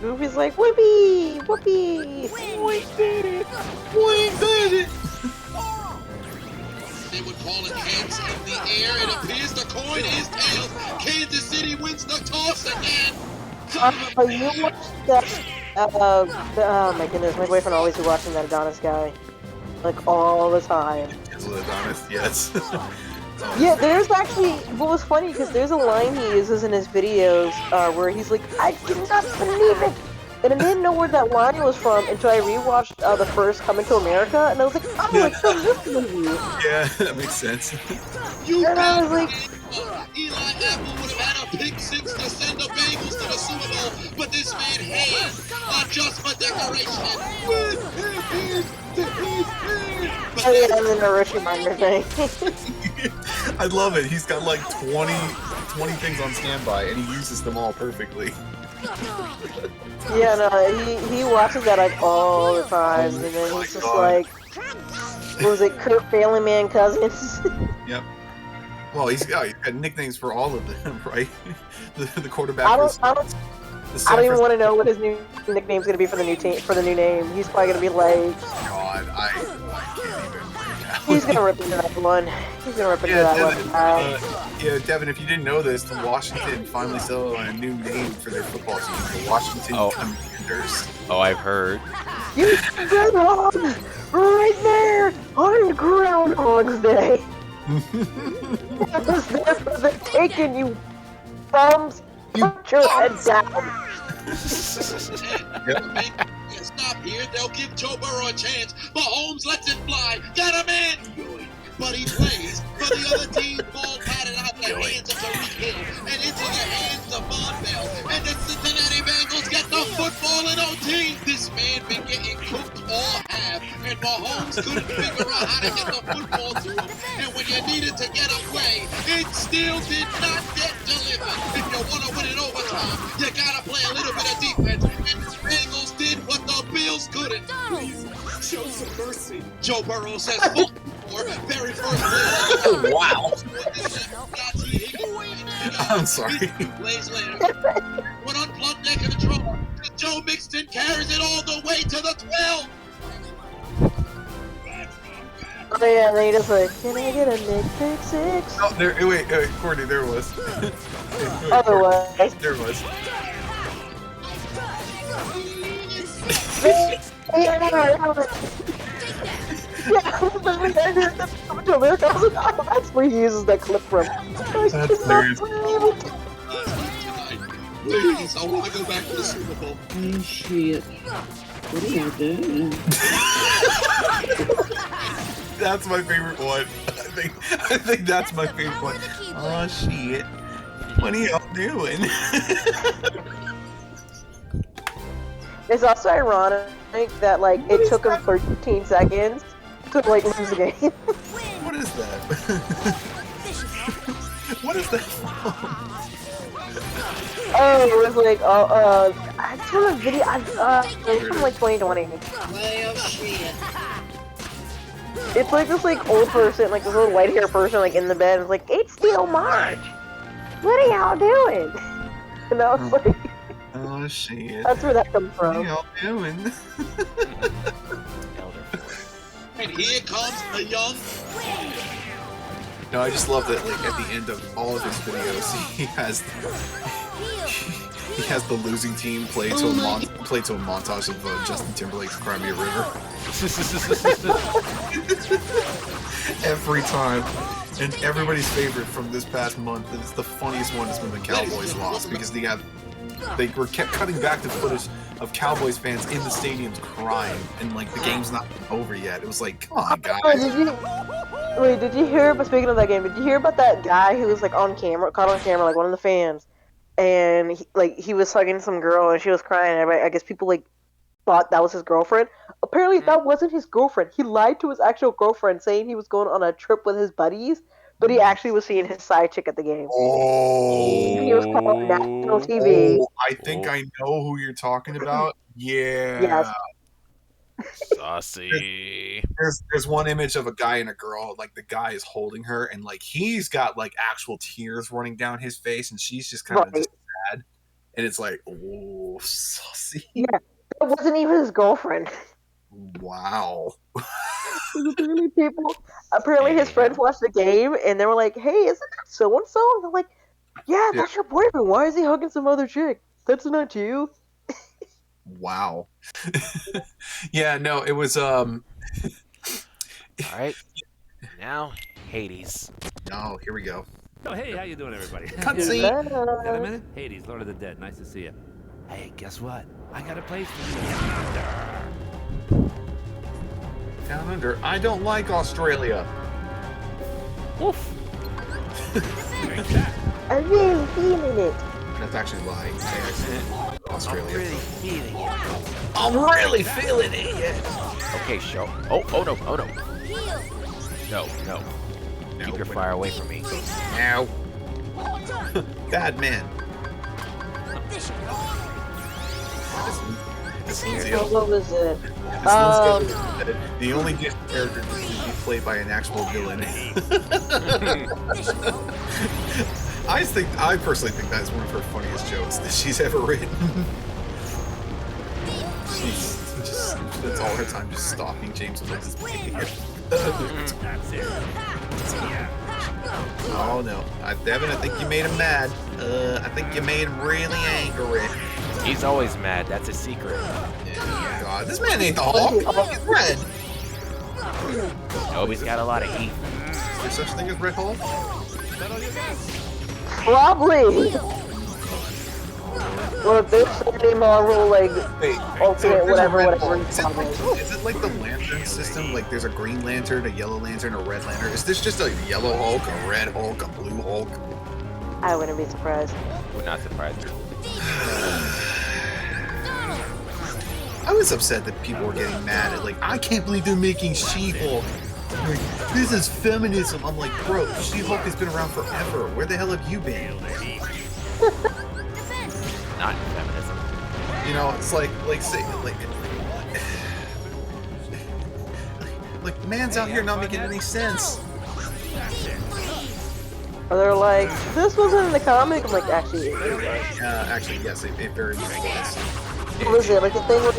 Goofy's like, whoopee! Whoopee! We did it! We did it! They would call it heads in the air. It appears the coin is tails. Kansas City wins the toss again. You watched that? Oh my goodness, my boyfriend always was watching that Adonis guy, like all the time. Adonis, yes. Yeah, there's actually what was funny because there's a line he uses in his videos where he's like, "I cannot believe it," and I didn't know where that line was from until I rewatched the first Coming to America, and I was like, "Oh, it's from this movie." Yeah, that makes sense. You and I was like, Eli Apple would have had a pick six to send the Bengals to the Super Bowl, but this man hands just for decoration. "Oh yeah, I'm in a Rush reminder thing." I love it. He's got like 20 things on standby, and he uses them all perfectly. Yeah, no, he watches that like all the time, and then he's just like, what was it, Kurt Family Man Cousins? Yep. Well, he's got nicknames for all of them, right? The quarterback. I don't even want to know what his new nickname's gonna be for the new team, for the new name. He's probably gonna be like, God, I can't even. He's gonna rip into that one. He's gonna rip into that one. Yeah, Devin, if you didn't know this, Washington finally settled on a new name for their football team, the Washington Commanders. Oh, I've heard. You Groundhog! Right there! On Groundhog's Day! That was there for the taking, you bums! Put your head down! Stop here, they'll give Joe Burrow a chance. Mahomes lets it fly. Got him in! But he plays for the other team. Ball batted out the hands of Tariq Hill and into the hands of Von Bell. And the Cincinnati Bengals get the football in OT. This man been getting cooked all half, and Mahomes couldn't figure out how to get the football to him. And when you needed to get away, it still did not get delivered. If you want to win in overtime, you gotta play a little bit of defense. And the Bengals did what the Bills couldn't. Please show some mercy. Joe Burrow says, very first play. Wow. I'm sorry. Plays later. When unplugged neck of the draw, Joe Mixon carries it all the way to the 12. Oh yeah, and then he just like, can I get a Nick Pick 6? Oh, there. Wait, Courtney, there was. Otherwise. There was. To America, I was like, oh, that's where he uses that clip from. That's hilarious. Please, I want to go back to the Super Bowl. Oh shit. What are you doing? That's my favorite one. I think that's my favorite one. Oh shit. What are y'all doing? It's also ironic that like it took him 13 seconds to like lose the game. What is that? What is that from? Oh, it was like it's from a video. It was from like 2020. Well, shit. It's like this like old person, like this little white hair person, like in the bed. It's like, it's still March. What are y'all doing? And I was like, oh shit. That's where that comes from. What are y'all doing? And here comes the young. No, I just love that. Like at the end of all of his videos, he has the losing team play to a montage of Justin Timberlake's "Cry Me a River." Every time, and everybody's favorite from this past month is the funniest one is when the Cowboys lost because they kept cutting back to footage of Cowboys fans in the stadiums crying, and like the game's not over yet. It was like, come on, guys. Did you hear? But speaking of that game, did you hear about that guy who was like on camera, caught on camera, like one of the fans, and he was hugging some girl and she was crying. And I guess people like thought that was his girlfriend. Apparently, that wasn't his girlfriend. He lied to his actual girlfriend, saying he was going on a trip with his buddies, but he actually was seeing his side chick at the game. Oh, he was caught on national TV. Oh, I think I know who you're talking about. Yeah. Yes. Saucy. There's one image of a guy and a girl. Like the guy is holding her, and like he's got like actual tears running down his face, and she's just kind of just sad. And it's like, oh, saucy. Yeah, it wasn't even his girlfriend. Wow. Apparently his friends watched the game, and they were like, "Hey, isn't that so and so?" And they're like, "Yeah, that's your boyfriend. Why is he hugging some other chick? That's not you." Wow. Yeah, no, it was All right. Now, Hades. Oh, here we go. Oh, hey, how you doing, everybody? Cutscene. Got a minute? Hades, Lord of the Dead. Nice to see you. Hey, guess what? I got a place for you. Down under. I don't like Australia. Woof. I'm really feeling it. That's actually lying. I actually Australia. I'm really feeling it. I'm really feeling it. Yeah. Okay, show. Oh no, oh no. No. Keep your fire away from me. Ow. Bad man. This What was it? The only Disney character to be played by an actual villain. I personally think that is one of her funniest jokes that she's ever written. She's just spends all her time just stalking James Woods' behavior. Oh no, Devin, I think you made him mad. I think you made him really angry. He's always mad. That's a secret. Yeah, God, this man ain't the Hulk. He's red. Oh, he's got a lot of heat. Is there such thing as Red Hulk? Probably. Well, if there's any Marvel, like, alternate, whatever. Is it like the lantern system? Like, there's a green lantern, a yellow lantern, a red lantern. Is this just a yellow Hulk, a red Hulk, a blue Hulk? I wouldn't be surprised. Would not surprise me. I was upset that people were getting mad at, like, I can't believe they're making She-Hulk. Like, this is feminism. I'm like, bro, She-Hulk has been around forever. Where the hell have you been? Not feminism. You know, it's like man's out here not making any sense. Or they're like, this wasn't in the comic. I'm like, actually, it was. Actually, yes, it very much was. What was it? Like the thing with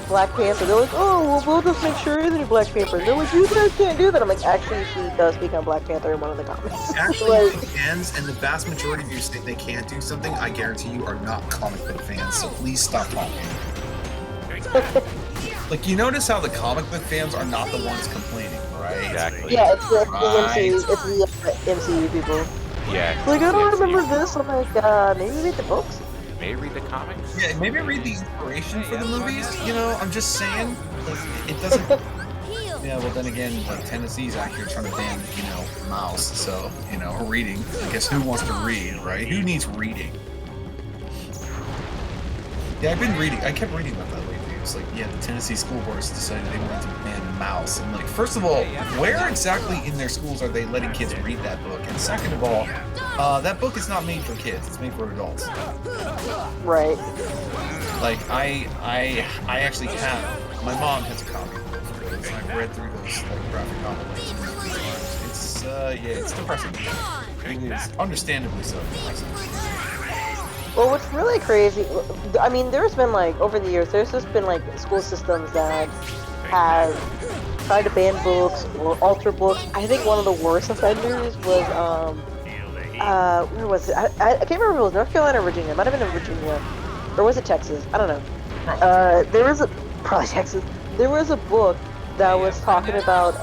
Black Panther. They're like, oh, well, we'll just make sure Anthony Black Panther. And they're like, you guys can't do that. I'm like, actually, she does become Black Panther in one of the comics. Actually, fans and the vast majority of you think they can't do something, I guarantee you are not comic book fans, so please stop talking. Like, you notice how the comic book fans are not the ones complaining, right? Exactly. Yeah, it's the MCU. It's the MCU people. Yeah. Like, I don't remember this. I'm like, maybe read the books. Maybe read the comics. Yeah, maybe read the inspiration for the movies. You know, I'm just saying, it doesn't. Yeah, well, then again, like Tennessee's out here trying to ban, you know, mouse. So, you know, reading. I guess who wants to read, right? Who needs reading? Yeah, I've been reading. I kept reading about that lately. It's like, yeah, the Tennessee school boards decided they wanted to ban mouse. And like, first of all, where exactly in their schools are they letting kids read that book? And second of all, that book is not made for kids. It's made for adults. Right. Like, I actually have. My mom has a copy of those. I've read through those like graphic novels. It's it's depressing. It is understandably so depressing. Well, what's really crazy, I mean, there's been like, over the years, there's just been like school systems that have tried to ban books or alter books. I think one of the worst offenders was, where was it? I can't remember if it was North Carolina or Virginia. It might have been in Virginia. Or was it Texas? I don't know. There was probably Texas. There was a book that was talking about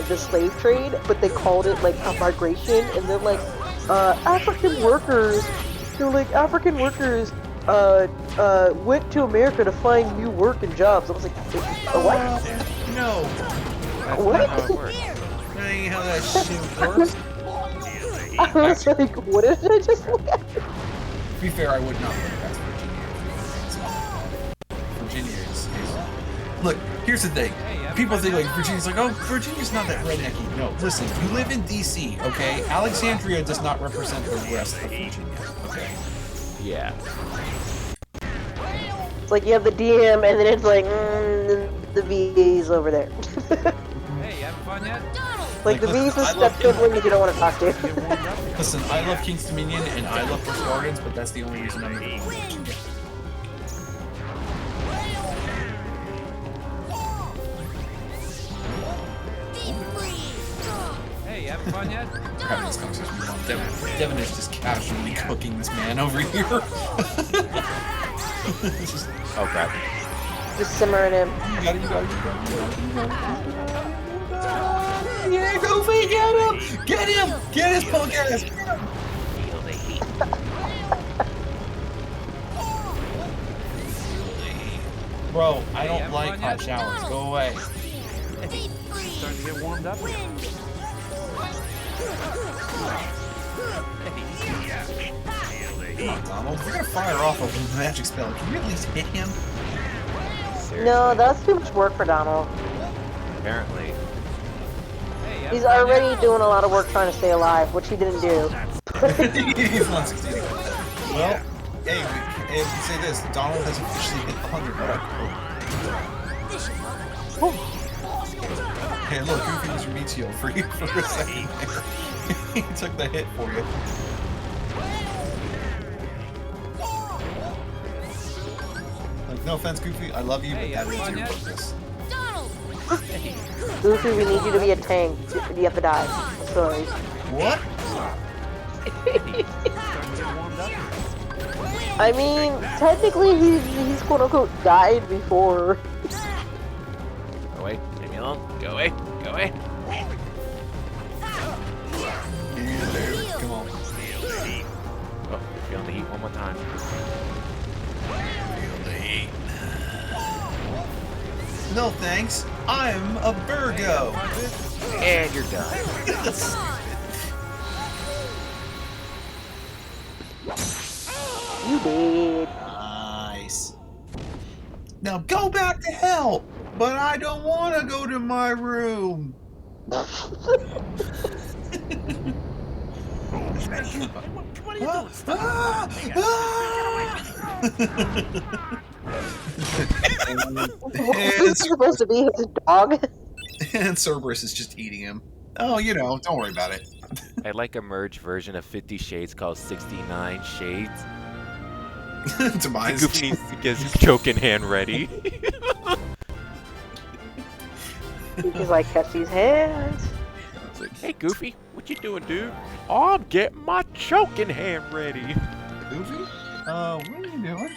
the slave trade, but they called it like a migration, and they're like, African workers went to America to find new work and jobs. I was like, what? No. What? That ain't how that shit works. I was like, what did I just look at? To be fair, I would not put it past Virginia. Virginia is... Look, here's the thing. People think like Virginia's like, oh, Virginia's not that rednecky. No, listen, you live in DC, okay? Alexandria does not represent the rest of Virginia, okay? Yeah. It's like you have the DM, and then it's like, the VAs over there. Hey, you having fun yet? Like the VAs with step children you don't want to talk to. Listen, I love King's Dominion and I love Bush Gardens, but that's the only reason I'm here. Hey, you having fun yet? We're having this conversation with Devin is just casually cooking this man over here. Oh crap. Just simmering him. You got it. Yeah, Goofy, get him! Get him! Get his punk ass! Get him! Feel the heat. Bro, I don't like hot showers. Go away. Starting to get warmed up. Come on, Donald. We're gonna fire off a magic spell. Can you at least hit him? No, that's too much work for Donald. Apparently. He's already doing a lot of work trying to stay alive, which he didn't do. He's not succeeding. Well, hey, we say this. Donald has officially hit the 100 mark. Hey, look, Goofy was Remigio for you for a second there. He took the hit for you. Like, no offense, Goofy, I love you, but that is your purpose. Goofy, we need you to be a tank. You have to die. Sorry. What? I mean, technically, he's quote unquote died before. Go away. Leave me alone. Go away. Go away. Come on. Oh, feeling the heat one more time. Feel the heat. No thanks. I'm a Virgo. And you're done. You did. Nice. Now go back to hell, but I don't want to go to my room. What are you doing? Who's supposed to be his dog? And Cerberus is just eating him. Oh, you know, don't worry about it. I like a merged version of 50 Shades called 69 Shades. Demise. Goofy needs to get his choking hand ready. Because I catch these hands. It's like, hey Goofy, what you doing, dude? Oh, I'm getting my choking hand ready. Goofy? What are you doing?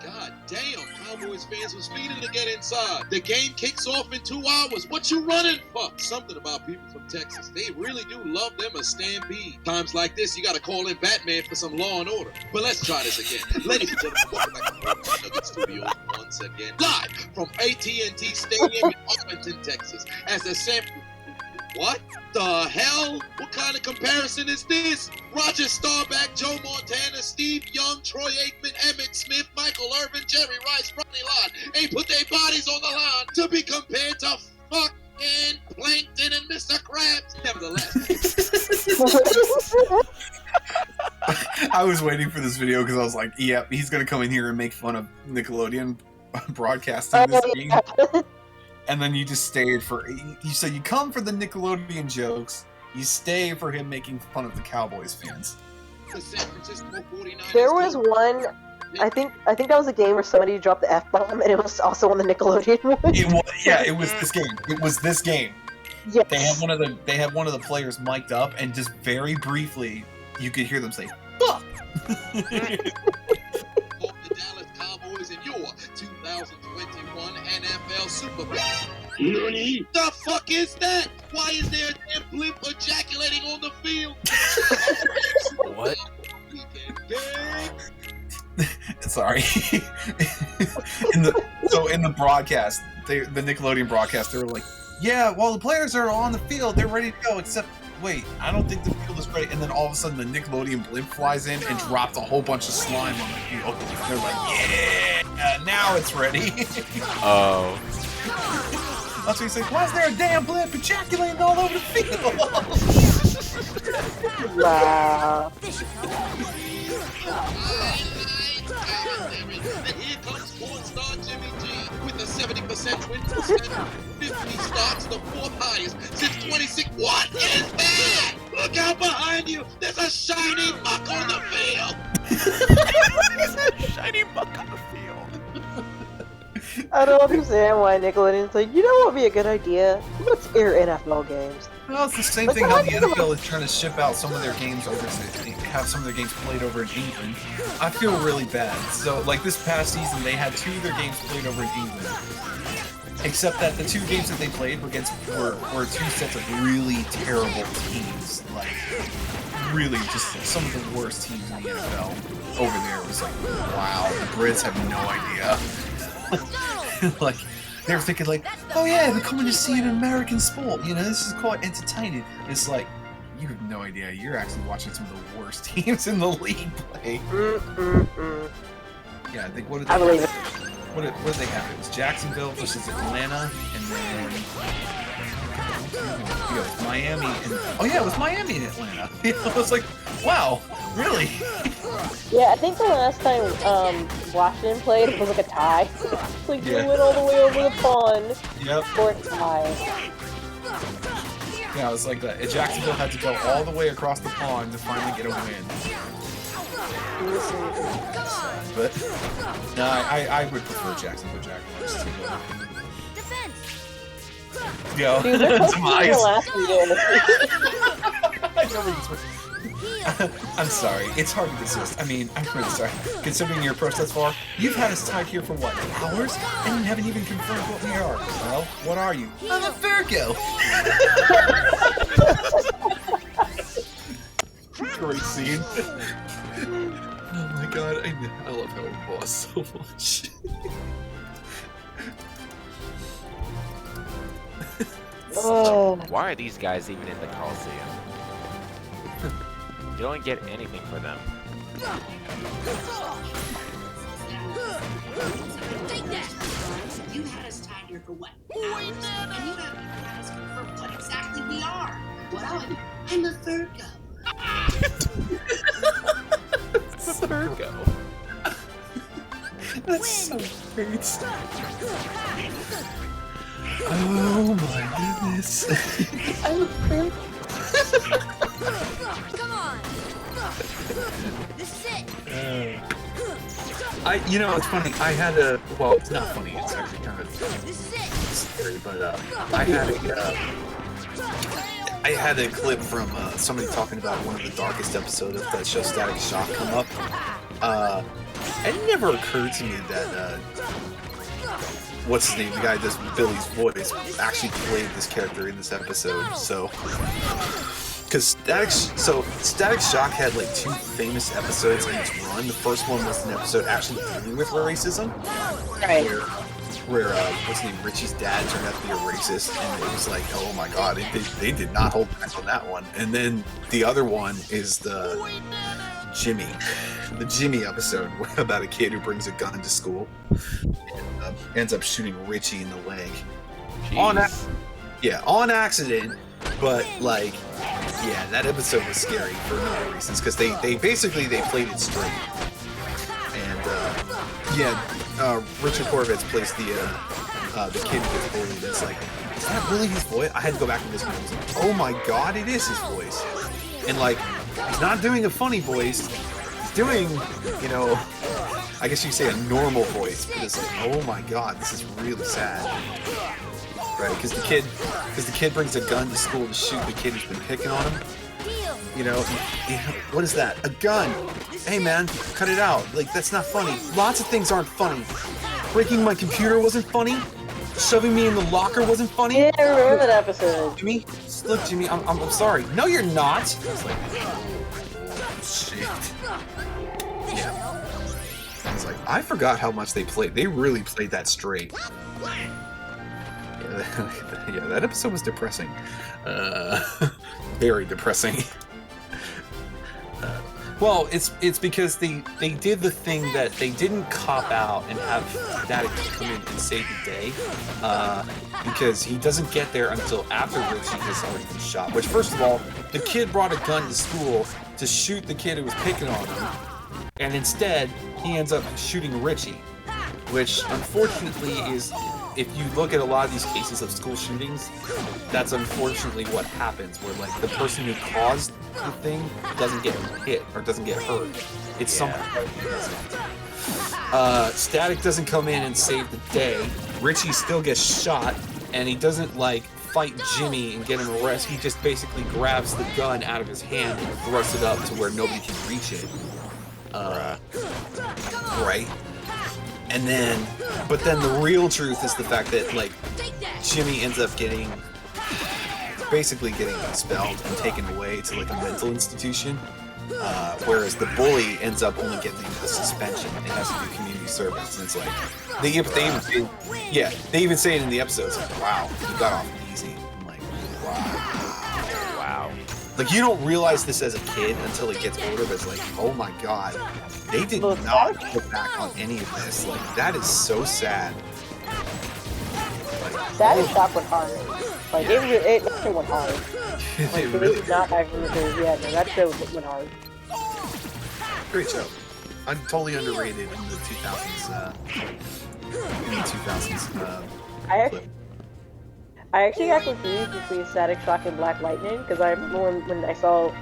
God damn, Cowboys fans was feeding to get inside. The game kicks off in 2 hours. What you running for? Something about people from Texas. They really do love them a stampede. Times like this, you gotta call in Batman for some law and order. But let's try this again. Ladies and gentlemen, welcome back to the Nugget Studios once again. Live from AT&T Stadium in Arlington, Texas. As a sample. What the hell? What kind of comparison is this? Roger Staubach, Joe Montana, Steve Young, Troy Aikman, Emmett Smith, Michael Irvin, Jerry Rice, Ronnie Lott ain't put their bodies on the line to be compared to fucking Plankton and Mr. Krabs. Nevertheless. I was waiting for this video because I was like, yep, he's going to come in here and make fun of Nickelodeon broadcasting this game. And then you just stayed for... You said you come for the Nickelodeon jokes. You stay for him making fun of the Cowboys fans. There was one... I think that was a game where somebody dropped the F-bomb, and it was also on the Nickelodeon one. It was this game. It was this game. Yes. They had one of the players mic'd up, and just very briefly, you could hear them say, "Fuck." The Dallas Cowboys in your 2021 NFL Super Bowl. Nani? The fuck is that? Why is there a damn blimp ejaculating on the field? What? Sorry. in the broadcast, the Nickelodeon broadcast, they were like, "Yeah, well, the players are on the field. They're ready to go. Except, wait, I don't think the field is ready." And then all of a sudden, the Nickelodeon blimp flies in and drops a whole bunch of slime on the field. They're like, "Yeah, now it's ready." Oh. That's what he's like. Why is there a damn blimp ejaculating all over the field? Wow. And here comes porn star Jim 70% win percent. 50 starts, the fourth highest since 26. What is that? Look out behind you. There's a shiny muck on the field. Shiny muck on the field. I don't understand why Nickelodeon's like, you know what would be a good idea? Let's air NFL games. Well, it's the same thing how the NFL is trying to ship out some of their games over to have some of their games played over in England. I feel really bad. So, like this past season, they had 2 of their games played over in England. Except that the 2 games that they played were 2 sets of really terrible teams. Like, really just some of the worst teams in the NFL over there. It was like, wow, the Brits have no idea. Like, they were thinking like, oh yeah, we're coming to see an American sport, you know, this is quite entertaining. It's like, you have no idea, you're actually watching some of the worst teams in the league play. Yeah, I think, what did they have? It was Jacksonville versus Atlanta, and then it was Miami, and it was Miami and Atlanta. I was like, wow, really? Yeah, I think the last time Washington played was like a tie. Like, we went all the way over the pond for a tie. Yeah, it was like that. Jacksonville had to go all the way across the pond to finally get a win. But no, I would prefer Jacksonville Jaguars to Yo, I'm sorry. It's hard to resist. I mean, I'm really sorry. Considering your approach thus far, you've had us tied here for what, hours? And you haven't even confirmed what we are. Well, what are you? I'm a Virgo. Great scene. Oh my god, I love Helen Boss so much. Why are these guys even in the Coliseum? You don't get anything for them. You had us tied here for what? Hours? And you haven't even had us confirm what exactly we are. What are you? I'm a Virgo. Virgo. That's so great. Oh my goodness. I'm a Virgo. Come on. This is it. You know, it's funny. I had a, well, it's not funny. It's actually kind of scary, but I had a clip from somebody talking about one of the darkest episodes of that show, Static Shock, come up. It never occurred to me that what's his name, the guy that does Billy's voice, actually played this character in this episode. So, because Static Shock had like 2 famous episodes in its run. The first one was an episode actually dealing with racism, right? Where what's his name, Richie's dad turned out to be a racist, and it was like, oh my god, they did not hold back on that one. And then the other one is the Jimmy episode about a kid who brings a gun to school and ends up shooting Richie in the leg. On accident, but like, yeah, that episode was scary for a number of reasons, because they played it straight. And Richard Horvitz plays the kid who gets bullied. It's like, is that really his voice? I had to go back and listen. I was like, oh my god, it is his voice. And like, he's not doing a funny voice. He's doing, you know, I guess you could say a normal voice. But it's like, oh my god, this is really sad. Right? Because the kid brings a gun to school to shoot the kid who's been picking on him. You know, what is that? A gun! Hey man, cut it out. Like, that's not funny. Lots of things aren't funny. Breaking my computer wasn't funny. Shoving me in the locker wasn't funny. Yeah, I remember that episode. Jimmy, look, Jimmy, I'm sorry. No, you're not. I was like, shit. Yeah. I was like, I forgot how much they played. They really played that straight. Yeah, that episode was depressing. Very depressing. Well, it's because they did the thing that they didn't cop out and have Static come in and save the day, because he doesn't get there until after Richie has already been shot. Which, first of all, the kid brought a gun to school to shoot the kid who was picking on him, and instead he ends up shooting Richie, which unfortunately is if you look at a lot of these cases of school shootings, that's unfortunately what happens, where like the person who caused the thing doesn't get hit or doesn't get hurt. It's something Static doesn't come in and save the day. Richie still gets shot, and he doesn't like fight Jimmy and get him arrested. He just basically grabs the gun out of his hand and thrusts it up to where nobody can reach it. Right? And then, but then the real truth is the fact that like Jimmy ends up basically getting expelled and taken away to like a mental institution, whereas the bully ends up only getting a suspension and has to do community service. And it's like they even say it in the episodes. Like, wow, you got off easy. I'm like, wow. Like you don't realize this as a kid until it gets older, but it's like, oh my god, they did not put back on any of this. Like that is so sad. That is shock went hard. Like it went hard. Like it really did not actually. Yeah, no, that show went hard. Great show. I'm totally underrated in the 2000s. I actually got confused between Static Shock and Black Lightning because I remember when I saw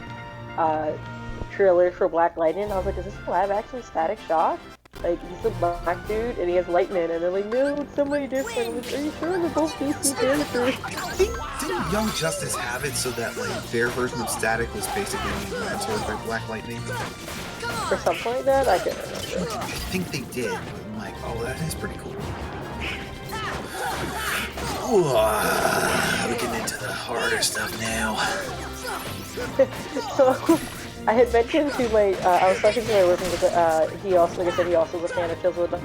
trailers for Black Lightning, I was like, is this a live action Static Shock? Like, he's a black dude and he has lightning, and they're like, no, it's somebody different. I'm like, are you sure they're both DC characters? Didn't Young Justice have it so that like their version of Static was basically mentored by Black Lightning? Or something like that? I can't remember. I think they did, but I'm like, oh, that is pretty cool. We're getting into the harder stuff now. So, I had mentioned to my, I was talking to my roommate, he also, like I said, he also was a fan of Kills with Dark,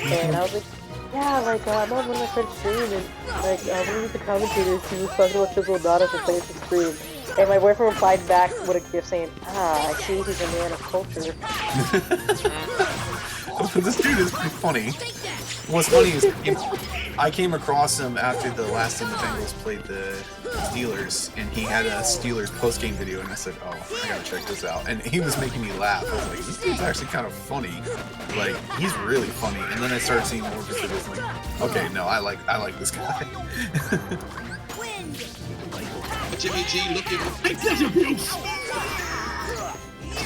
and I was like, yeah, like, I'm on one of my friend's stream, and, like, one of the commentators, he was talking about Kills with Dark for playing his stream, and my boyfriend replied back with a gift saying, I see he's a man of culture. This dude is pretty funny. What's funny is I came across him after the last time the Bengals played the Steelers, and he had a Steelers post-game video, and I said, oh, I gotta check this out. And he was making me laugh. I was like, this dude's actually kind of funny. Like, he's really funny. And then I started seeing more videos, like, okay, no, I like this guy. Jimmy G looking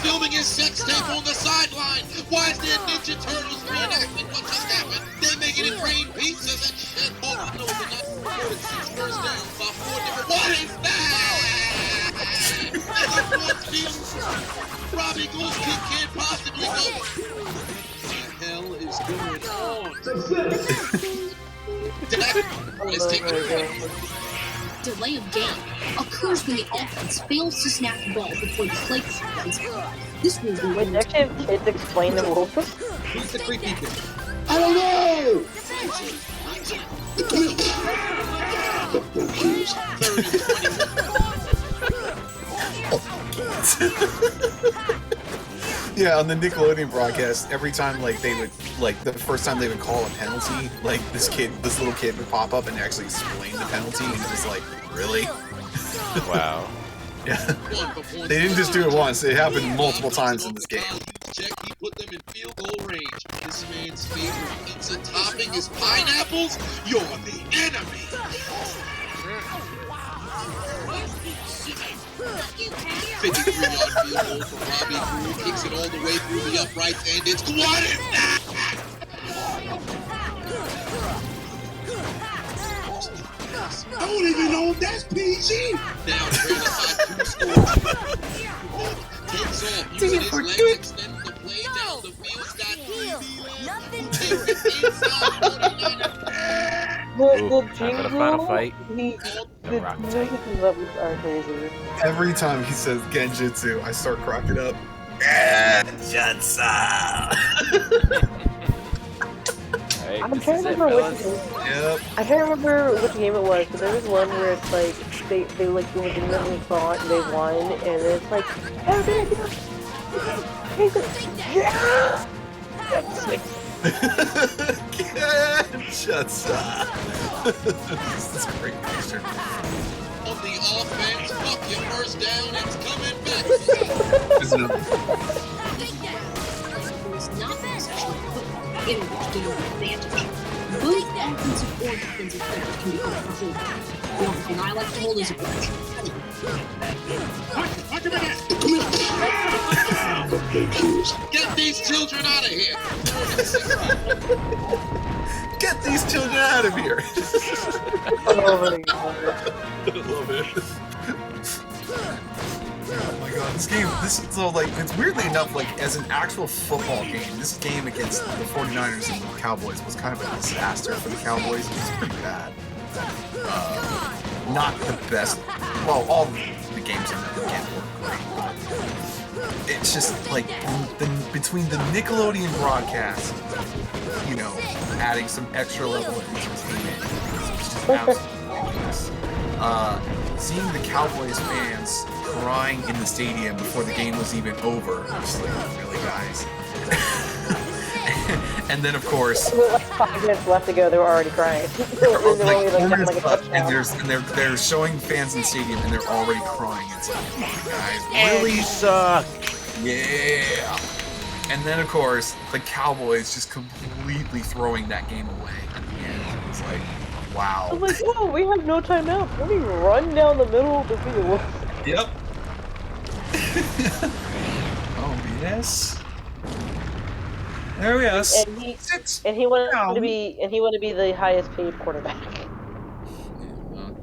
filming his sex tape on the sideline. Why is there Ninja Turtles reenacting what just happened? They making it rain pizzas and shit. Oh, I know the not recorded 6 first downs by 4 different. What is that? Robbie Goose Kid can't possibly go. What the hell is going on? Let's take it. Delay of game occurs when the offense fails to snap the ball before the play sequence. This will be when actually have kids explain the rules. Who's the creepy kid? I don't know! Yeah, on the Nickelodeon broadcast, every time like they would the first time they would call a penalty, like this little kid would pop up and actually explain the penalty, and it was like, really? Wow. Yeah. They didn't just do it once, it happened multiple times in this game. Check, he put them in field goal range. This man's favorite pizza topping is pineapples. You're the enemy. 53-yard field goal for Robbie Gould, kicks it all the way through the uprights, and it's what is that? I don't even know if that's PG. Now trailing by 2 scores. Takes off, using his legs, extends the play down the field. Got Nothing. The Time for the final fight. the music levels are crazy. Every time he says Genjutsu, I start cracking up. Genjutsu! Hey, I'm trying to remember which game. Yep. I can't remember which game it was, but there was one where it's like they like do a game that we thought and they won, and it's like, Genjutsu! This is a great picture. On the offense, fuck your first down, it's coming back. Isn't it? It was not possession of football in which gained an advantage. Both offensive or defensive players can become a hold. The only thing I like to hold is a grudge. Get these children out of here! Get these children out of here! Oh my god. I love it. Oh my god, this is so like, it's weirdly enough, like, as an actual football game, this game against the 49ers and the Cowboys was kind of a disaster for the Cowboys. It was pretty bad. Not the best. Well, all the games in the game were great, but it's just like between the Nickelodeon broadcast, you know, adding some extra level of entertainment, it's just absolutely ridiculous. Seeing the Cowboys fans crying in the stadium before the game was even over, I was like, really, guys? And then, of course, With like 5 minutes left to go, they were already crying. and they're showing fans in the stadium, and they're already crying. It's like, come on, guys, Really suck. yeah. And then, of course, the Cowboys just completely throwing that game away at the end. It was like, wow. I'm like, whoa, we have no timeout. Let me run down the middle of the field. Yep. Oh yes. There we go. And he wanted to be the highest paid quarterback.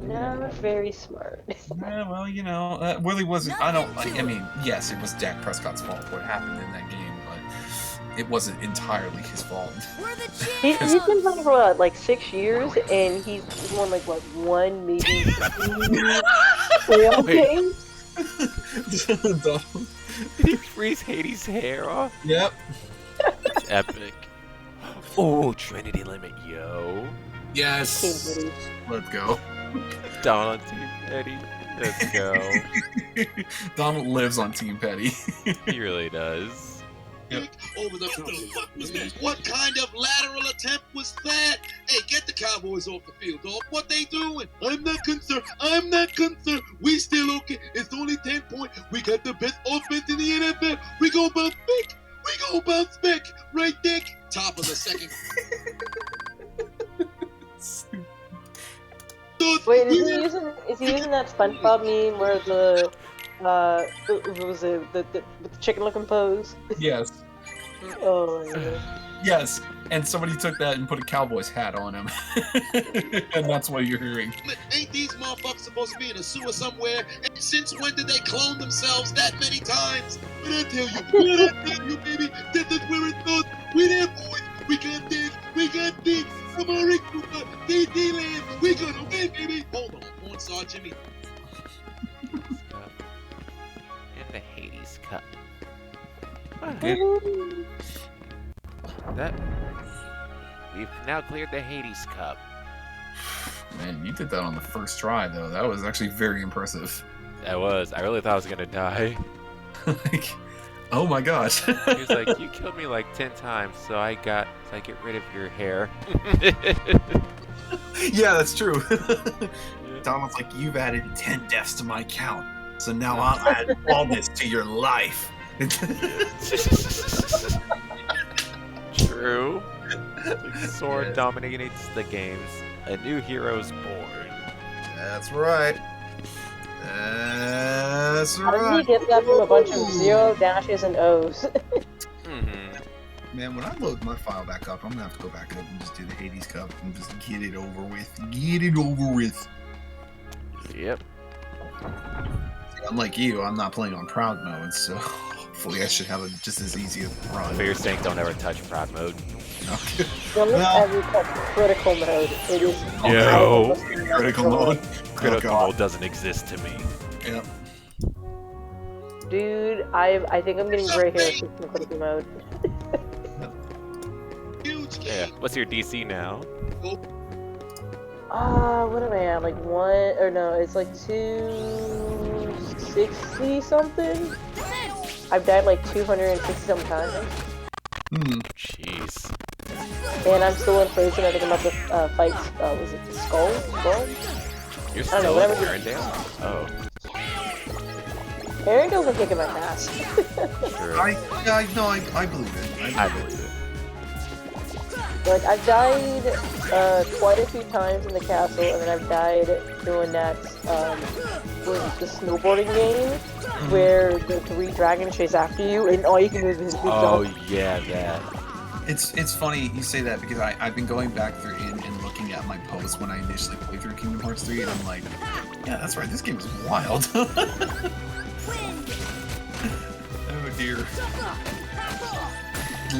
Not very smart. Yeah, well, you know, that really wasn't. I mean, yes, it was Dak Prescott's fault what happened in that game, but it wasn't entirely his fault. He's been playing for what, like 6 years, and he's won like what, 1, maybe 2 playoff games. Did he freeze Hades' hair off? Yep. That's epic. Oh, Trinity Limit, yo. Yes. Let's go. Donald Team Petty. Let's go. Donald lives on Team Petty. He really does. Yep. Over the fuck was that? What kind of lateral attempt was that? Hey, get the Cowboys off the field, dog. What they doing? I'm not concerned. I'm not concerned. We still okay. It's only 10 points. We got the best offense in the NFL. We go bounce back. We go bounce back. Right, Dick? Top of the second. Wait, is he using that SpongeBob meme where the was it the chicken looking pose? Yes. Oh my god. Yes. And somebody took that and put a Cowboys hat on him. And that's what you're hearing. Ain't these motherfuckers supposed to be in a sewer somewhere? And since when did they clone themselves that many times? What I tell you, baby, this is where it goes. We there, boys. We got this. We got this. Come on, Rick Cooper. DD Land. We gonna win, baby. Hold on. Porn star Jimmy. And the Hades Cup. We've now cleared the Hades Cup. Man, you did that on the first try, though. That was actually very impressive. That was. I really thought I was gonna die. Like, oh my gosh. He was like, "You killed me like 10 times, so I get rid of your hair." Yeah, that's true. Donald's like, "You've added 10 deaths to my count, so now I'll add all this to your life." True. Sword dominates the games. A new hero's born. That's right. That's How did right. he get that from a bunch of 0 dashes and O's? Man, when I load my file back up, I'm gonna have to go back up and just do the Hades Cup and just get it over with. Get it over with. Yep. Unlike you, I'm not playing on proud mode, so hopefully I should have a just as easy a run. But you're saying don't ever touch proud mode. Okay. Don't ever touch critical mode. It is Yo. Critical mode. Critical mode doesn't exist to me. Yep. Dude, I think I'm getting gray hair from critical mode. Yeah. What's your DC now? What am I at? Like 1, or no, it's like 260 something? I've died like 260 something times. Jeez. And I'm still unfrozen. I think I'm about to fight, was it Skull? You're I don't know, still whatever. in Arendelle? Oh. Arendale's been kicking my ass. True. I believe it. I believe it. Like, I've died quite a few times in the castle, and then I've died doing that, the snowboarding game, where the 3 dragons chase after you, and all you can do is just Oh jump. yeah, that. It's funny you say that because I've been going back through and looking at my posts when I initially played through Kingdom Hearts 3, and I'm like, yeah, that's right, this game is wild. Oh dear.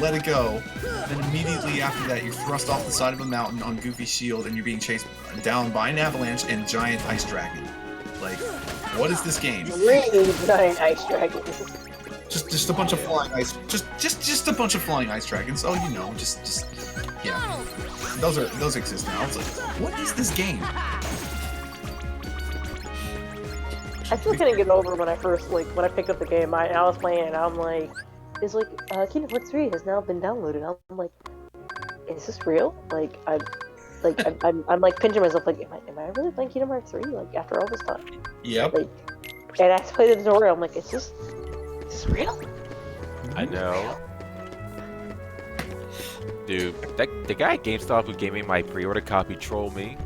Let it go. Then immediately after that, you're thrust off the side of a mountain on Goofy's shield, and you're being chased down by an avalanche and giant ice dragon. Like, what is this game? Really giant ice dragons. Just a bunch of flying ice. Just a bunch of flying ice dragons. Oh, you know, just yeah. Those exist now. It's like, what is this game? I still couldn't get over when I first, like, when I picked up the game, I was playing it, and I'm like, it's like, Kingdom Hearts 3 has now been downloaded. I'm like, is this real? Like, I'm like pinching myself, like, am I really playing Kingdom Hearts 3? Like, after all this time? Yep. Like, and I played the tutorial, I'm like, is this real? I know. Dude, the guy at GameStop who gave me my pre-order copy trolled me.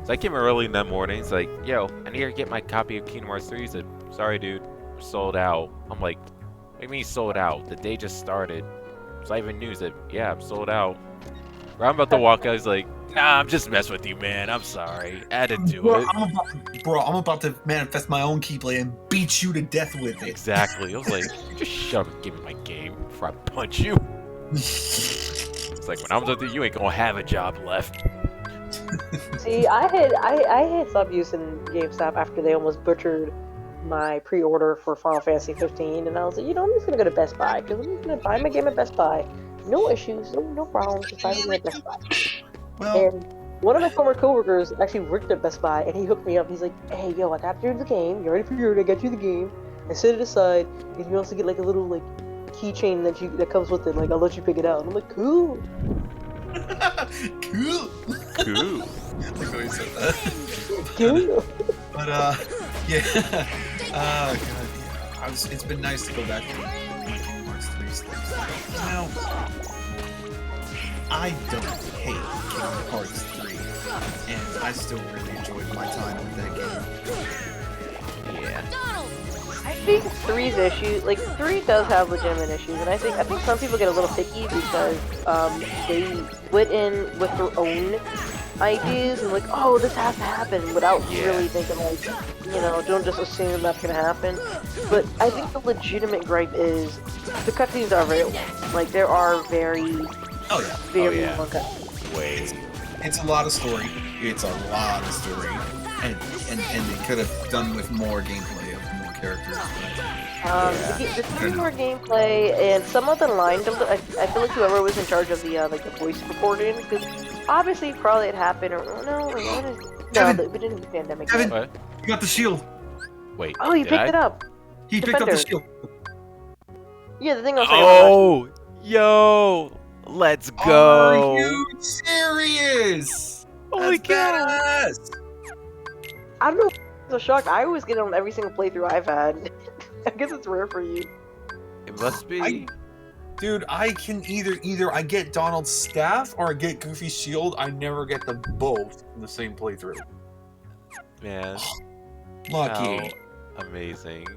So I came early in that morning. He's like, yo, I need to get my copy of Kingdom Hearts 3. He said, sorry, dude, we're sold out. I'm like, what do you mean sold out? The day just started. So I even knew that, yeah, I'm sold out. Right, I'm about to walk out. He's like, nah, I'm just messing with you, man. I'm sorry. Add it to it. I'm about to manifest my own Keyblade and beat you to death with it. Exactly. I was like, just shut up and give me my game before I punch you. It's like, when I'm done with you, ain't gonna have a job left. See, I had stopped using GameStop after they almost butchered my pre-order for Final Fantasy 15, and I was like, you know, I'm just gonna go to Best Buy, because I'm just gonna buy my game at Best Buy. No issues, no problems, just buy my game at Best Buy. Well, and one of my former coworkers actually worked at Best Buy, and he hooked me up. He's like, hey, yo, I got you the game, you ready for your order, I got you the game, I set it aside, and you also get like a little like keychain that comes with it, like I'll let you pick it out. And I'm like, cool. Cool. Cool. Like how he said that. Cool. But yeah. God, yeah. It's been nice to go back to Kingdom Hearts 3 stuff. Now, I don't hate Kingdom Hearts 3, and I still really enjoyed my time with that game. Yeah. I think 3's issue, like 3 does have legitimate issues, and I think some people get a little picky because they went in with their own ideas and like, oh, this has to happen, without really thinking like, you know, don't just assume that's gonna happen. But I think the legitimate gripe is the cutscenes are very long. Like there are very long cutscenes. Wait. It's a lot of story. It's a lot of story, and they could have done with more gameplay of more characters. There's some more gameplay, and some of the line I feel like whoever was in charge of the like the voice recording, because obviously probably it happened, or no, we didn't have the pandemic. Kevin, What? you got the shield. Wait. Oh, you did picked I? it up. He picked up the Defender. shield. Yeah, the thing I was Oh, yo, let's go. Are you serious? Holy cow. Badass. I don't know. I'm so shocked. I always get it on every single playthrough I've had. I guess it's rare for you. It must be. Dude, I can either I get Donald's staff or I get Goofy's shield. I never get them both in the same playthrough. Man. Lucky. How amazing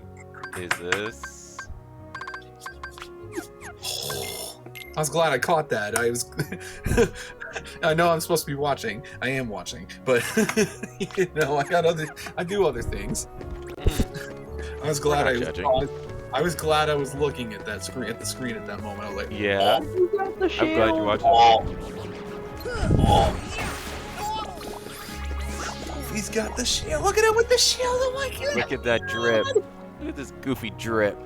is this? I was glad I caught that. I was. I know I'm supposed to be watching. I am watching, but you know, I do other things. I was glad I was glad I was looking at that screen at the screen at that moment. I was like, yeah. You got the I'm shield. glad you watched it. He's got the shield. Look at him with the shield. Oh my god. Look at that drip. Look at this goofy drip.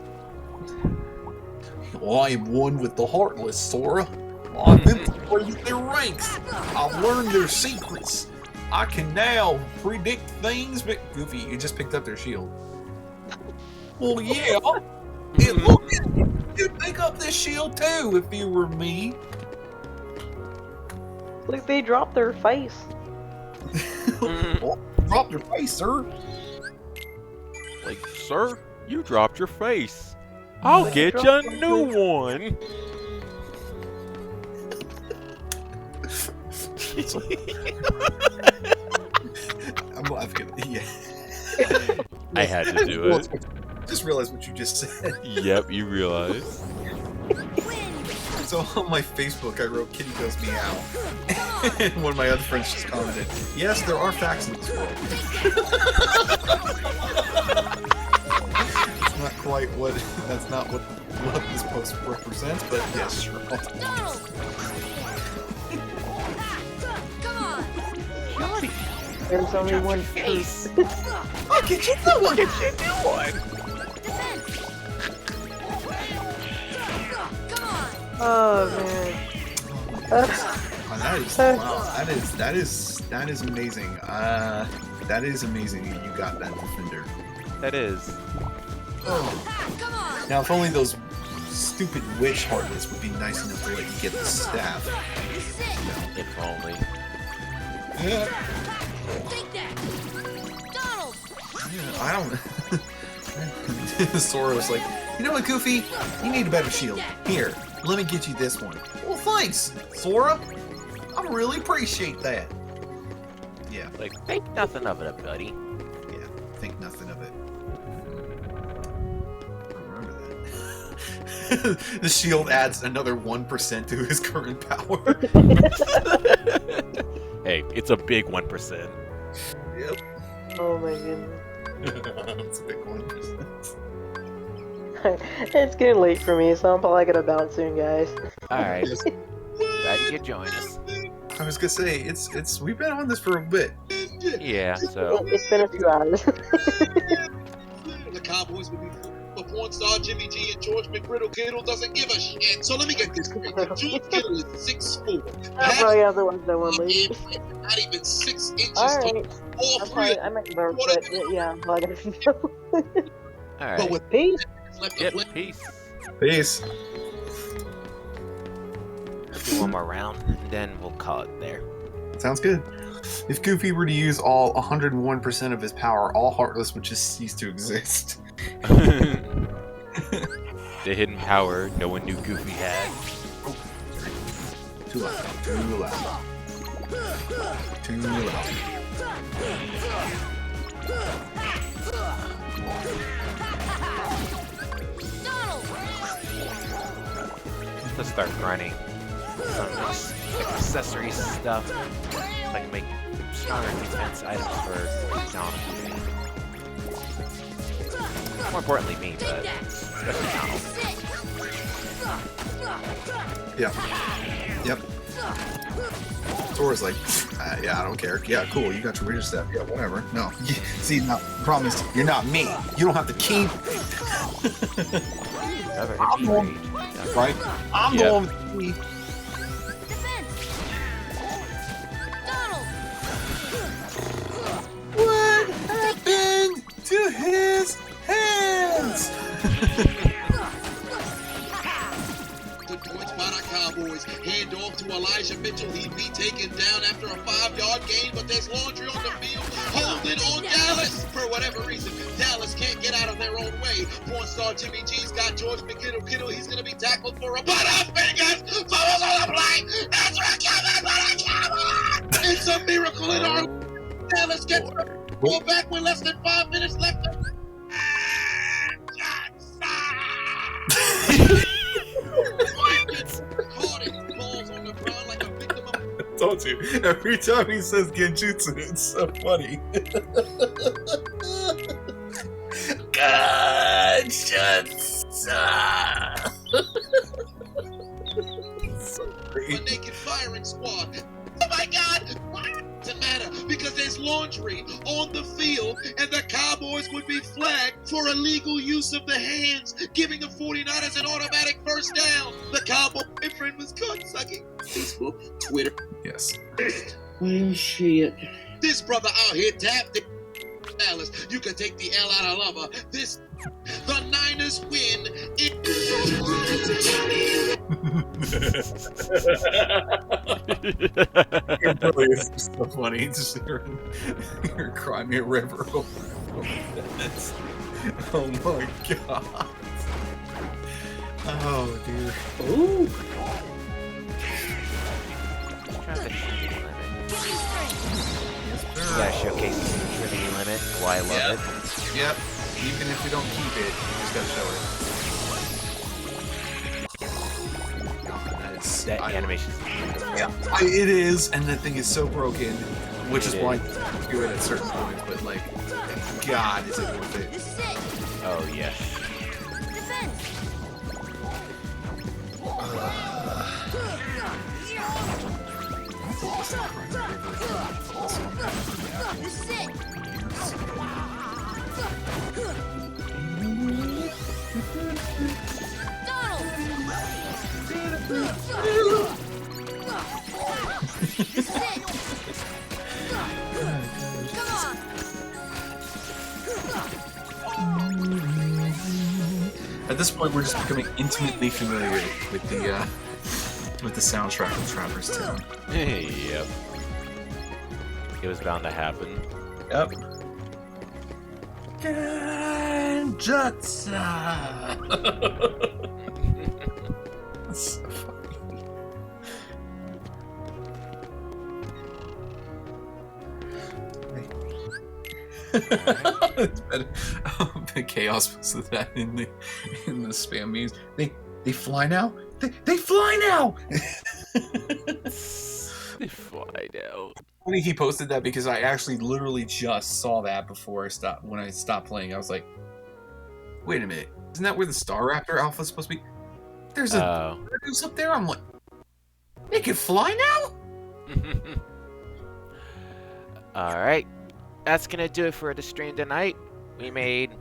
I am one with the Heartless, Sora. I've infiltrated their ranks. I've learned their secrets. I can now predict things, but Goofy, you just picked up their shield. Well, yeah. And look at you. You'd pick up this shield too if you were me. Like they dropped their face. Well, drop your face, sir. Like, sir, you dropped your face. I'll get you a new one. I'm laughing. Yeah. I had to do it. Just realized what you just said. Yep, you realize. So on my Facebook, I wrote "Kitty goes meow," and one of my other friends just commented, "Yes, there are facts in this world." It's not quite what. That's not what this post represents, but yes, sure. There's only one piece. Look, get you new one. Get you new one. Oh man. Oh, that is wow. That is amazing. That is amazing. You got that defender. That is. Oh. Now, if only those stupid witch heartless would be nice enough to let you get the staff. If only. Yeah. Yeah, I don't. Sora was like, you know what, Goofy? You need a better shield. Here, let me get you this one. Well, thanks, Sora. I really appreciate that. Yeah. Like, think nothing of it, buddy. Yeah, think nothing of it. Remember that. The shield adds another 1% to his current power. Hey, it's a big 1%. Yep. Oh my goodness. It's a big 1%. It's getting late for me, so I'm probably gonna bounce soon, guys. Alright. Glad you could join us. I was gonna say, it's we've been on this for a bit. Yeah, so. It's been a few hours. The Cowboys would be but porn star Jimmy G and George McGriddle Kittle doesn't give a shit. So let me get this straight. George Kittle is 6'4". I'll probably have the ones that one lady. Not even 6 inches Alright. tall. I'm sorry, I might burp, but yeah, I'm probably gonna go. Alright. But with Peace. Yep, peace. Peace. Let's do one more round, and then we'll call it there. Sounds good. If Goofy were to use all 101% of his power, all Heartless would just cease to exist. The hidden power no one knew Goofy had. Too loud. Too loud. Too loud. Let's start running some accessory stuff, like make stronger defense items for Donald. More importantly, me, but especially Donald. Yep. Yep. Sora's like, yeah, I don't care. Yeah, cool. You got your ranger staff. Yeah, whatever. No. See, now, promise, you're not me. You don't have to keep. Another I'm going, right? I'm going with me. What happened to his hands? Good points by the Cowboys. Hand off to Elijah Mitchell. He'd be taken down after a 5-yard gain, but there's laundry on the field. Holding on Dallas. For whatever reason, Dallas can't get out of their own way. Porn star Jimmy G's got George McGinnell. He's going to be tackled for a Butterfingers. Fumbles on the play. That's recovered by the Cowboys. It's a miracle in our Dallas gets the ball back with less than 5 minutes left. I told you. Every time he says genjutsu, it's so funny. So great. A naked firing squad. Oh my God! Doesn't matter because there's laundry on the field, and the Cowboys would be flagged for illegal use of the hands, giving the 49ers an automatic first down. The Cowboy boyfriend was caught sucking. Facebook, Twitter. Yes. Well, shit. This brother out here tapped it. Dallas, you can take the L out of lover. The Niners win. It really is just so funny. Just hearing Cry Me a River. Oh my God. Oh dear. Ooh. Try the shooting limit. You gotta showcase the Trinity limit, why I love it. Yep. Even if we don't keep it, you just gotta show it. That animation's Yeah, it is, and the thing is so broken, which is why I do it at certain points. But like, God, is it worth it? Oh yeah. At this point, we're just becoming intimately familiar with the soundtrack of Traverse Town. Yep. It was bound to happen. Yep. Genjutsu! That's so funny. It's better. The chaos was that in the spam memes. They fly now. They fly now. They fly now. Funny he posted that because I actually literally just saw that before I stopped. When I stopped playing, I was like, "Wait a minute, isn't that where the Star Raptor Alpha is supposed to be?" There's a Raptors up there. I'm like, they can fly now. All right, that's gonna do it for the stream tonight. We made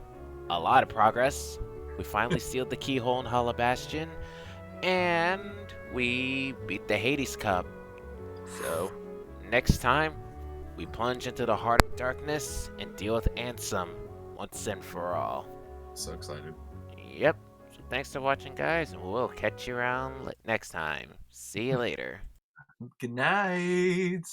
a lot of progress. We finally sealed the Keyhole in Hollow Bastion, and we beat the Hades Cup. So, next time, we plunge into the heart of darkness and deal with Ansem once and for all. So excited. Yep. So thanks for watching, guys, and we'll catch you around next time. See you later. Good night.